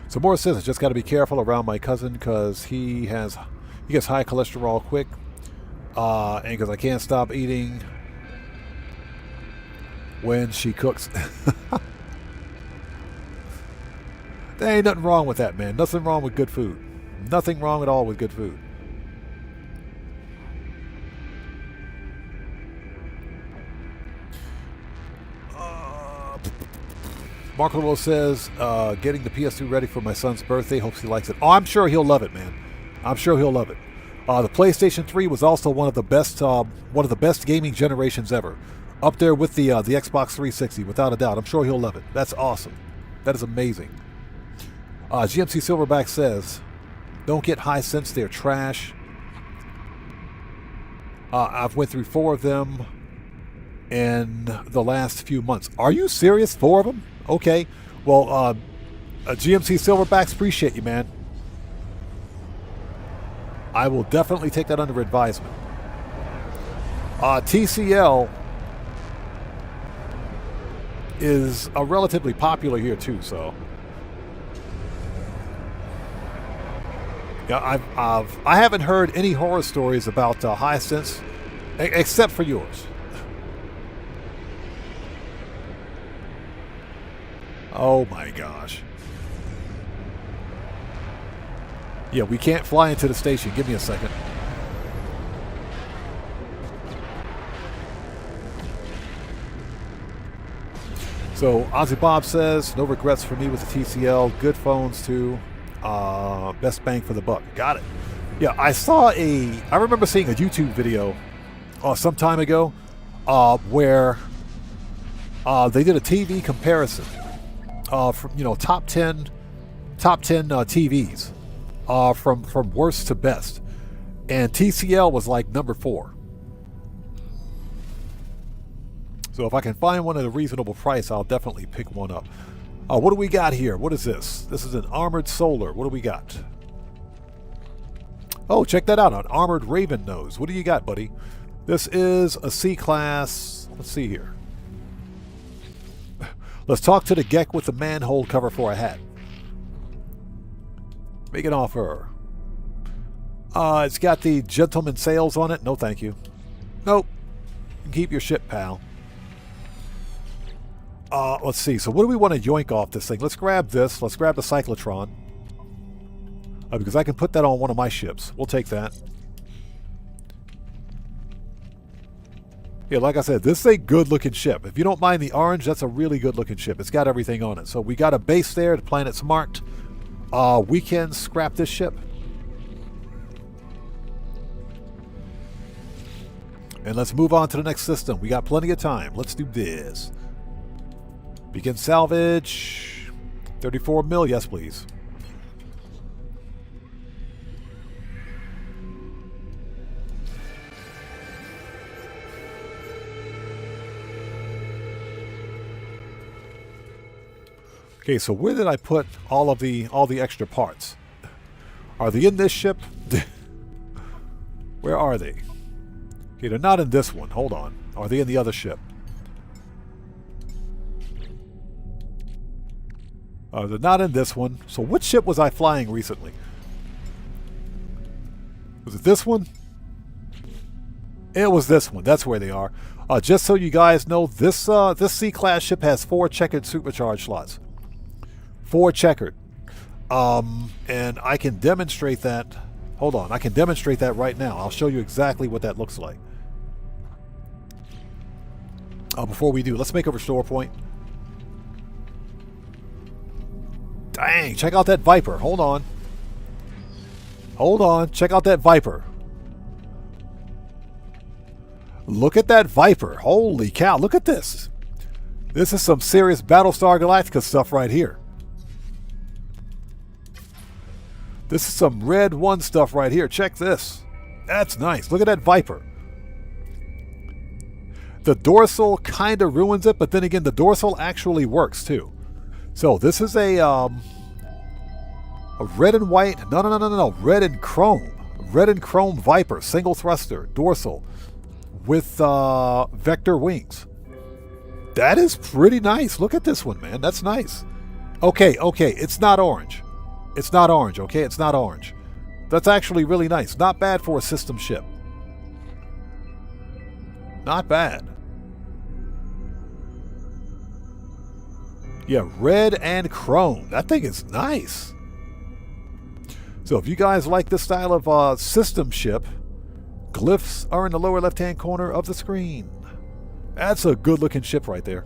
So Morris says I just got to be careful around my cousin because he gets high cholesterol quick, and because I can't stop eating when she cooks. There ain't nothing wrong with that, man. Nothing wrong with good food. Nothing wrong at all with good food. Marco Lowell says, getting the PS2 ready for my son's birthday. Hopes he likes it. Oh, I'm sure he'll love it, man. I'm sure he'll love it. The PlayStation 3 was also one of the best gaming generations ever. Up there with the Xbox 360, without a doubt. I'm sure he'll love it. That's awesome. That is amazing. GMC Silverback says, don't get high sense, they're trash. I've went through 4 of them in the last few months. Are you serious? 4 of them? Okay. Well, GMC Silverbacks, appreciate you, man. I will definitely take that under advisement. TCL is relatively popular here too, so yeah, I haven't heard any horror stories about Hisense, except for yours. Oh my gosh. Yeah, we can't fly into the station. Give me a second. So Ozzy Bob says, no regrets for me with the TCL. Good phones too. Best bang for the buck. Got it. Yeah, I remember seeing a YouTube video some time ago where they did a TV comparison from top 10 TVs from worst to best, and TCL was like number 4. So if I can find one at a reasonable price, I'll definitely pick one up. What do we got here? What is this? This is an Armored Solar. What do we got? Oh, check that out. An Armored Raven Nose. What do you got, buddy? This is a C-Class. Let's see here. Let's talk to the Geck with the manhole cover for a hat. Make an offer. It's got the gentleman sails on it. No, thank you. Nope. Keep your shit, pal. Let's see. So what do we want to yoink off this thing? Let's grab this. Let's grab the cyclotron. Because I can put that on one of my ships. We'll take that. Yeah, like I said, this is a good-looking ship. If you don't mind the orange, that's a really good-looking ship. It's got everything on it. So we got a base there. The planet's marked. We can scrap this ship. And let's move on to the next system. We got plenty of time. Let's do this. Begin salvage. 34 mil. Yes, please. Okay, so where did I put all the extra parts? Are they in this ship? Where are they? Okay, they're not in this one. Hold on. Are they in the other ship? They're not in this one. So which ship was I flying recently? Was it this one? It was this one. That's where they are. Just so you guys know, this C-Class ship has 4 checkered supercharge slots. 4 checkered. And I can demonstrate that. Hold on. I can demonstrate that right now. I'll show you exactly what that looks like. Before we do, let's make a restore point. Dang, check out that Viper. Hold on. Hold on. Check out that Viper. Look at that Viper. Holy cow. Look at this. This is some serious Battlestar Galactica stuff right here. This is some Red 1 stuff right here. Check this. That's nice. Look at that Viper. The dorsal kind of ruins it, but then again, the dorsal actually works too. So this is a red and white. No. Red and chrome. Red and chrome Viper. Single thruster. Dorsal. with vector wings. That is pretty nice. Look at this one, man. That's nice. Okay, okay. It's not orange. It's not orange, okay? It's not orange. That's actually really nice. Not bad for a system ship. Not bad. Yeah, red and chrome. That thing is nice. So if you guys like this style of system ship, glyphs are in the lower left-hand corner of the screen. That's a good-looking ship right there.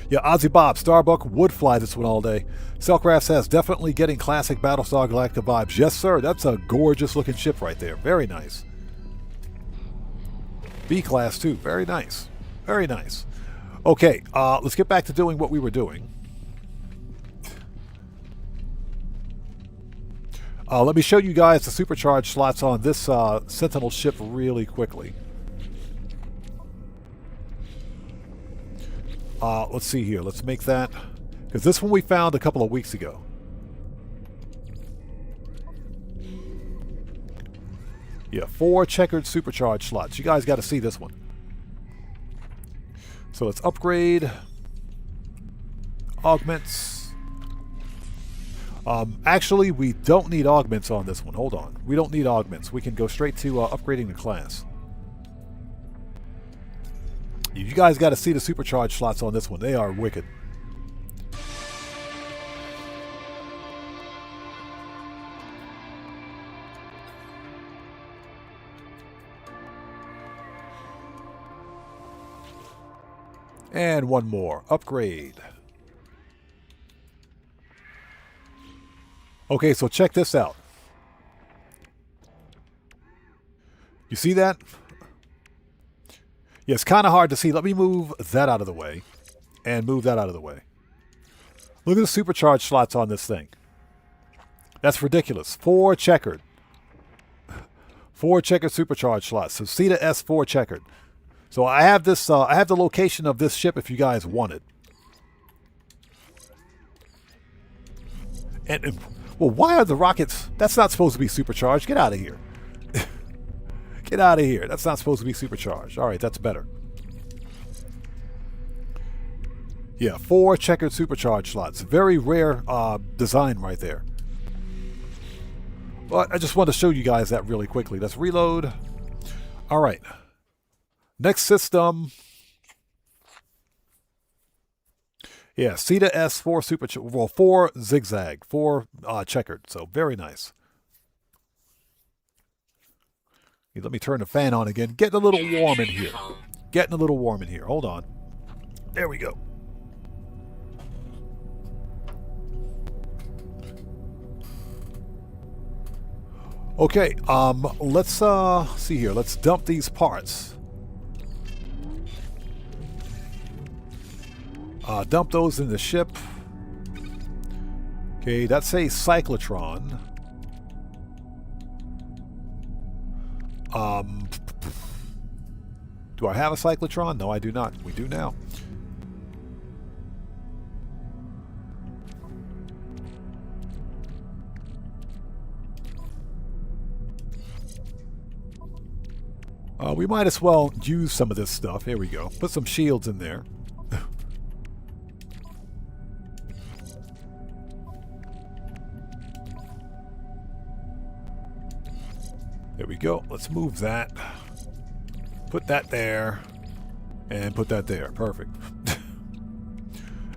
Yeah, Ozzy Bob, Starbuck would fly this one all day. Cellcraft says, definitely getting classic Battlestar Galactica vibes. Yes, sir. That's a gorgeous-looking ship right there. Very nice. B-class, too. Very nice. Very nice. Okay, let's get back to doing what we were doing. Let me show you guys the supercharged slots on this Sentinel ship really quickly. Let's see here. Let's make that, because this one we found a couple of weeks ago. Yeah, 4 checkered supercharged slots. You guys got to see this one. So let's upgrade. Augments. Actually, we don't need augments on this one. Hold on. We don't need augments. We can go straight to upgrading the class. You guys got to see the supercharged slots on this one. They are wicked. And one more. Upgrade. Okay, so check this out. You see that? Yeah, it's kind of hard to see. Let me move that out of the way. And move that out of the way. Look at the supercharged slots on this thing. That's ridiculous. 4 checkered. 4 checkered supercharged slots. So C to S 4 checkered. So I have this. I have the location of this ship if you guys want it. And well, why are the rockets? That's not supposed to be supercharged. Get out of here. Get out of here. That's not supposed to be supercharged. All right, that's better. Yeah, 4 checkered supercharged slots. Very rare design right there. But I just want to show you guys that really quickly. Let's reload. All right. Next system. Yeah, C to S 4 well, 4 zigzag, 4 checkered. So very nice. Let me turn the fan on again. Getting a little warm in here. Getting a little warm in here. Hold on. There we go. Okay, let's see here. Let's dump these parts. Dump those in the ship. Okay, that's a cyclotron. Do I have a cyclotron? No, I do not. We do now. We might as well use some of this stuff. Here we go. Put some shields in there. There we go. Let's move that. Put that there. And put that there. Perfect.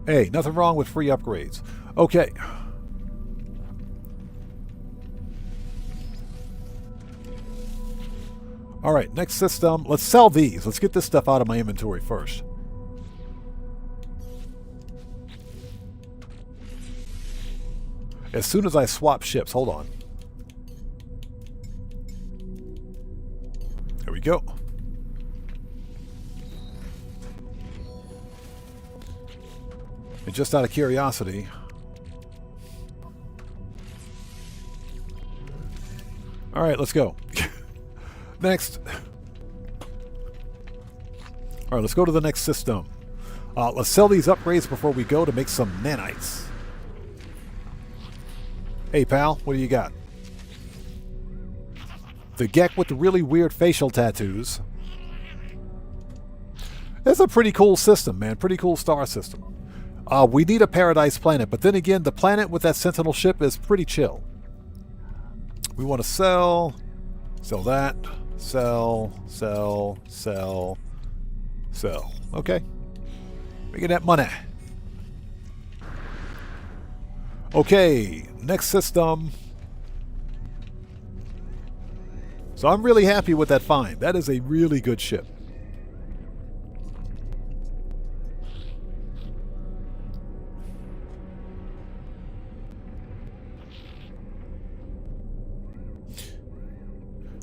Hey, nothing wrong with free upgrades. Okay. Alright, next system. Let's sell these. Let's get this stuff out of my inventory first. As soon as I swap ships. Hold on. There we go. And just out of curiosity, all right, let's go. Next. All right, let's go to the next system. Let's sell these upgrades before we go to make some nanites. Hey, pal, what do you got? The Gek with the really weird facial tattoos. It's a pretty cool system, man. Pretty cool star system. We need a paradise planet, but then again, the planet with that Sentinel ship is pretty chill. We want to sell that, sell. Okay. Making that money. Okay, next system. So I'm really happy with that find. That is a really good ship.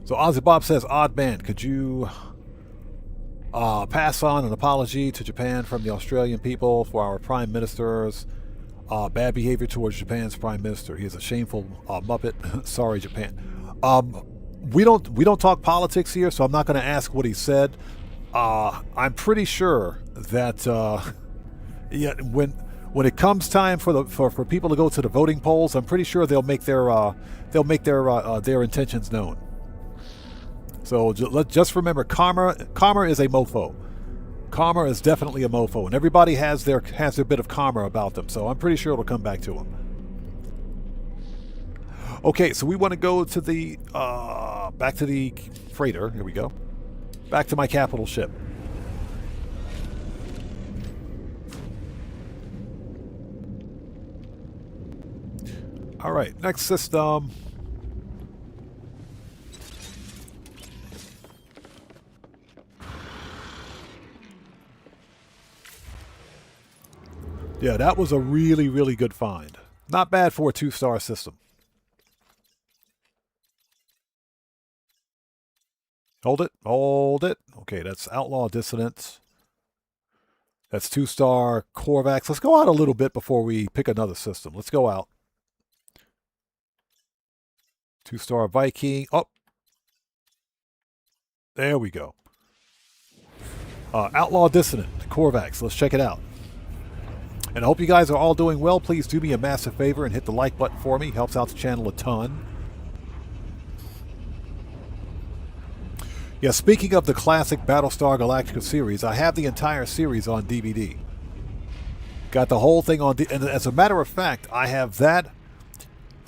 So Ozzy Bob says, odd man, could you pass on an apology to Japan from the Australian people for our Prime Minister's bad behavior towards Japan's Prime Minister? He is a shameful muppet. Sorry, Japan. We don't talk politics here, so I'm not going to ask what he said. I'm pretty sure that yeah, when it comes time for people to go to the voting polls, I'm pretty sure they'll make their intentions known. So just remember, karma is a mofo. Karma is definitely a mofo, and everybody has their bit of karma about them. So I'm pretty sure it'll come back to them. Okay, so we want to go to the back to the freighter. Here we go. Back to my capital ship. All right, next system. Yeah, that was a really, really good find. Not bad for a 2-star system. Hold it. Hold it. Okay, that's Outlaw Dissidents. That's 2-star Korvax. Let's go out a little bit before we pick another system. Let's go out. 2-star Viking. Oh. There we go. Outlaw Dissident, Korvax. Let's check it out. And I hope you guys are all doing well. Please do me a massive favor and hit the like button for me. Helps out the channel a ton. Yeah, speaking of the classic Battlestar Galactica series, I have the entire series on DVD. Got the whole thing on and as a matter of fact, I have that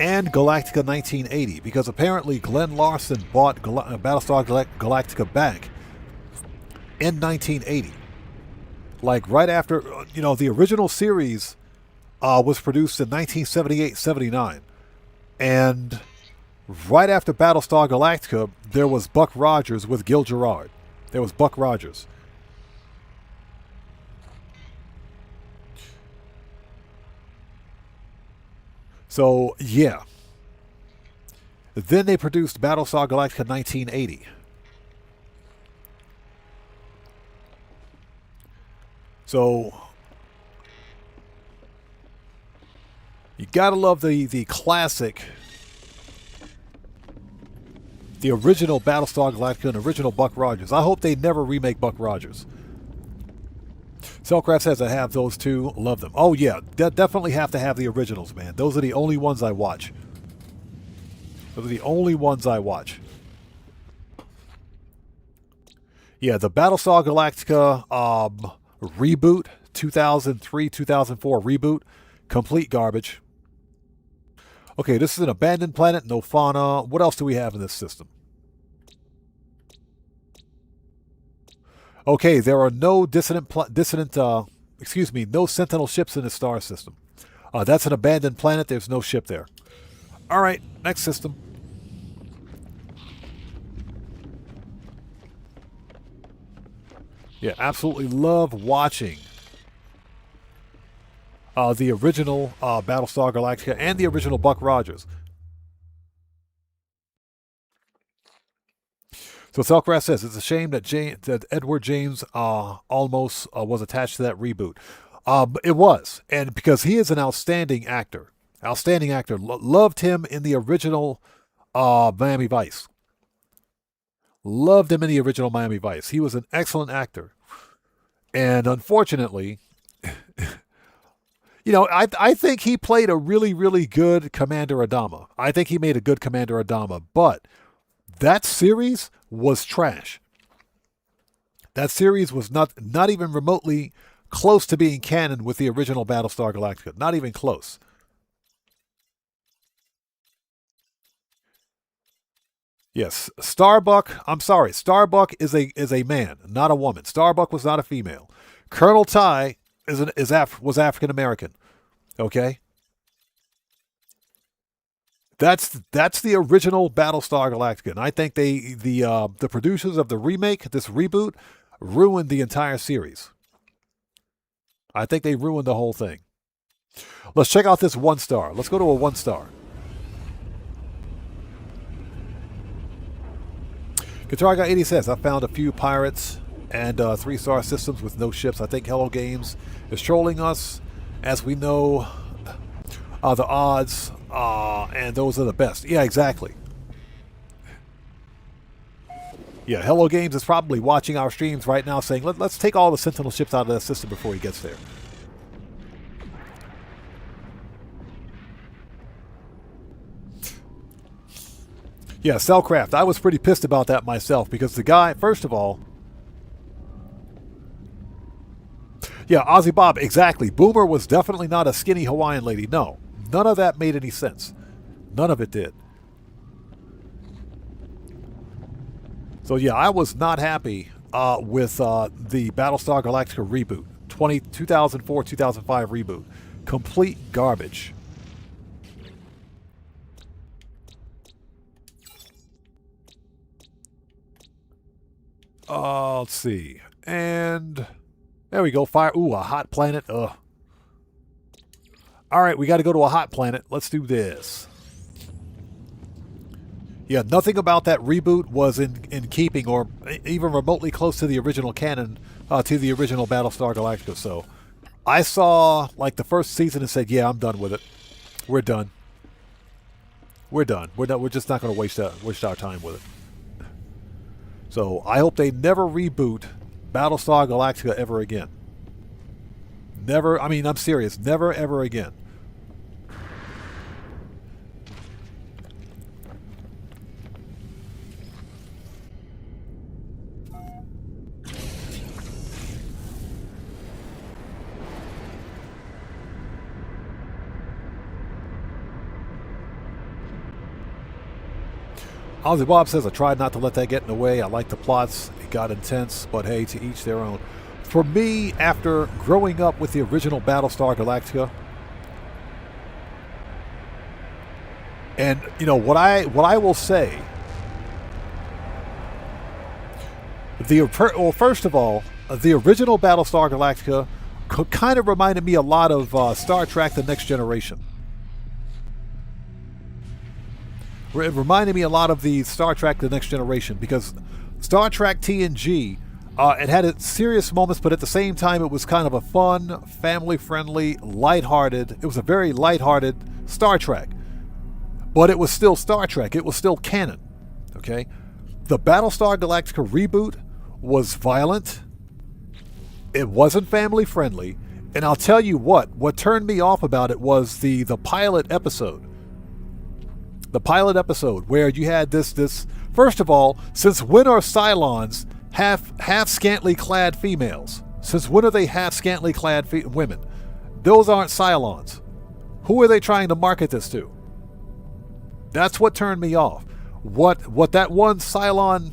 and Galactica 1980, because apparently Glenn Larson bought Battlestar Galactica back in 1980. Like right after, the original series was produced in 1978-79. And right after Battlestar Galactica, there was Buck Rogers with Gil Gerard. There was Buck Rogers. So, yeah. Then they produced Battlestar Galactica 1980. So, you gotta love the classic, the original Battlestar Galactica and original Buck Rogers. I hope they never remake Buck Rogers. Cellcraft says I have those two. Love them. Oh yeah, definitely have to have the originals, man. Those are the only ones I watch. Those are the only ones I watch. Yeah, the Battlestar Galactica reboot, 2003, 2004 reboot, complete garbage. Okay, this is an abandoned planet, no fauna. What else do we have in this system? Okay, there are no no Sentinel ships in the star system. That's an abandoned planet. There's no ship there. All right, next system. Yeah, absolutely love watching the original Battlestar Galactica and the original Buck Rogers. So Cellcraft says, it's a shame that Edward James almost was attached to that reboot. It was, and because he is an outstanding actor. Outstanding actor. Loved him in the original Miami Vice. Loved him in the original Miami Vice. He was an excellent actor. And unfortunately, I think he played a really, really good Commander Adama. I think he made a good Commander Adama. But That series was trash. That series was not even remotely close to being canon with the original Battlestar Galactica. Not even close. Yes, Starbuck. I'm sorry. Starbuck is a man, not a woman. Starbuck was not a female. Colonel Ty was African American. Okay. That's the original Battlestar Galactica, and I think the producers of the remake, this reboot, ruined the entire series. I think they ruined the whole thing. Let's check out this 1 star. Let's go to a 1 star. Guitar Guy 80 says, I found a few pirates and 3-star systems with no ships. I think Hello Games is trolling us. As we know, the odds, and those are the best. Yeah, exactly. Yeah, Hello Games is probably watching our streams right now saying, let's take all the Sentinel ships out of that system before he gets there. Yeah, Cellcraft. I was pretty pissed about that myself because the guy, first of all... Yeah, Ozzy Bob, exactly. Boomer was definitely not a skinny Hawaiian lady. No, none of that made any sense. None of it did. So yeah, I was not happy with the Battlestar Galactica reboot. 2004-2005 reboot. Complete garbage. Let's see. And there we go. Fire. Ooh, a hot planet. Ugh. All right, we got to go to a hot planet. Let's do this. Yeah, nothing about that reboot was in keeping or even remotely close to the original canon, to the original Battlestar Galactica. So I saw like the first season and said, yeah, I'm done with it. We're done. We're done. We're done. We're just not going to waste our time with it. So I hope they never reboot Battlestar Galactica ever again. Never, I mean, I'm serious. Never, ever again. Ozzy Bob says, I tried not to let that get in the way. I like the plots. It got intense, but hey, to each their own. For me, after growing up with the original Battlestar Galactica, and you know what I will say, well, first of all, the original Battlestar Galactica kind of reminded me a lot of Star Trek: The Next Generation. It reminded me a lot of the Star Trek: The Next Generation because Star Trek TNG, it had its serious moments, but at the same time, it was kind of a fun, family-friendly, lighthearted. It was a very lighthearted Star Trek, but it was still Star Trek. It was still canon. Okay, the Battlestar Galactica reboot was violent. It wasn't family-friendly, and I'll tell you what turned me off about it was the pilot episode. The pilot episode where you had this. First of all, since when are Cylons half scantily clad females? Since when are they half scantily clad women? Those aren't Cylons. Who are they trying to market this to? That's what turned me off. What that one Cylon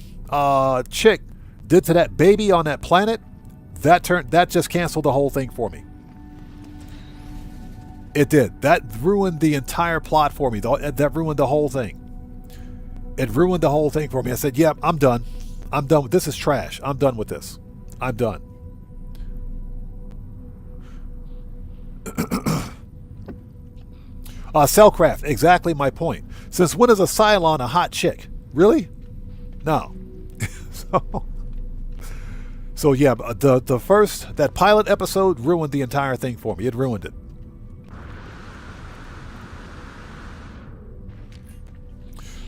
chick did to that baby on that planet, that just canceled the whole thing for me. It did. That ruined the entire plot for me. That ruined the whole thing. It ruined the whole thing for me. I said, yeah, I'm done. I'm done. This is trash. I'm done with this. I'm done. Cellcraft, exactly my point. Since when is a Cylon a hot chick? Really? No. So yeah, that pilot episode ruined the entire thing for me. It ruined it.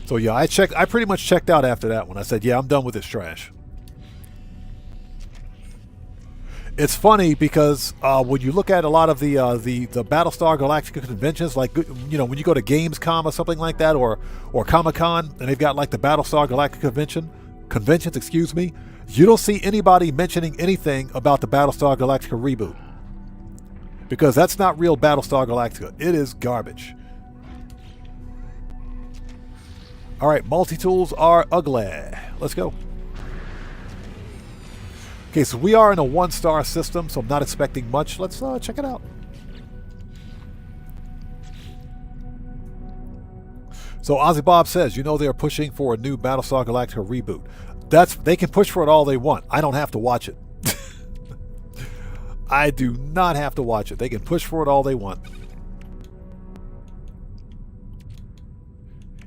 So yeah, I pretty much checked out after that one. I said, yeah, I'm done with this trash. It's funny because when you look at a lot of the Battlestar Galactica conventions, like, you know, when you go to Gamescom or something like that, or Comic-Con, and they've got like the Battlestar Galactica conventions, excuse me, you don't see anybody mentioning anything about the Battlestar Galactica reboot, because that's not real Battlestar Galactica. It is garbage. All right, multi-tools are ugly. Let's go. Okay, so we are in a 1-star system, so I'm not expecting much. Let's check it out. So Ozzy Bob says, you know, they're pushing for a new Battlestar Galactica reboot. They can push for it all they want. I don't have to watch it. I do not have to watch it. They can push for it all they want.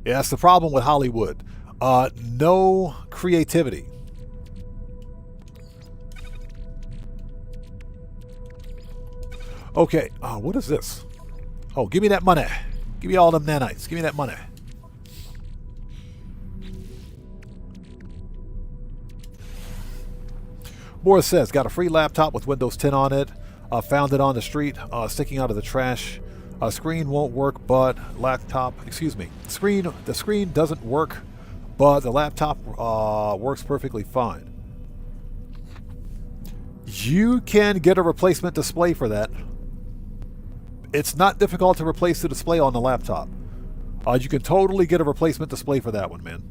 Yeah, that's the problem with Hollywood. No creativity. Okay, what is this? Oh, give me that money. Give me all them nanites. Give me that money. Morris says, got a free laptop with Windows 10 on it. Found it on the street, sticking out of the trash. Screen won't work, but the screen doesn't work, but the laptop works perfectly fine. You can get a replacement display for that. It's not difficult to replace the display on the laptop. You can totally get a replacement display for that one, man.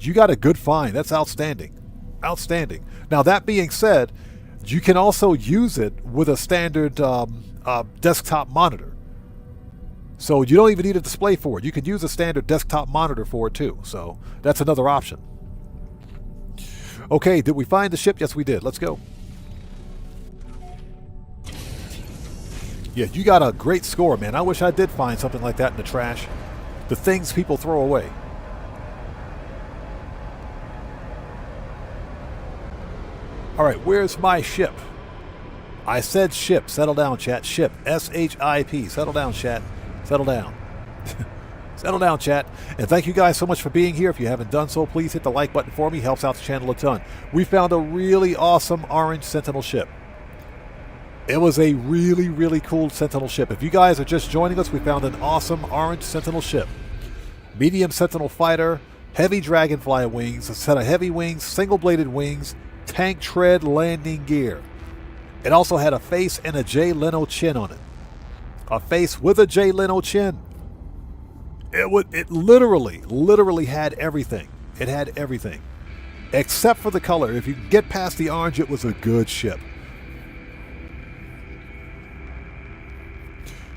You got a good find. That's outstanding. Outstanding. Now, that being said, you can also use it with a standard desktop monitor. So you don't even need a display for it. You can use a standard desktop monitor for it too. So that's another option. Okay, did we find the ship? Yes, we did. Let's go. Yeah, you got a great score, man. I wish I did find something like that in the trash. The things people throw away. All right, where's my ship? I said ship. Settle down, chat. Ship. S-H-I-P. Settle down, chat. Settle down. Settle down, chat. And thank you guys so much for being here. If you haven't done so, please hit the like button for me. Helps out the channel a ton. We found a really awesome orange Sentinel ship. It was a really, really cool Sentinel ship. If you guys are just joining us, we found an awesome orange Sentinel ship. Medium Sentinel fighter, heavy Dragonfly wings, a set of heavy wings, single-bladed wings, tank tread landing gear. It also had a face and a Jay Leno chin on it. A face with a Jay Leno chin. It literally had everything. It had everything. Except for the color. If you get past the orange, it was a good ship.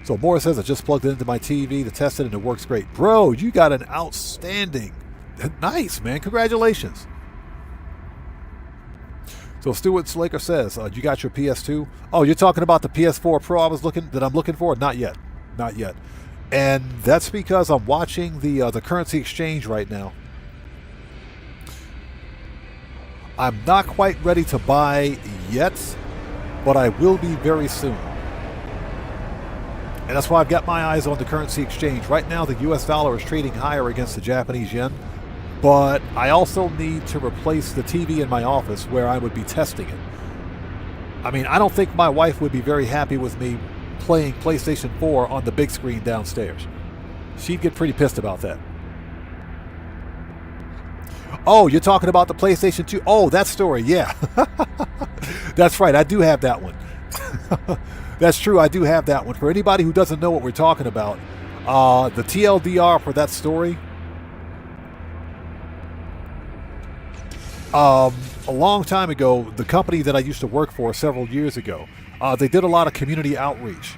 So Morris says, I just plugged it into my TV to test it and it works great. Bro, you got an outstanding. Nice, man. Congratulations. So Stuart Slaker says, you got your PS2? Oh, you're talking about the PS4 Pro I'm looking for? Not yet. Not yet. And that's because I'm watching the currency exchange right now. I'm not quite ready to buy yet, but I will be very soon. And that's why I've got my eyes on the currency exchange. Right now, the US dollar is trading higher against the Japanese yen. But I also need to replace the TV in my office where I would be testing it. I mean, I don't think my wife would be very happy with me playing PlayStation 4 on the big screen downstairs. She'd get pretty pissed about that. Oh, you're talking about the PlayStation 2? Oh, that story, yeah. That's right, I do have that one. That's true, I do have that one. For anybody who doesn't know what we're talking about, the TLDR for that story, a long time ago, the company that I used to work for several years ago, they did a lot of community outreach.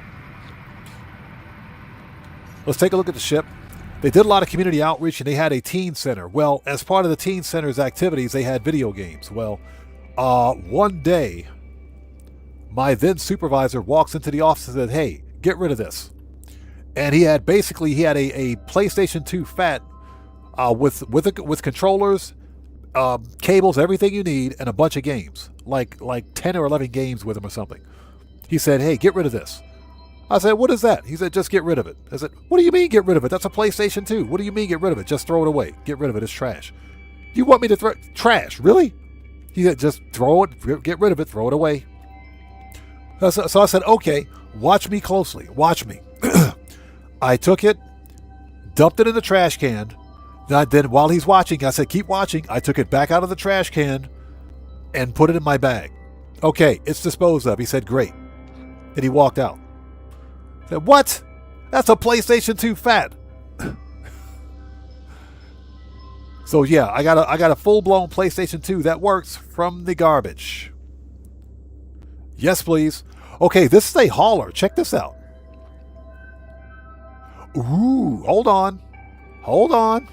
Let's take a look at the ship. They did a lot of community outreach and they had a teen center. Well, as part of the teen center's activities, they had video games. Well, one day, my then supervisor walks into the office and said, hey, get rid of this. And he had a PlayStation 2 Fat with controllers, cables, everything you need, and a bunch of games, like 10 or 11 games with him or something. He said, hey, get rid of this. I said, what is that? He said, just get rid of it. I said, what do you mean get rid of it? That's a PlayStation 2. What do you mean get rid of it? Just throw it away. Get rid of it. It's trash. You want me to throw trash? Really? He said, just throw it, get rid of it, throw it away. So I said, okay, watch me closely. Watch me. I took it, dumped it in the trash can. Then while he's watching, I said, keep watching. I took it back out of the trash can and put it in my bag. Okay, it's disposed of. He said, great. And he walked out. I said, what? That's a PlayStation 2 fat. So yeah, I got a full-blown PlayStation 2 that works from the garbage. Yes, please. Okay, this is a hauler. Check this out. Ooh, hold on. Hold on.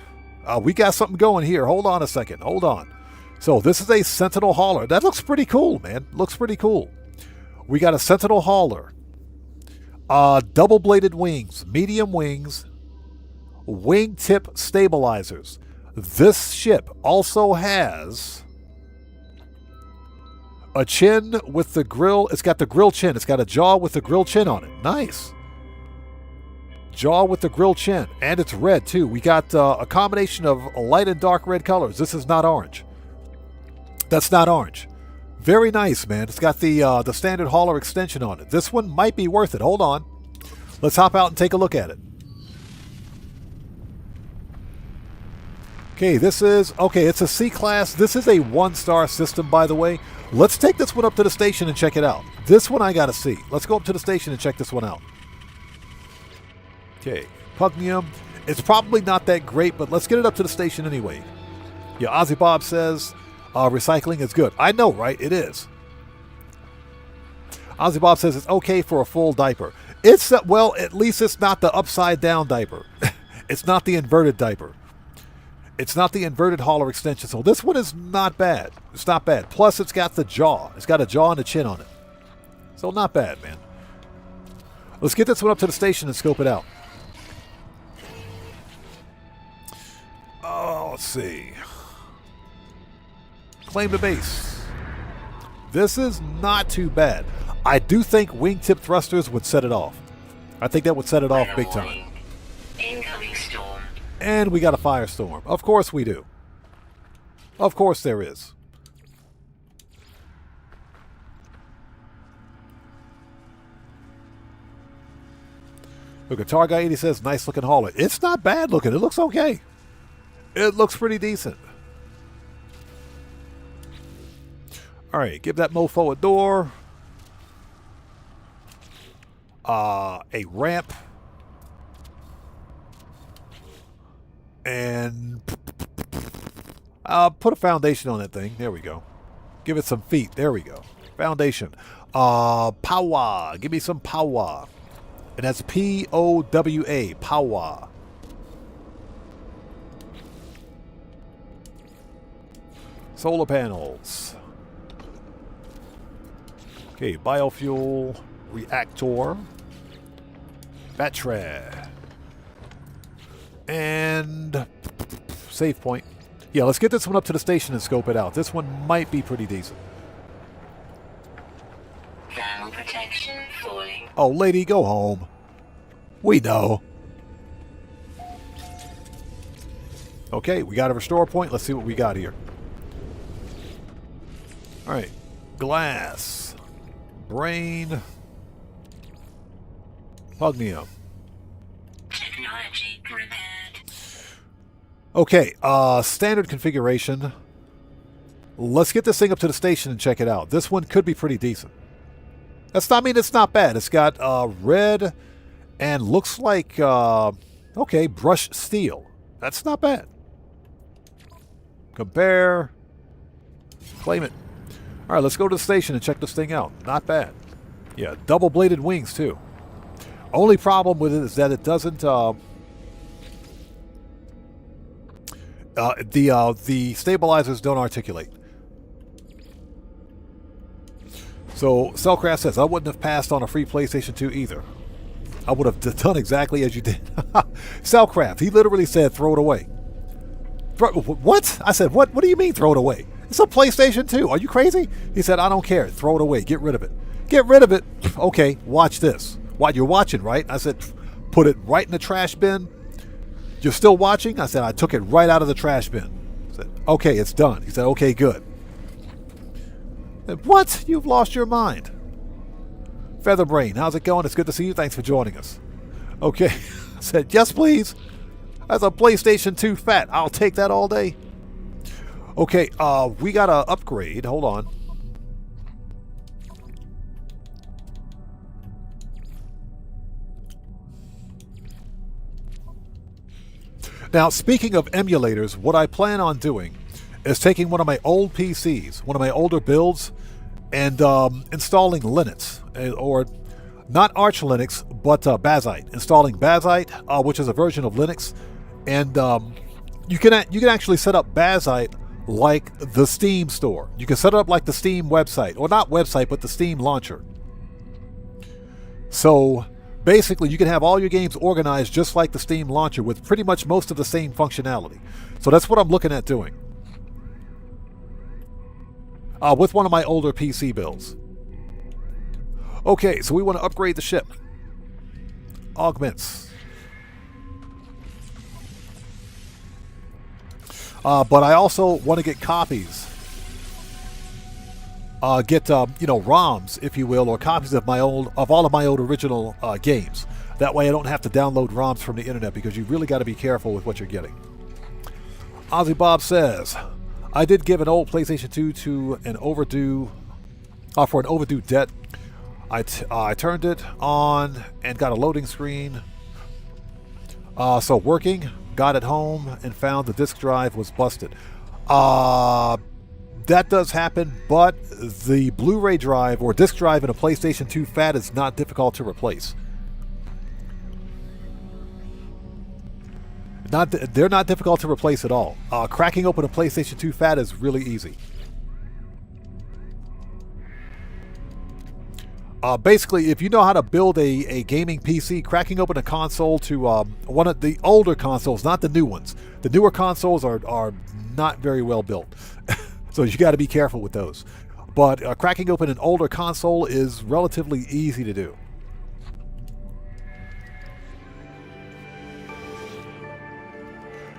We got something going here. Hold on a second. Hold on. So this is a Sentinel hauler. That looks pretty cool, man. Looks pretty cool. We got a Sentinel hauler. Double-bladed wings, medium wings, wingtip stabilizers. This ship also has a chin with the grill. It's got the grill chin. It's got a jaw with the grill chin on it. Nice. Jaw with the grill chin. And it's red, too. We got a combination of light and dark red colors. This is not orange. That's not orange. Very nice, man. It's got the standard hauler extension on it. This one might be worth it. Hold on. Let's hop out and take a look at it. Okay, it's a C-Class. This is a 1-star system, by the way. Let's take this one up to the station and check it out. This one I gotta see. Let's go up to the station and check this one out. Okay, Pugnium. It's probably not that great, but let's get it up to the station anyway. Yeah, Ozzy Bob says recycling is good. I know, right? It is. Ozzy Bob says it's okay for a full diaper. It's, well, at least it's not the upside-down diaper. It's not the inverted diaper. It's not the inverted hauler extension. So this one is not bad. It's not bad. Plus, it's got the jaw. It's got a jaw and a chin on it. So not bad, man. Let's get this one up to the station and scope it out. Oh, let's see. Claim to base. This is not too bad. I do think wingtip thrusters would set it off. I think that would set it off big time. Incoming storm. And we got a firestorm. Of course we do. Of course there is. Look, Guitar Guy 80 says, nice looking hauler. It's not bad looking. It looks okay. It looks pretty decent. All right, give that mofo a door. A ramp. And put a foundation on that thing. There we go. Give it some feet. There we go. Foundation. Power. Give me some power. And that's P-O-W-A. Power. Solar panels. Okay, biofuel. Reactor. Battery. And save point. Yeah, let's get this one up to the station and scope it out. This one might be pretty decent. Thermal protection falling. Oh, lady, go home. We know. Okay, we got a restore point. Let's see what we got here. All right. Glass. Brain. Pugnium. Technology repaired. Okay, standard configuration. Let's get this thing up to the station and check it out. This one could be pretty decent. That's not, I mean, it's not bad. It's got red and looks like, okay, brushed steel. That's not bad. Compare. Claim it. All right, let's go to the station and check this thing out. Not bad. Yeah, double-bladed wings, too. Only problem with it is that it doesn't... the stabilizers don't articulate. So, Cellcraft says, I wouldn't have passed on a free PlayStation 2 either. I would have done exactly as you did. Cellcraft, he literally said, throw it away. What? I said, what do you mean throw it away? It's a PlayStation 2. Are you crazy? He said, I don't care. Throw it away. Get rid of it. Get rid of it. Okay, watch this. What, you're watching, right? I said, put it right in the trash bin. You're still watching? I said, I took it right out of the trash bin. I said, okay, it's done. He said, okay, good. I said, what? You've lost your mind. Featherbrain, how's it going? It's good to see you. Thanks for joining us. Okay. I said, yes, please. That's a PlayStation 2 fat. I'll take that all day. Okay, we got to upgrade. Hold on. Now, speaking of emulators, what I plan on doing is taking one of my old PCs, one of my older builds, and installing Linux, or not Arch Linux, but BACKSEAT. Installing BACKSEAT, which is a version of Linux, and you can actually set up BACKSEAT like the Steam store. You can set it up like the Steam website, or not website, but the Steam launcher. So basically, you can have all your games organized just like the Steam launcher with pretty much most of the same functionality. So that's what I'm looking at doing with one of my older PC builds. Okay, so we want to upgrade the ship. Augments. But I also want to get copies. Get ROMs, if you will, or copies of all of my old original games. That way I don't have to download ROMs from the internet, because you really got to be careful with what you're getting. Ozzy Bob says, I did give an old PlayStation 2 to an overdue for an overdue debt. I turned it on and got a loading screen. So working, got it home and found the disk drive was busted. That does happen, but the Blu-ray drive or disk drive in a PlayStation 2 fat is not difficult to replace. They're not difficult to replace at all. Cracking open a PlayStation 2 fat is really easy. Basically, if you know how to build a gaming PC, cracking open a console to one of the older consoles, not the new ones. The newer consoles are not very well built. So you got to be careful with those. But cracking open an older console is relatively easy to do.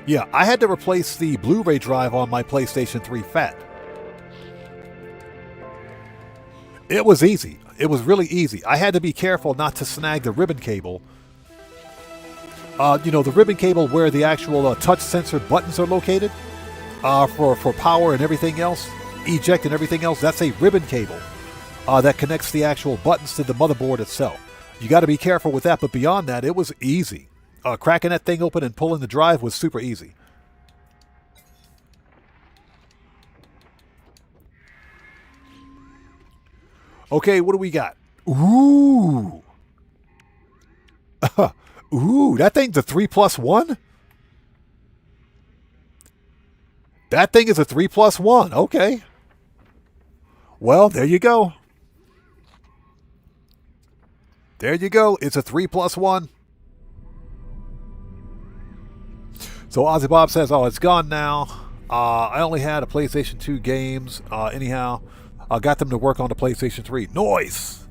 Yeah, I had to replace the Blu-ray drive on my PlayStation 3 fat. It was easy. It was really easy. I had to be careful not to snag the ribbon cable. The ribbon cable where the actual touch sensor buttons are located. For power and everything else, eject and everything else, that's a ribbon cable that connects the actual buttons to the motherboard itself. You got to be careful with that, but beyond that, it was easy. Cracking that thing open and pulling the drive was super easy. Okay, what do we got? Ooh. Ooh, that thing's a 3+1? That thing is a 3+1. Okay. Well, there you go. There you go. It's a 3+1. So Ozzy Bob says, oh, it's gone now. I only had a PlayStation 2 games. Anyhow, I got them to work on the PlayStation 3. Nice.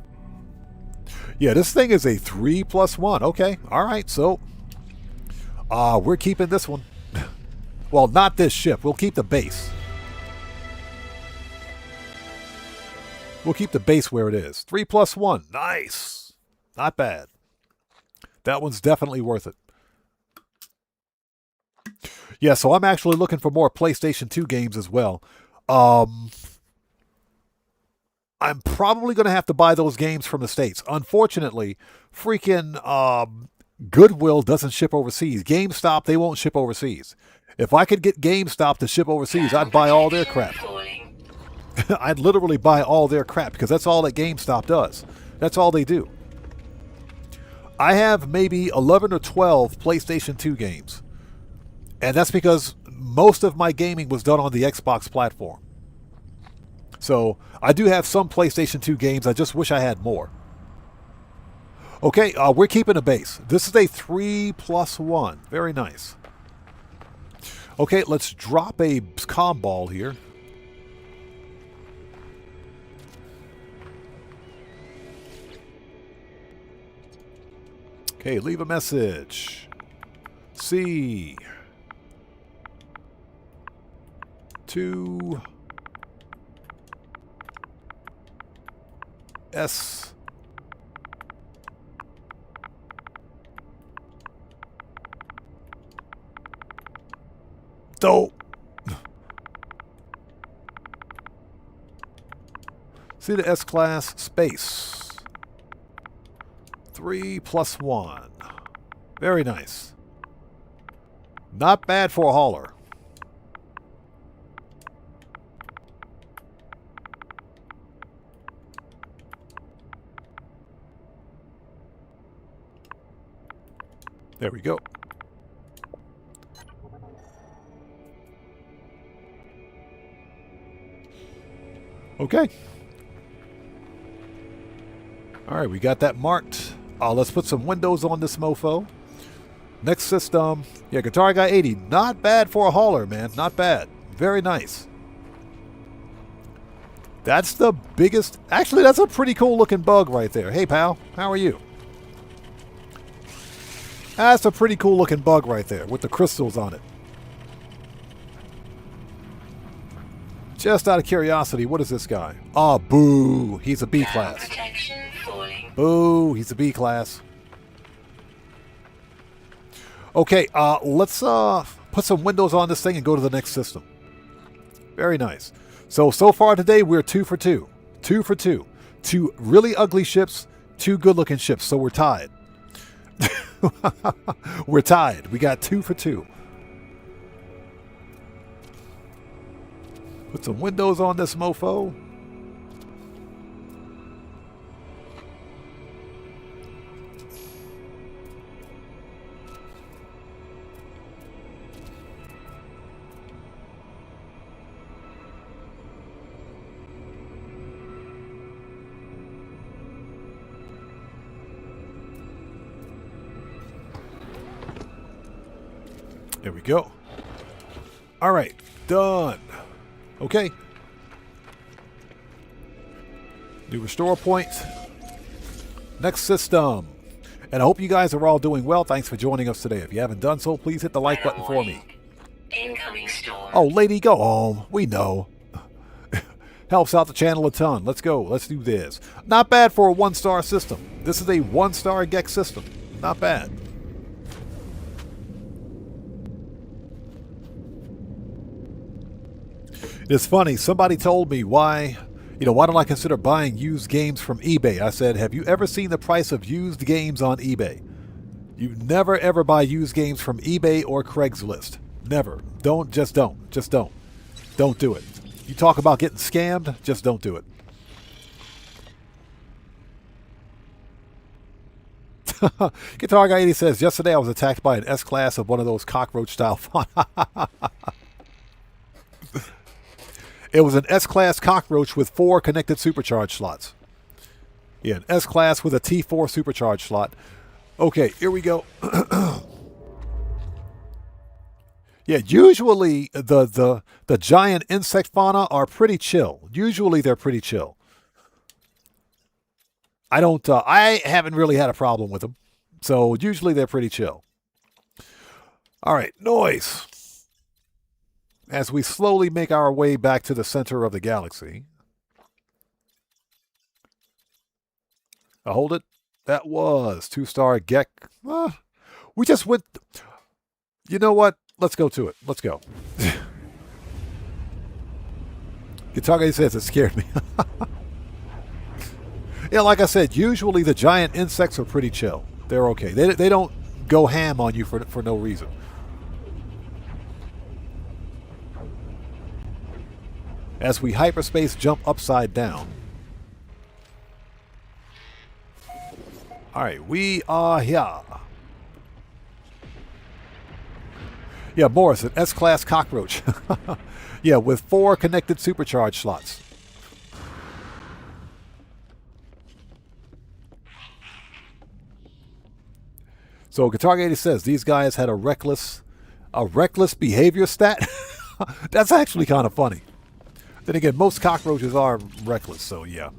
Yeah, this thing is a 3+1. Okay. All right. So we're keeping this one. Well, not this ship. We'll keep the base. We'll keep the base where it is. 3+1. Nice. Not bad. That one's definitely worth it. Yeah, so I'm actually looking for more PlayStation 2 games as well. I'm probably going to have to buy those games from the States. Unfortunately, freaking Goodwill doesn't ship overseas. GameStop, they won't ship overseas. If I could get GameStop to ship overseas, I'd buy all their crap. I'd literally buy all their crap, because that's all that GameStop does. That's all they do. I have maybe 11 or 12 PlayStation 2 games. And that's because most of my gaming was done on the Xbox platform. So I do have some PlayStation 2 games. I just wish I had more. Okay, we're keeping a base. This is a 3+1. Very nice. Okay, let's drop a comm ball here. Okay, leave a message. C. 2. S. Dope. See the S-Class space. 3+1. Very nice. Not bad for a hauler. There we go. Okay. All right, we got that marked. Let's put some windows on this mofo. Next system. Yeah, Guitar Guy 80. Not bad for a hauler, man. Not bad. Very nice. That's the biggest... Actually, that's a pretty cool looking bug right there. Hey, pal. How are you? That's a pretty cool looking bug right there with the crystals on it. Just out of curiosity, what is this guy? Oh, boo. He's a B class. Boo. He's a B class. Okay, let's put some windows on this thing and go to the next system. Very nice. So far today, we're 2 for 2. 2 for 2. 2 really ugly ships, 2 good-looking ships. So we're tied. We're tied. We got 2 for 2. Put some windows on this mofo. There we go. All right, done. Okay. New restore point. Next system. And I hope you guys are all doing well. Thanks for joining us today. If you haven't done so, please hit the like button for me. Incoming storm. Oh, lady, go home. We know. Helps out the channel a ton. Let's go. Let's do this. Not bad for a 1-star system. This is a 1-star Gex system. Not bad. It's funny, somebody told me why don't I consider buying used games from eBay? I said, have you ever seen the price of used games on eBay? You never ever buy used games from eBay or Craigslist. Never. Just don't. Don't do it. You talk about getting scammed, just don't do it. Guitar Guy 80 says, yesterday I was attacked by an S-Class of one of those cockroach style font. It was an S-Class cockroach with 4 connected supercharge slots. Yeah, an S-Class with a T4 supercharge slot. Okay, here we go. Yeah, usually the giant insect fauna are pretty chill. Usually they're pretty chill. I haven't really had a problem with them. So usually they're pretty chill. All right, noise. As we slowly make our way back to the center of the galaxy. Hold it. That was 2-star Gek. We just went... You know what? Let's go to it. Let's go. Guitar Guy says it scared me. Yeah, like I said, usually the giant insects are pretty chill. They're okay. They don't go ham on you for no reason. As we hyperspace jump upside down. All right, we are here. Yeah, Morris, an S-Class cockroach. Yeah, with 4 connected supercharge slots. So Guitar 80 says these guys had a reckless behavior stat. That's actually kind of funny. Then again, most cockroaches are reckless, so yeah.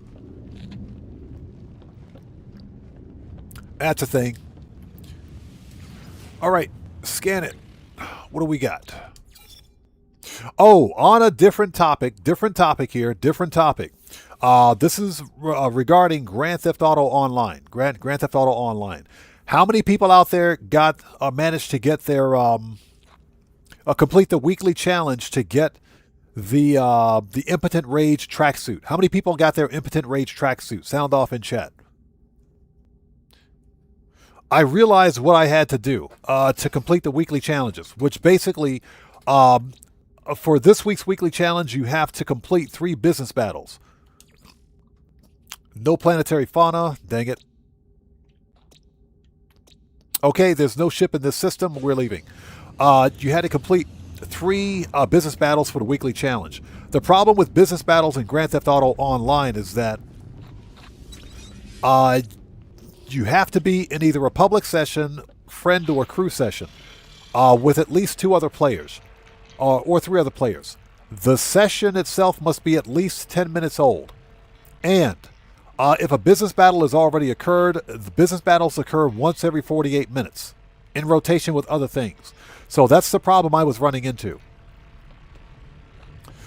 That's a thing. All right, scan it. What do we got? Oh, on a different topic here, different topic. This is regarding Grand Theft Auto Online. Grand Theft Auto Online. How many people out there managed to get their complete the weekly challenge to get the Impotent Rage tracksuit. How many people got their Impotent Rage tracksuit? Sound off in chat. I realized what I had to do to complete the weekly challenges, which basically, for this week's weekly challenge, you have to complete 3 business battles. No planetary fauna. Dang it. Okay, there's no ship in this system. We're leaving. You had to complete 3 business battles for the weekly challenge. The problem with business battles in Grand Theft Auto Online is that you have to be in either a public session, friend, or crew session with at least 2 other players or 3 other players. The session itself must be at least 10 minutes old. And if a business battle has already occurred, the business battles occur once every 48 minutes in rotation with other things. So that's the problem I was running into.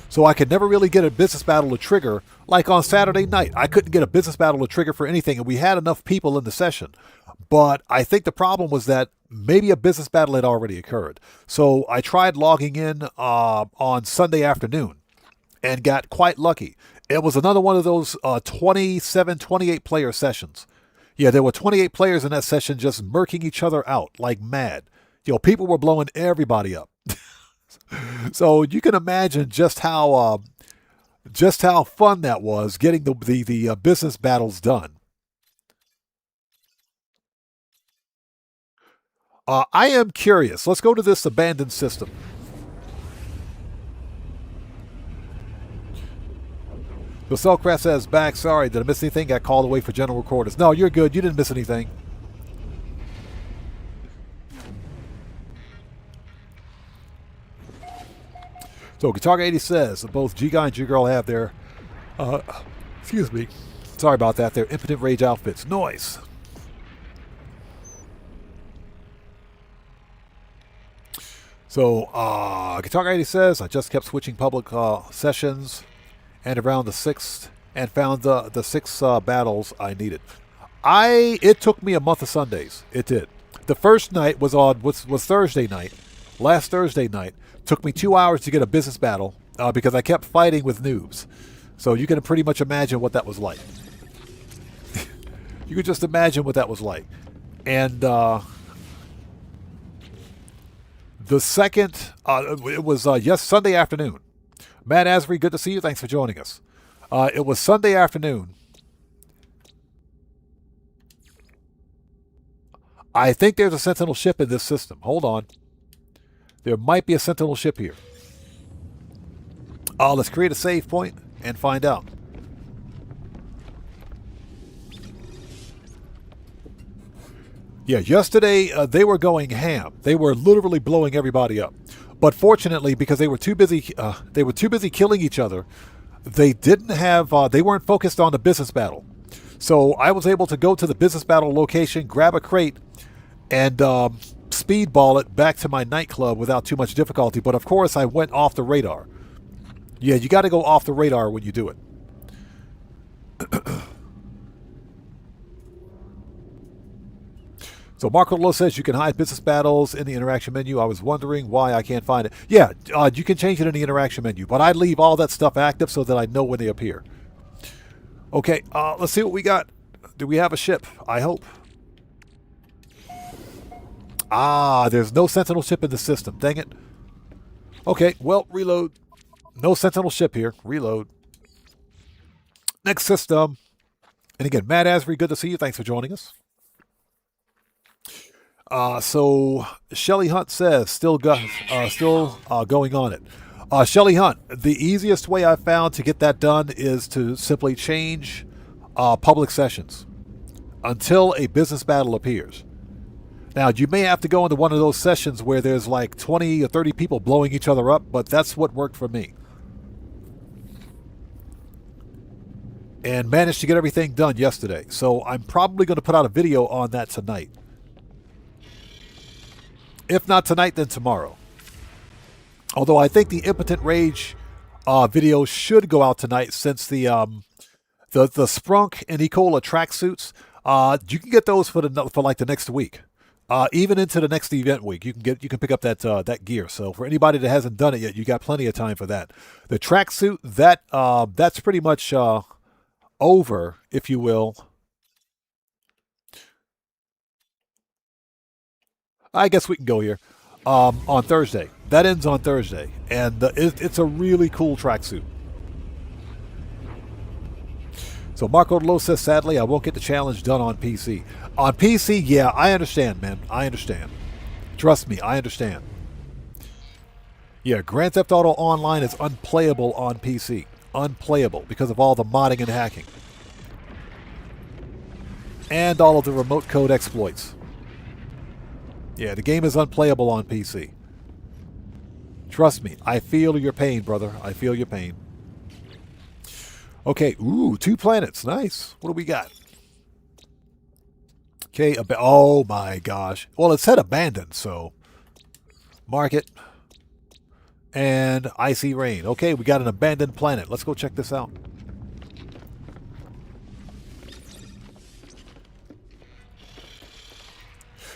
So I could never really get a business battle to trigger. Like on Saturday night, I couldn't get a business battle to trigger for anything, and we had enough people in the session. But I think the problem was that maybe a business battle had already occurred. So I tried logging in on Sunday afternoon and got quite lucky. It was another one of those 27, 28 player sessions. Yeah, there were 28 players in that session just murking each other out like mad. You know, people were blowing everybody up. So you can imagine just how fun that was getting the business battles done. I am curious. Let's go to this abandoned system. The Cellcraft says, back, sorry, did I miss anything? Got called away for general recorders. No, you're good. You didn't miss anything. So Guitar 80 says both G-Guy and G-Girl have their, excuse me, sorry about that, their Impotent Rage outfits. Noise. So Guitar 80 says, I just kept switching public sessions and around the 6th and found the 6 battles I needed. It took me a month of Sundays. It did. The first night was Thursday night. Last Thursday night. Took me 2 hours to get a business battle because I kept fighting with noobs. So you can pretty much imagine what that was like. You could just imagine what that was like. And the second, it was Sunday afternoon. Matt Asbury, good to see you. Thanks for joining us. It was Sunday afternoon. I think there's a Sentinel ship in this system. Hold on. There might be a Sentinel ship here. Let's create a save point and find out. Yeah, yesterday they were going ham. They were literally blowing everybody up. But fortunately, because they were too busy killing each other, they weren't focused on the business battle. So I was able to go to the business battle location, grab a crate, and speedball it back to my nightclub without too much difficulty. But of course, I went off the radar. Yeah, you got to go off the radar when you do it. So Marco Lowe says you can hide business battles in the interaction menu. I was wondering why I can't find it. Yeah, you can change it in the interaction menu, but I leave all that stuff active so that I know when they appear. Okay, let's see what we got. Do we have a ship? I hope. There's no Sentinel ship in the system. Dang it. Okay, well, reload. No Sentinel ship here. Reload. Next system. And again, Matt Asbury, good to see you. Thanks for joining us. So Shelly Hunt says still going on it. Shelly Hunt, the easiest way I've found to get that done is to simply change public sessions until a business battle appears. Now, you may have to go into one of those sessions where there's like 20 or 30 people blowing each other up, but that's what worked for me. And managed to get everything done yesterday. So I'm probably going to put out a video on that tonight. If not tonight, then tomorrow. Although I think the Impotent Rage video should go out tonight, since the Sprunk and Ecola tracksuits, you can get those for like the next week. Even into the next event week, you can pick up that gear. So for anybody that hasn't done it yet, you got plenty of time for that. The tracksuit, that's pretty much over, if you will. I guess we can go here on Thursday. That ends on Thursday, and it's a really cool tracksuit. So Marco Lo says, sadly, I won't get the challenge done on PC. On PC, yeah, I understand, man. I understand. Trust me, I understand. Yeah, Grand Theft Auto Online is unplayable on PC. Unplayable because of all the modding and hacking. And all of the remote code exploits. Yeah, the game is unplayable on PC. Trust me, I feel your pain, brother. I feel your pain. Okay, ooh, 2 planets. Nice. What do we got? Okay, oh my gosh. Well, it said abandoned, so market and icy rain. Okay, we got an abandoned planet. Let's go check this out.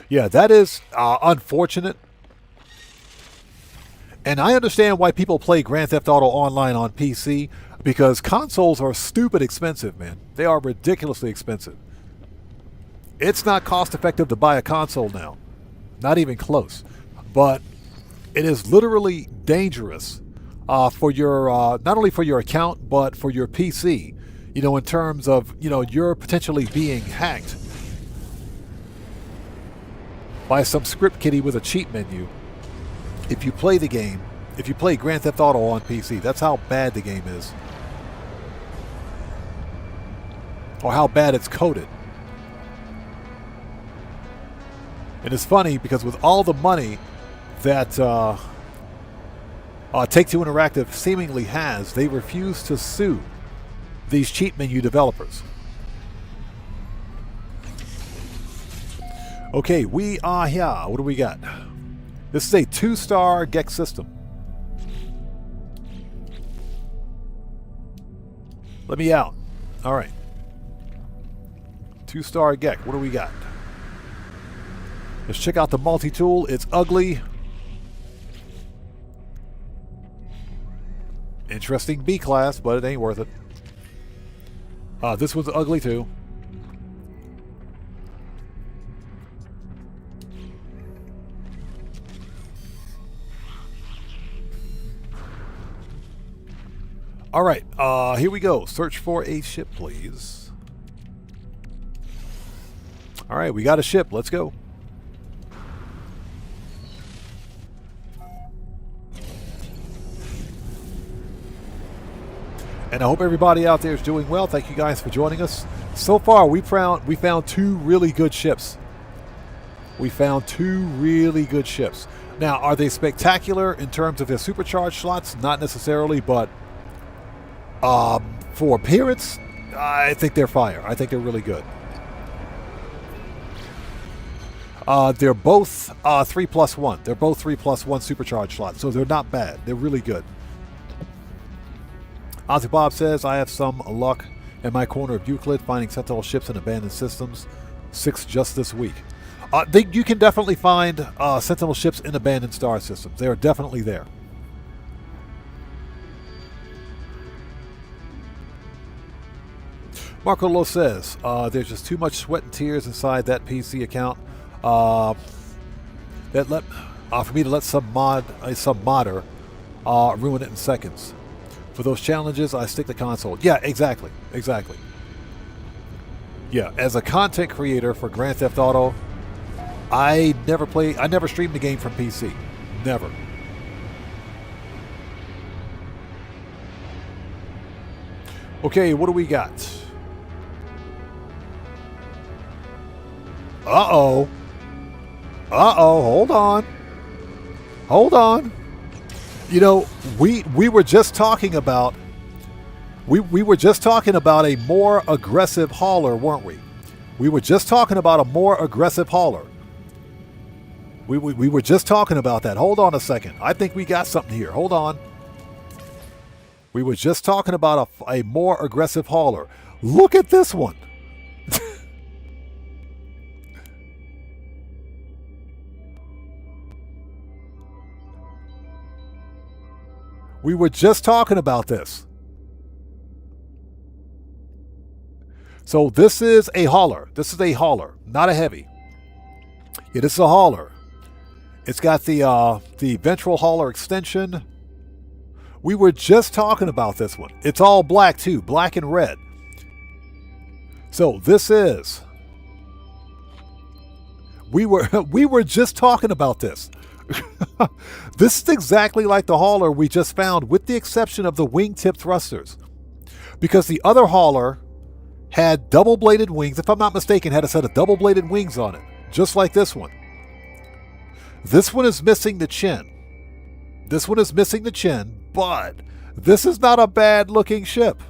Yeah, that is unfortunate. And I understand why people play Grand Theft Auto Online on PC, because consoles are stupid expensive, man. They are ridiculously expensive. It's not cost effective to buy a console now. Not even close. But it is literally dangerous for your, not only for your account, but for your PC. You know, in terms of, you know, you're potentially being hacked by some script kiddie with a cheat menu. If you play the game, if you play Grand Theft Auto on PC, that's how bad the game is. Or how bad it's coded. And it's funny because with all the money that Take-Two Interactive seemingly has, they refuse to sue these cheat menu developers. Okay, we are here. What do we got? This is a 2-star GEX system. Let me out. All right. 2-star GEX. What do we got? Let's check out the multi-tool. It's ugly. Interesting B-class, but it ain't worth it. This one's ugly too. All right, here we go. Search for a ship, please. All right, we got a ship. Let's go. And I hope everybody out there is doing well. Thank you guys for joining us. So far, we found 2 really good ships. We found 2 really good ships. Now, are they spectacular in terms of their supercharged slots? Not necessarily, but for appearance, I think they're fire. I think they're really good. They're both 3+1. They're both 3+1 supercharged slots, so they're not bad. They're really good. Ozzy Bob says, I have some luck in my corner of Euclid finding Sentinel ships in abandoned systems. 6 just this week. You can definitely find Sentinel ships in abandoned star systems. They are definitely there. Marco Lo says, there's just too much sweat and tears inside that PC account for me to let some modder ruin it in seconds. For those challenges, I stick to console. Yeah, exactly. Exactly. Yeah, as a content creator for Grand Theft Auto, I never streamed the game from PC. Never. Okay, what do we got? Uh-oh. Uh-oh, hold on. Hold on. You know, we were just talking about we were just talking about a more aggressive hauler, weren't we? We were just talking about a more aggressive hauler. We were just talking about that. Hold on a second. I think we got something here. Hold on. We were just talking about a more aggressive hauler. Look at this one. We were just talking about this. So this is a hauler. This is a hauler, not a heavy. It is a hauler. It's got the ventral hauler extension. We were just talking about this one. It's all black too, black and red. So this is. We were just talking about this. This is exactly like the hauler we just found, with the exception of the wingtip thrusters, because the other hauler had double-bladed wings. If I'm not mistaken, had a set of double-bladed wings on it, just like this one. This one is missing the chin. This one is missing the chin, but this is not a bad-looking ship.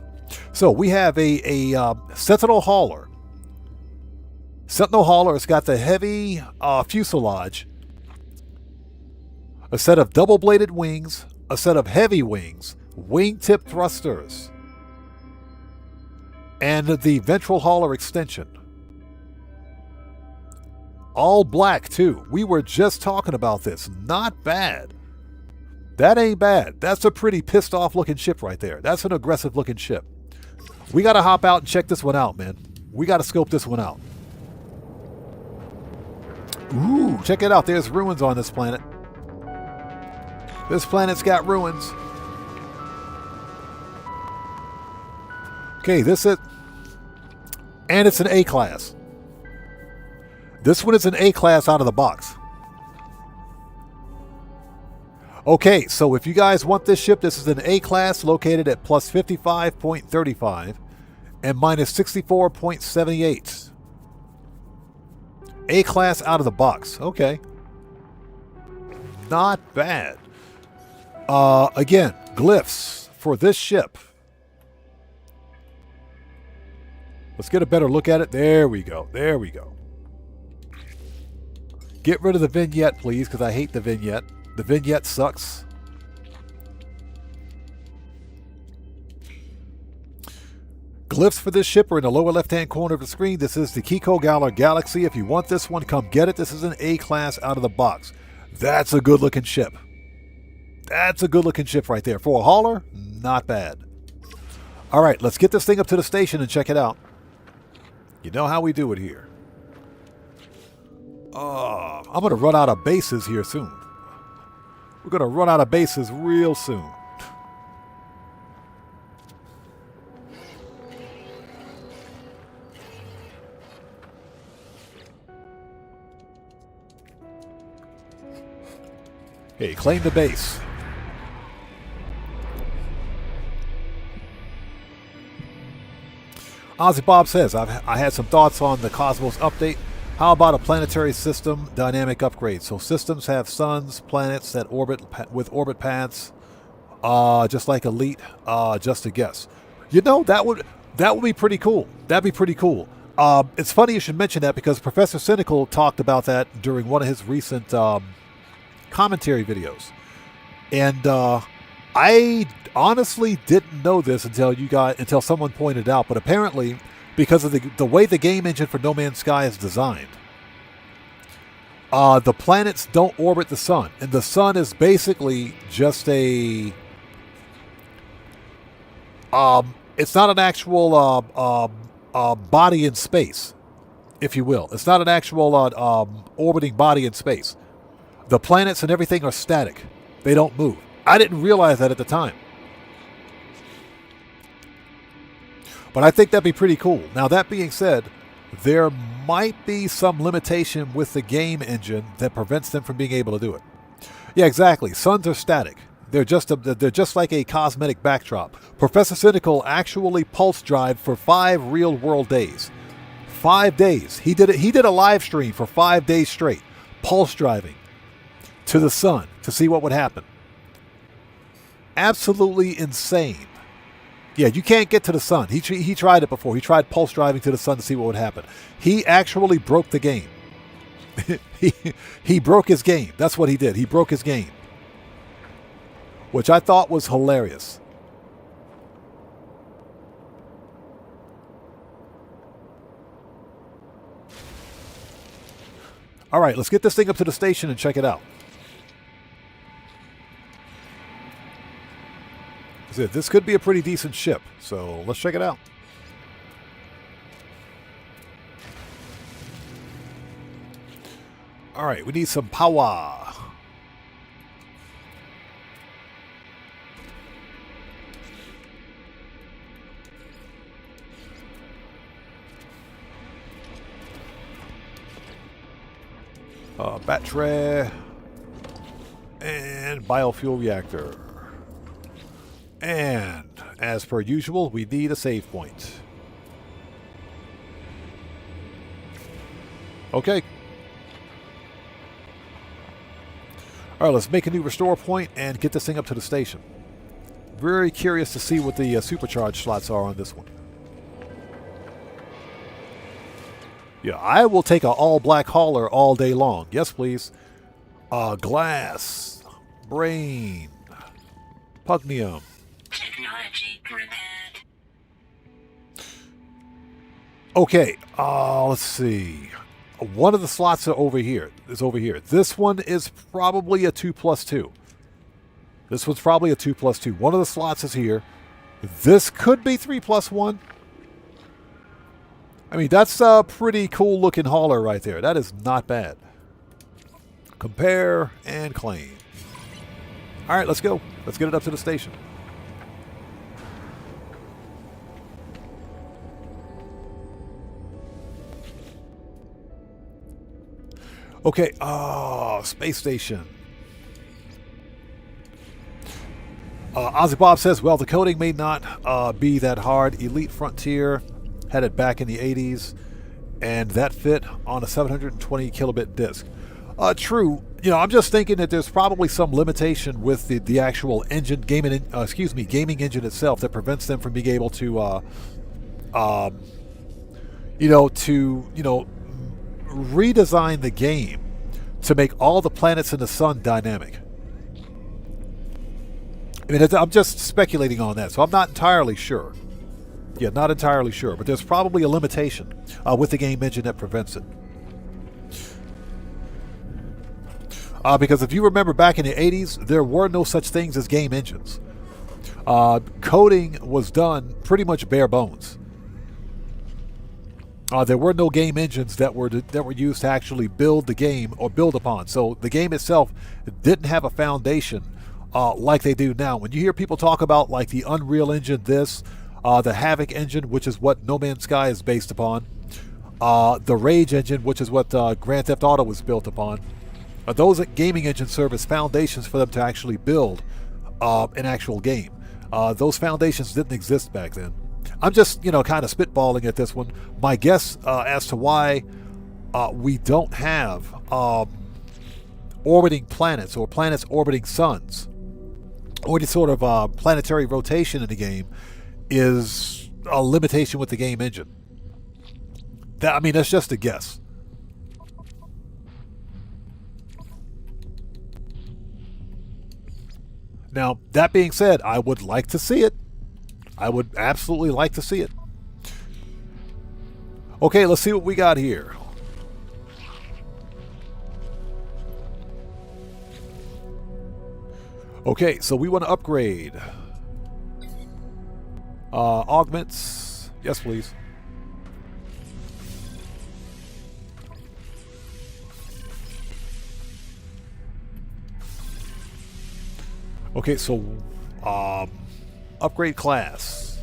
So we have a Sentinel hauler. Sentinel hauler has got the heavy fuselage, a set of double-bladed wings, a set of heavy wings, wingtip thrusters, and the ventral hauler extension. All black too. We were just talking about this. Not bad. That ain't bad. That's a pretty pissed off looking ship right there. That's an aggressive looking ship. We got to hop out and check this one out, man. We got to scope this one out. Ooh, check it out. There's ruins on this planet. This planet's got ruins. Okay, this is... And it's an A-class. This one is an A-class out of the box. Okay, so if you guys want this ship, this is an A-class located at plus 55.35 and minus 64.78. A-class out of the box. Okay. Not bad. Again, glyphs for this ship. Let's get a better look at it. There we go. There we go. Get rid of the vignette, please, because I hate the vignette. The vignette sucks. Glyphs for this ship are in the lower left-hand corner of the screen. This is the Kiko Galler Galaxy. If you want this one, come get it. This is an A-class out of the box. That's a good-looking ship. That's a good-looking ship right there. For a hauler, not bad. All right, let's get this thing up to the station and check it out. You know how we do it here. I'm going to run out of bases here soon. We're going to run out of bases real soon. Okay, claim the base. Ozzy Bob says, I had some thoughts on the Cosmos update. How about a planetary system dynamic upgrade? So systems have suns, planets that orbit with orbit paths, just like Elite. Just a guess. You know, that would be pretty cool. That'd be pretty cool. It's funny you should mention that, because Professor Cynical talked about that during one of his recent commentary videos, and I honestly didn't know this until someone pointed out. But apparently, because of the way the game engine for No Man's Sky is designed, the planets don't orbit the sun, and the sun is basically just a it's not an actual body in space, if you will. It's not an actual orbiting body in space. The planets and everything are static. They don't move. I didn't realize that at the time. But I think that'd be pretty cool. Now, that being said, there might be some limitation with the game engine that prevents them from being able to do it. Yeah, exactly. Suns are static. They're just like a cosmetic backdrop. Professor Cynical actually pulse drive for 5 real-world days. 5 days. He did a live stream for 5 days straight, pulse driving to the sun to see what would happen. Absolutely insane. Yeah, you can't get to the sun. He tried it before. He tried pulse driving to the sun to see what would happen. He actually broke the game. he broke his game. That's what he did. He broke his game, which I thought was hilarious. All right, let's get this thing up to the station and check it out. said, this could be a pretty decent ship, so let's check it out. All right, we need some power. Battery and biofuel reactor. And as per usual, we need a save point. Okay. All right, let's make a new restore point and get this thing up to the station. Very curious to see what the supercharge slots are on this one. Yeah, I will take an all-black hauler all day long. Yes, please. Glass. Brain. Pugnium. Technology prepared. Okay, let's see. One of the slots are over here. Is over here. This one is probably a 2+2. This one's probably a 2+2. One of the slots is here. This could be 3+1. I mean, that's a pretty cool looking hauler right there. That is not bad. Compare and claim. All right, let's go. Let's get it up to the station. Okay, space station. Ozzy Bob says, well, the coding may not be that hard. Elite Frontier had it back in the 80s, and that fit on a 720 kilobit disk. True. You know, I'm just thinking that there's probably some limitation with the actual engine, gaming engine itself that prevents them from being able to, redesign the game to make all the planets in the sun dynamic. I mean, I'm just speculating on that, so I'm not entirely sure. Yeah, not entirely sure, but there's probably a limitation with the game engine that prevents it. Because if you remember back in the 80s, there were no such things as game engines. Coding was done pretty much bare bones. There were no game engines that were used to actually build the game or build upon. So the game itself didn't have a foundation like they do now. When you hear people talk about like the Unreal Engine, the Havoc engine, which is what No Man's Sky is based upon, the Rage engine, which is what Grand Theft Auto was built upon, those gaming engines serve as foundations for them to actually build an actual game. Those foundations didn't exist back then. I'm just, kind of spitballing at this one. My guess as to why we don't have orbiting planets or planets orbiting suns or any sort of planetary rotation in the game is a limitation with the game engine. That's just a guess. Now, that being said, I would like to see it. I would absolutely like to see it. Okay, let's see what we got here. Okay, so we want to upgrade. Augments. Yes, please. Okay, so upgrade class.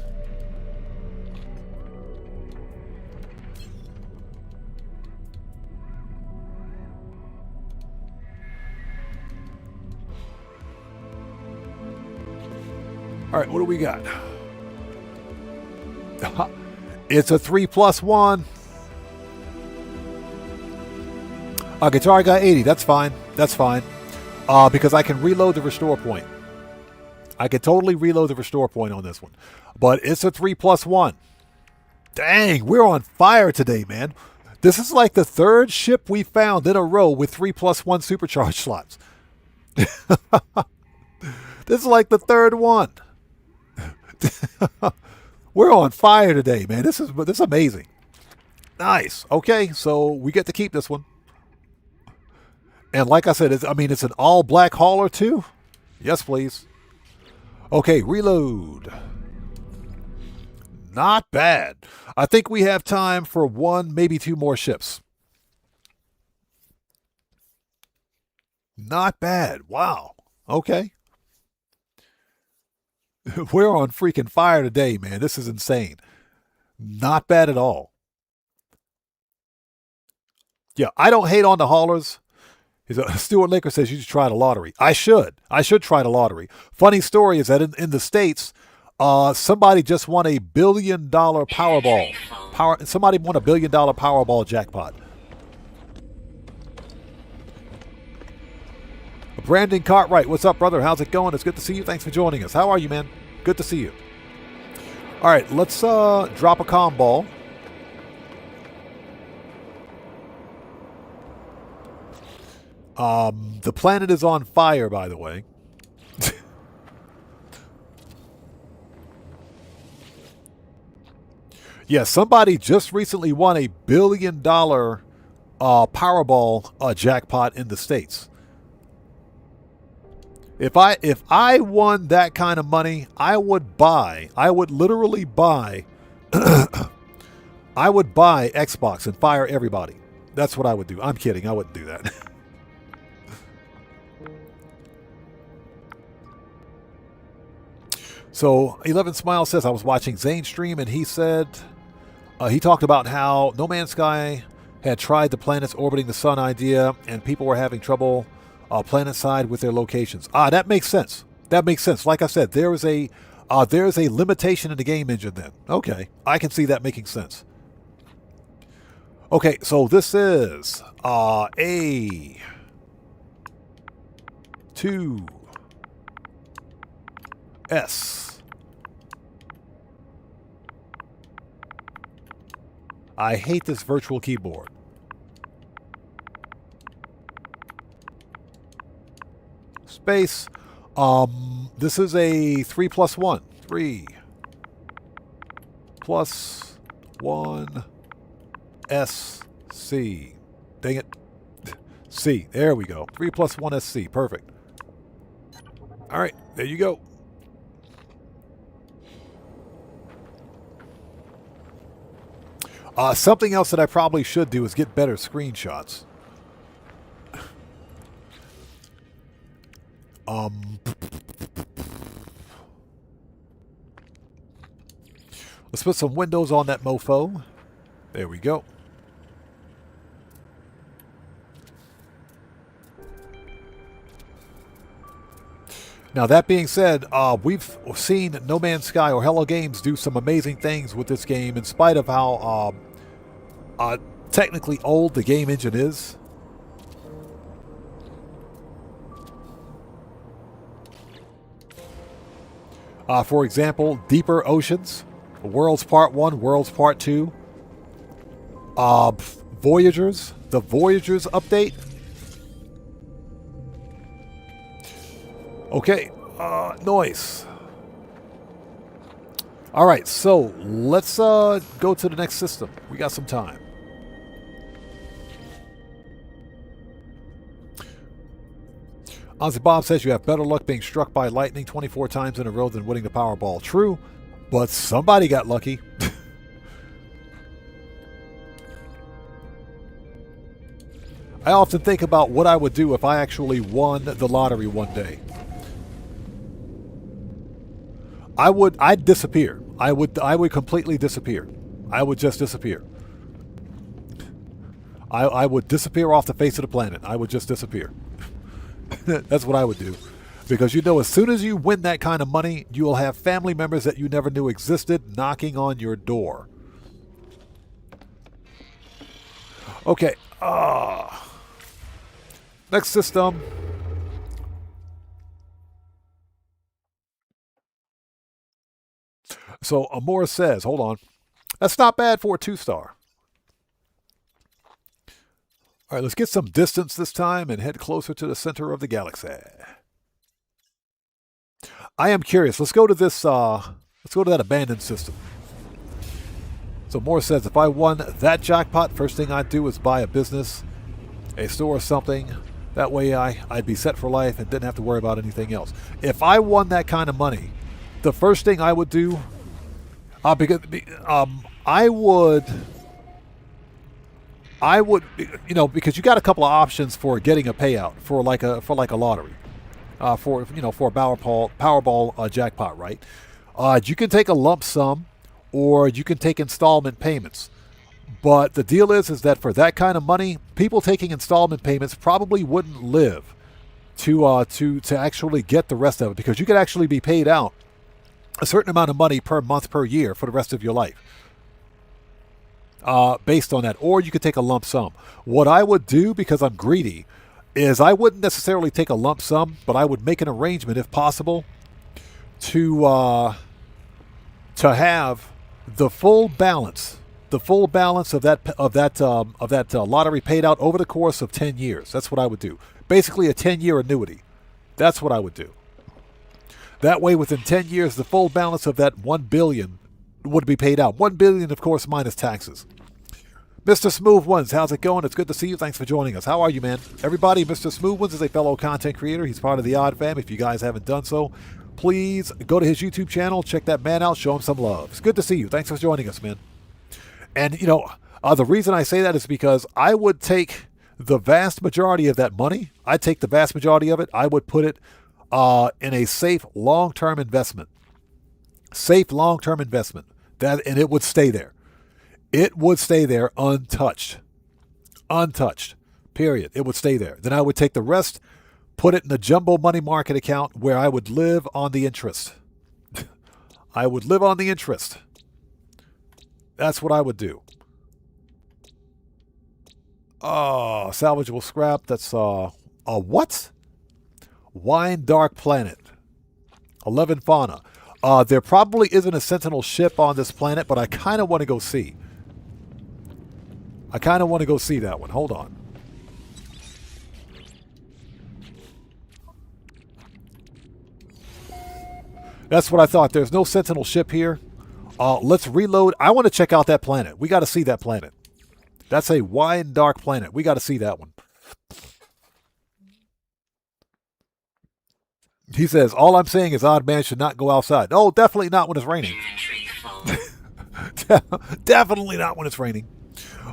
All right, what do we got? It's a 3+1. Guitar got 80. That's fine. That's fine. Because I can reload the restore point. I can totally reload the restore point on this one. But it's a 3+1. Dang, we're on fire today, man. This is like the third ship we found in a row with 3+1 supercharge slots. This is like the third one. We're on fire today, man. This is amazing. Nice. Okay, so we get to keep this one. And like I said, it's an all-black hauler too. Yes, please. Okay, reload. Not bad. I think we have time for one, maybe two more ships. Not bad. Wow. Okay. We're on freaking fire today, man. This is insane. Not bad at all. Yeah, I don't hate on the haulers. Stuart Laker says you should try the lottery. I should. I should try the lottery. Funny story is that in the States, somebody just won $1 billion Powerball. Somebody won $1 billion Powerball jackpot. Brandon Cartwright, what's up, brother? How's it going? It's good to see you. Thanks for joining us. How are you, man? Good to see you. All right, let's drop a comm ball. The planet is on fire, by the way. Yeah, somebody just recently won $1 billion Powerball jackpot in the States. If I won that kind of money, I would literally buy I would buy Xbox and fire everybody. That's what I would do. I'm kidding. I wouldn't do that. So 11 Smile says, I was watching Zane's stream and he said, he talked about how No Man's Sky had tried the planets orbiting the sun idea and people were having trouble planet side with their locations. That makes sense. That makes sense. Like I said, there is a limitation in the game engine then. Okay, I can see that making sense. Okay, so this is A2 S. I hate this virtual keyboard. Space. This is a 3 plus 1. 3 plus 1 SC. Dang it. C. There we go. 3 plus 1 SC. Perfect. All right. There you go. Something else that I probably should do is get better screenshots. Let's put some windows on that mofo. There we go. Now, that being said, we've seen No Man's Sky or Hello Games do some amazing things with this game in spite of how technically old the game engine is. For example, Deeper Oceans, Worlds Part 1, Worlds Part 2, Voyagers, the Voyagers update. Okay, noise. All right, so let's go to the next system. We got some time. Ozzy Bob says you have better luck being struck by lightning 24 times in a row than winning the Powerball. True, but somebody got lucky. I often think about what I would do if I actually won the lottery one day. I'd disappear. I would completely disappear. I would just disappear. I would disappear off the face of the planet. I would just disappear. That's what I would do. Because you know, as soon as you win that kind of money, you will have family members that you never knew existed knocking on your door. Okay. Next system. So Amor says, hold on. That's not bad for a 2-star. All right, let's get some distance this time and head closer to the center of the galaxy. I am curious. Let's go to this. Let's go to that abandoned system. So Moore says, if I won that jackpot, first thing I'd do is buy a business, a store or something, That way I'd be set for life and didn't have to worry about anything else. If I won that kind of money, the first thing I would do, I would, you know, because you got a couple of options for getting a payout for like a lottery, for a Powerball jackpot, right? You can take a lump sum, or you can take installment payments. But the deal is that for that kind of money, people taking installment payments probably wouldn't live to actually get the rest of it, because you could actually be paid out a certain amount of money per month, per year for the rest of your life, based on that. Or you could take a lump sum. What I would do, because I'm greedy, is I wouldn't necessarily take a lump sum, but I would make an arrangement, if possible, to have the full balance of that lottery paid out over the course of 10 years. That's what I would do. Basically a 10-year annuity. That's what I would do. That way, within 10 years, the full balance of that $1 billion would be paid out. $1 billion, of course, minus taxes. Mr. Smooth Ones, how's it going? It's good to see you. Thanks for joining us. How are you, man? Everybody, Mr. Smooth Ones is a fellow content creator. He's part of the Odd Fam. If you guys haven't done so, please go to his YouTube channel, check that man out, show him some love. It's good to see you. Thanks for joining us, man. And, you know, the reason I say that is because I would take the vast majority of that money. I'd take the vast majority of it. I would put it in a safe long-term investment. Safe long-term investment. And it would stay there. It would stay there untouched. Untouched. Period. It would stay there. Then I would take the rest, put it in a jumbo money market account where I would live on the interest. I would live on the interest. That's what I would do. Oh, salvageable scrap. That's a what? Wine Dark Planet. 11 fauna. There probably isn't a Sentinel ship on this planet, but I kind of want to go see. I kind of want to go see that one. Hold on. That's what I thought. There's no Sentinel ship here. Let's reload. I want to check out that planet. We got to see that planet. That's a Wine Dark Planet. We got to see that one. He says, all I'm saying is Odd Man should not go outside. Oh, definitely not when it's raining. Definitely not when it's raining.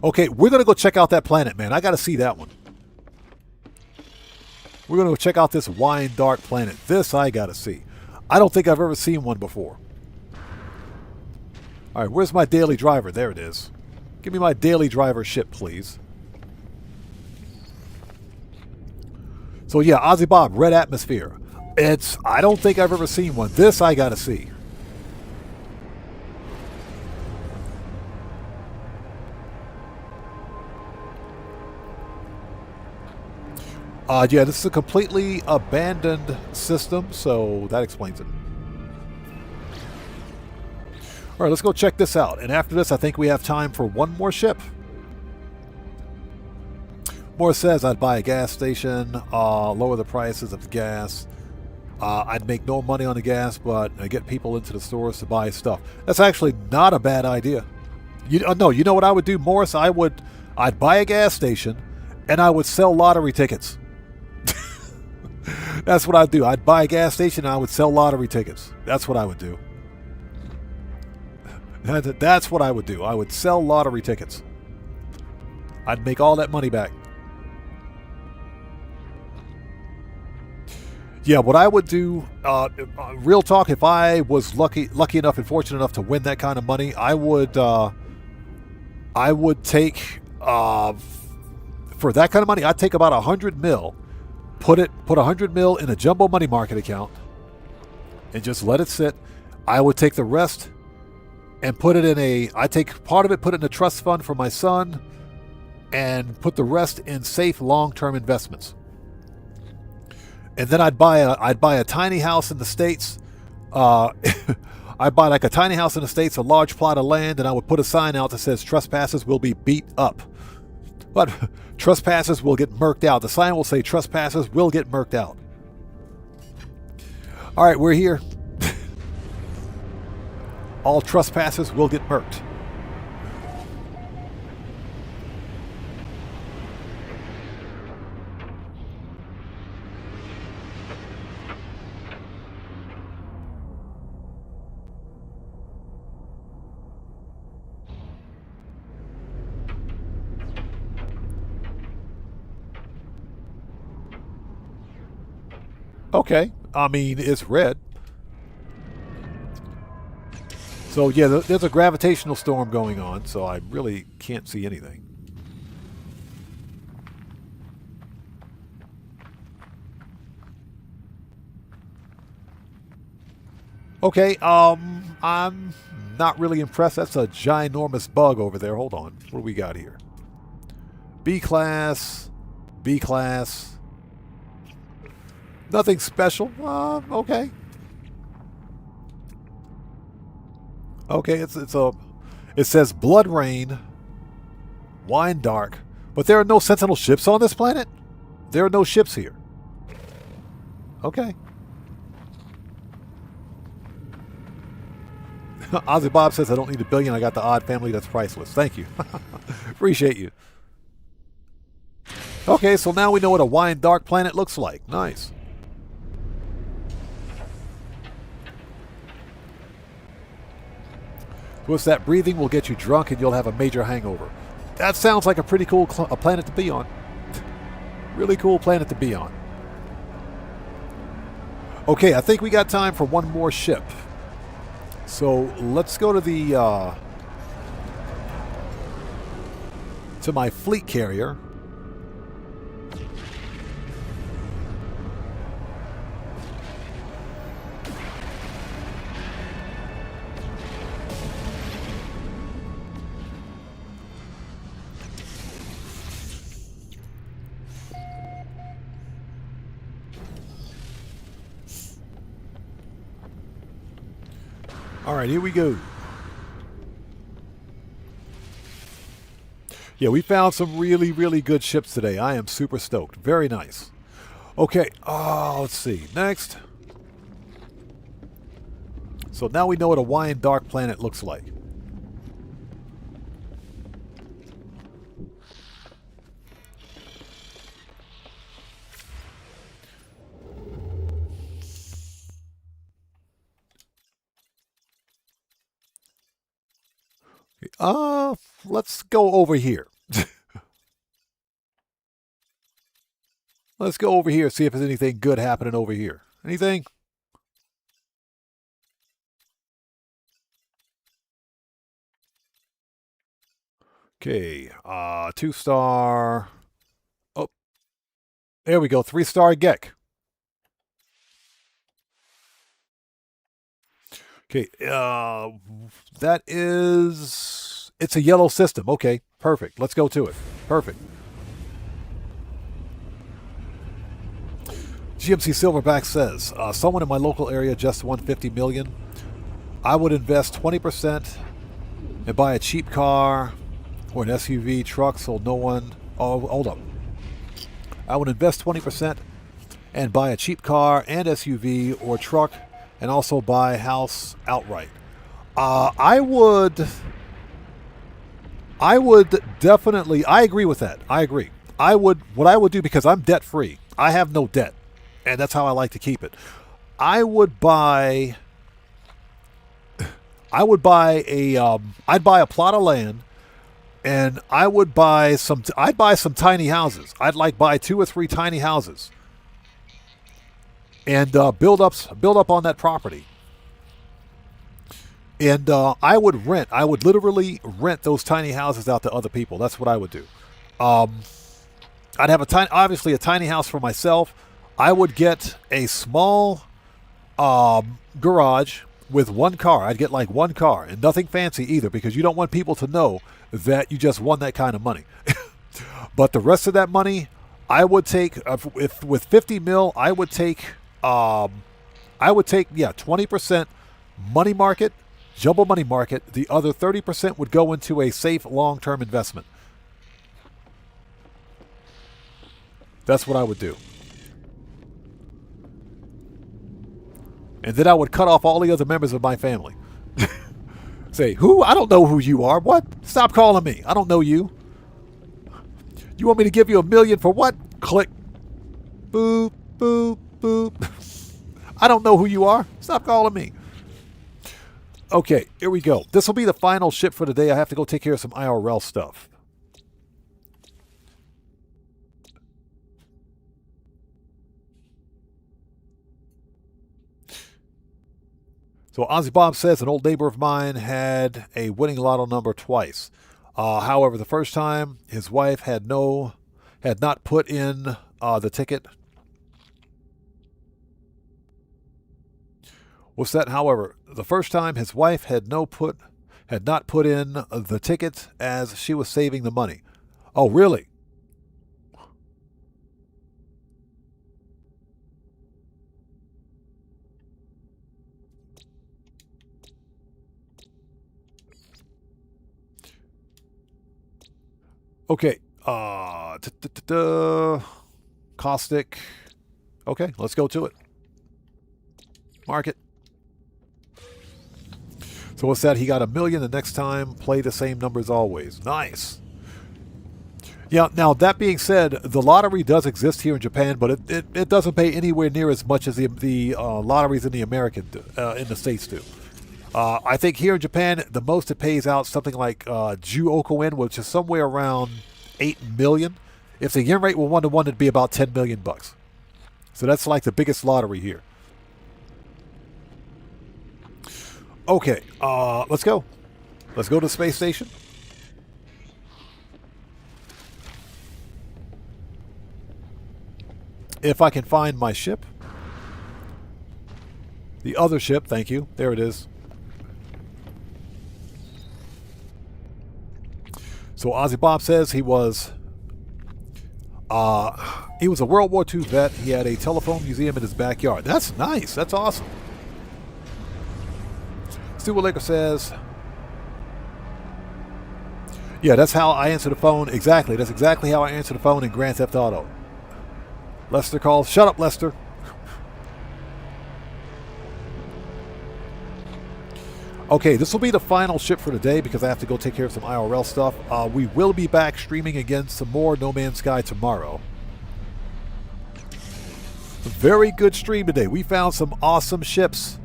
Okay, we're going to go check out that planet, man. I got to see that one. We're going to go check out this Wine Dark Planet. This I got to see. I don't think I've ever seen one before. All right, where's my daily driver? There it is. Give me my daily driver ship, please. So yeah, Ozzy Bob, Red Atmosphere. I don't think I've ever seen one. This I gotta see. Yeah, this is a completely abandoned system, so that explains it. All right, let's go check this out. And after this, I think we have time for one more ship. Morris says, I'd buy a gas station, lower the prices of the gas. I'd make no money on the gas, but I get people into the stores to buy stuff. That's actually not a bad idea. No, you know what I would do, Morris? I'd buy a gas station, and I would sell lottery tickets. That's what I'd do. I'd buy a gas station, and I would sell lottery tickets. That's what I would do. That's what I would do. I would sell lottery tickets. I'd make all that money back. Yeah, what I would do, real talk, if I was lucky enough and fortunate enough to win that kind of money, I would take, for that kind of money, I'd take about 100 mil, put 100 mil in a jumbo money market account, and just let it sit. I would take the rest and put it in I'd take part of it, put it in a trust fund for my son, and put the rest in safe long-term investments. And then I'd buy a tiny house in the States. I'd buy like a tiny house in the States, a large plot of land, and I would put a sign out that says trespassers will be beat up. But trespassers will get murked out. The sign will say trespassers will get murked out. All right, we're here. All trespassers will get murked. Okay. I mean, it's red. So, yeah, there's a gravitational storm going on, so I really can't see anything. Okay, I'm not really impressed. That's a ginormous bug over there. Hold on. What do we got here? B class. B class. Nothing special. Okay. Okay, it says Blood Rain, Wine Dark, but there are no Sentinel ships on this planet? There are no ships here. Okay. Ozzy Bob says, I don't need $1 billion. I got the odd family that's priceless. Thank you. Appreciate you. Okay, so now we know what a wine dark planet looks like. Nice. What's that breathing will get you drunk and you'll have a major hangover. That sounds like a pretty cool planet to be on. Really cool planet to be on. Okay, I think we got time for one more ship. So let's go to the to my fleet carrier. All right, here we go. Yeah, we found some really, really good ships today. I am super stoked. Very nice. Okay, let's see. Next. So now we know what a wine dark planet looks like. Let's go over here. Let's go over here, see if there's anything good happening over here. Anything? Okay, 2-star. Oh, there we go, 3-star Gek. Okay, that is... It's a yellow system. Okay, perfect. Let's go to it. Perfect. GMC Silverback says, someone in my local area just won $50 million. I would invest 20% and buy a cheap car or an SUV truck so no one... Oh, hold up. I would invest 20% and buy a cheap car and SUV or truck and also buy a house outright. I would definitely... I agree with that. I agree. What I would do, because I'm debt free. I have no debt. And that's how I like to keep it. I'd buy a plot of land, and I'd buy some tiny houses. I'd like buy 2 or 3 tiny houses, and build up on that property. And I would rent. I would literally rent those tiny houses out to other people. That's what I would do. I'd have obviously a tiny house for myself. I would get a small garage with 1 car. I'd get like 1 car and nothing fancy either, because you don't want people to know that you just won that kind of money. But the rest of that money, I would take, with 50 mil, I would take 20% money market, jumbo money market. The other 30% would go into a safe long-term investment. That's what I would do. And then I would cut off all the other members of my family. Say, who? I don't know who you are. What? Stop calling me. I don't know you. You want me to give you $1 million for what? Click. Boop, boop, boop. I don't know who you are. Stop calling me. Okay, here we go. This will be the final ship for today. I have to go take care of some IRL stuff. So Ozzy Bob says an old neighbor of mine had a winning lotto number twice. However, the first time his wife had not put in the ticket. What's that? However, the first time his wife had not put in the ticket as she was saving the money. Oh, really? Okay. Caustic. Okay, let's go to it. Mark it. So what's that? He got $1 million the next time. Play the same numbers always. Nice. Yeah, now that being said, the lottery does exist here in Japan, but it doesn't pay anywhere near as much as the lotteries in the in the States do. I think here in Japan, the most it pays out something like Ju-Okoen, which is somewhere around 8 million. If the yen rate were 1-to-1, it'd be about 10 million bucks. So that's like the biggest lottery here. Okay, let's go. Let's go to the space station. If I can find my ship. The other ship, thank you. There it is. So Ozzy Bob says he was a World War II vet. He had a telephone museum in his backyard. That's nice. That's awesome. Stuart Laker says, yeah, that's how I answer the phone. Exactly. That's exactly how I answer the phone in Grand Theft Auto. Lester calls. Shut up, Lester. Okay, this will be the final ship for today because I have to go take care of some IRL stuff. We will be back streaming again some more No Man's Sky tomorrow. Very good stream today. We found some awesome ships.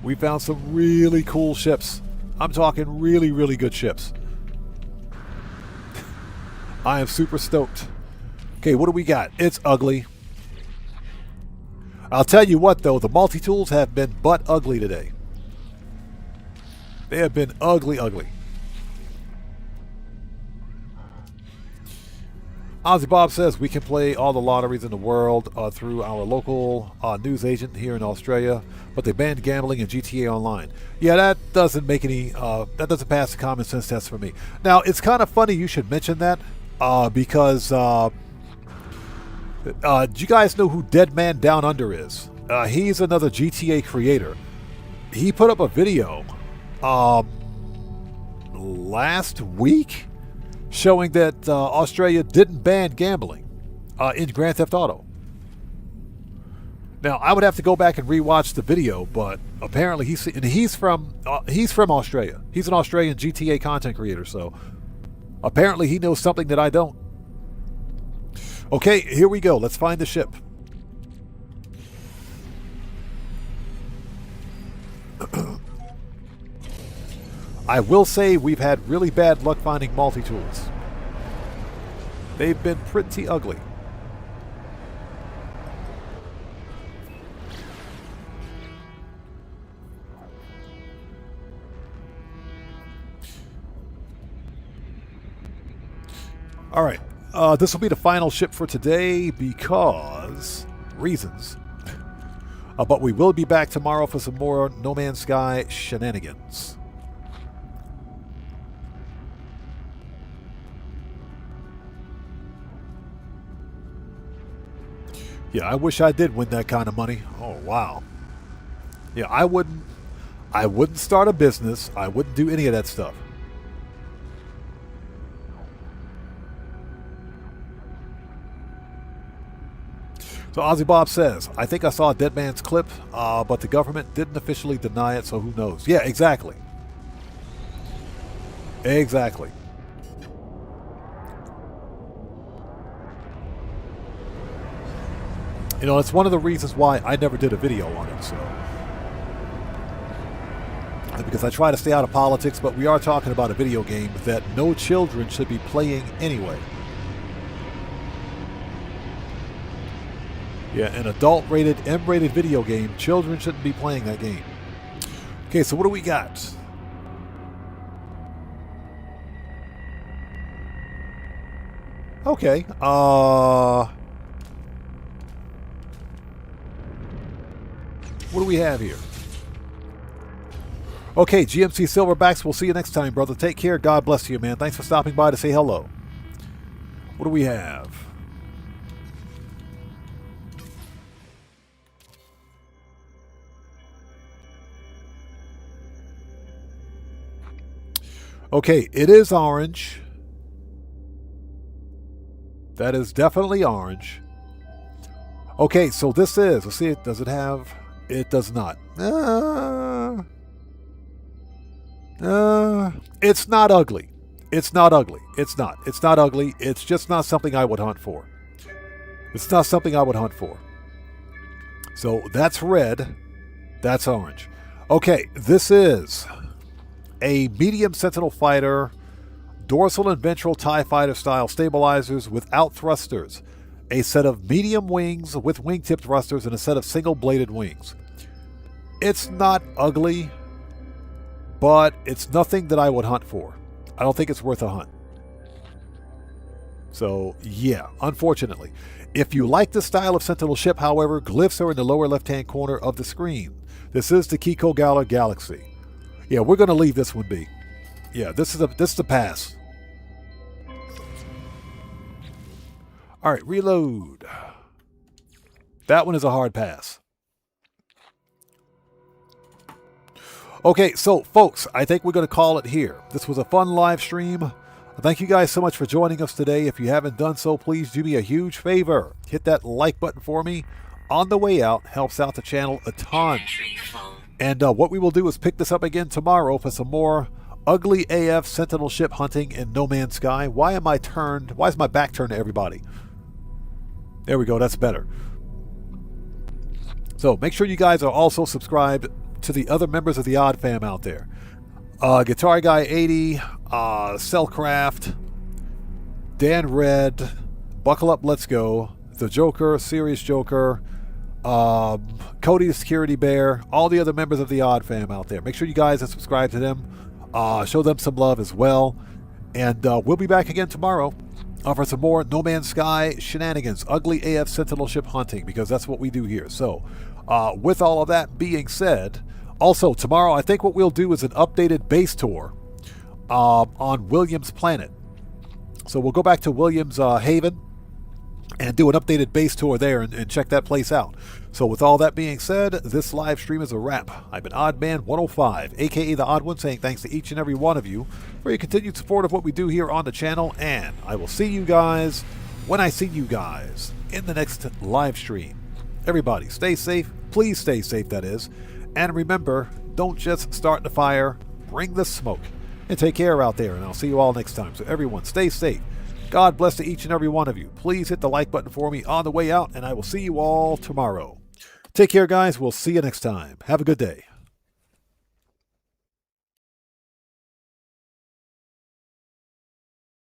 We found some really cool ships. I'm talking really, really good ships. I am super stoked. Okay, what do we got? It's ugly. I'll tell you what, though. The multi-tools have been butt ugly today. They have been ugly, ugly. Ozzy Bob says we can play all the lotteries in the world through our local news agent here in Australia, but they banned gambling in GTA Online. Yeah, that doesn't make any. That doesn't pass the common sense test for me. Now, it's kind of funny you should mention that because do you guys know who Dead Man Down Under is? He's another GTA creator. He put up a video last week showing that Australia didn't ban gambling in Grand Theft Auto. Now, I would have to go back and rewatch the video, but apparently he's from Australia. He's an Australian GTA content creator, so apparently he knows something that I don't. Okay, here we go. Let's find the ship. I will say we've had really bad luck finding multi-tools. They've been pretty ugly. All right. This will be the final ship for today because reasons. But we will be back tomorrow for some more No Man's Sky shenanigans. Yeah, I wish I did win that kind of money. Oh, wow. Yeah, I wouldn't start a business. I wouldn't do any of that stuff. So Ozzy Bob says, I think I saw a Dead Man's clip, but the government didn't officially deny it, so who knows? Yeah, exactly. Exactly. You know, it's one of the reasons why I never did a video on it, so. Because I try to stay out of politics, but we are talking about a video game that no children should be playing anyway. Yeah, an adult-rated, M-rated video game. Children shouldn't be playing that game. Okay, so what do we got? Okay. What do we have here? Okay, GMC Silverbacks, we'll see you next time, brother. Take care. God bless you, man. Thanks for stopping by to say hello. What do we have? Okay, it is orange. That is definitely orange. Okay, so this is, let's see, does it have, it does not. It's not ugly. It's not ugly. It's not. It's not ugly. It's just not something I would hunt for. It's not something I would hunt for. So that's red. That's orange. Okay, this is a medium Sentinel fighter, dorsal and ventral TIE fighter style stabilizers without thrusters, a set of medium wings with wingtip thrusters, and a set of single bladed wings. It's not ugly, but it's nothing that I would hunt for. I don't think it's worth a hunt. So yeah, unfortunately. If you like this style of Sentinel ship, however, glyphs are in the lower left-hand corner of the screen. This is the Kiko Galler Galaxy. Yeah, we're going to leave this one be. Yeah, this is a pass. All right, reload. That one is a hard pass. Okay, so folks, I think we're going to call it here. This was a fun live stream. Thank you guys so much for joining us today. If you haven't done so, please do me a huge favor. Hit that like button for me on the way out. Helps out the channel a ton. And what we will do is pick this up again tomorrow for some more ugly AF Sentinel ship hunting in No Man's Sky. Why am I turned? Why is my back turned to everybody? There we go. That's better. So make sure you guys are also subscribed to the other members of the Odd Fam out there. Guitar Guy 80, Cellcraft, Dan Red, Buckle Up Let's Go, The Joker, Serious Joker, Cody the Security Bear, all the other members of the Odd Fam out there. Make sure you guys are subscribed to them. Show them some love as well. And we'll be back again tomorrow for some more No Man's Sky shenanigans, ugly AF Sentinel ship hunting, because that's what we do here. So with all of that being said, also tomorrow I think what we'll do is an updated base tour on Williams Planet. So we'll go back to Williams Haven and do an updated base tour there and check that place out. So with all that being said, this live stream is a wrap. I've been Oddman105, aka The Odd One, saying thanks to each and every one of you for your continued support of what we do here on the channel, and I will see you guys when I see you guys in the next live stream. Everybody, stay safe. Please stay safe, that is. And remember, don't just start the fire, bring the smoke. And take care out there, and I'll see you all next time. So everyone, stay safe. God bless to each and every one of you. Please hit the like button for me on the way out, and I will see you all tomorrow. Take care, guys. We'll see you next time. Have a good day.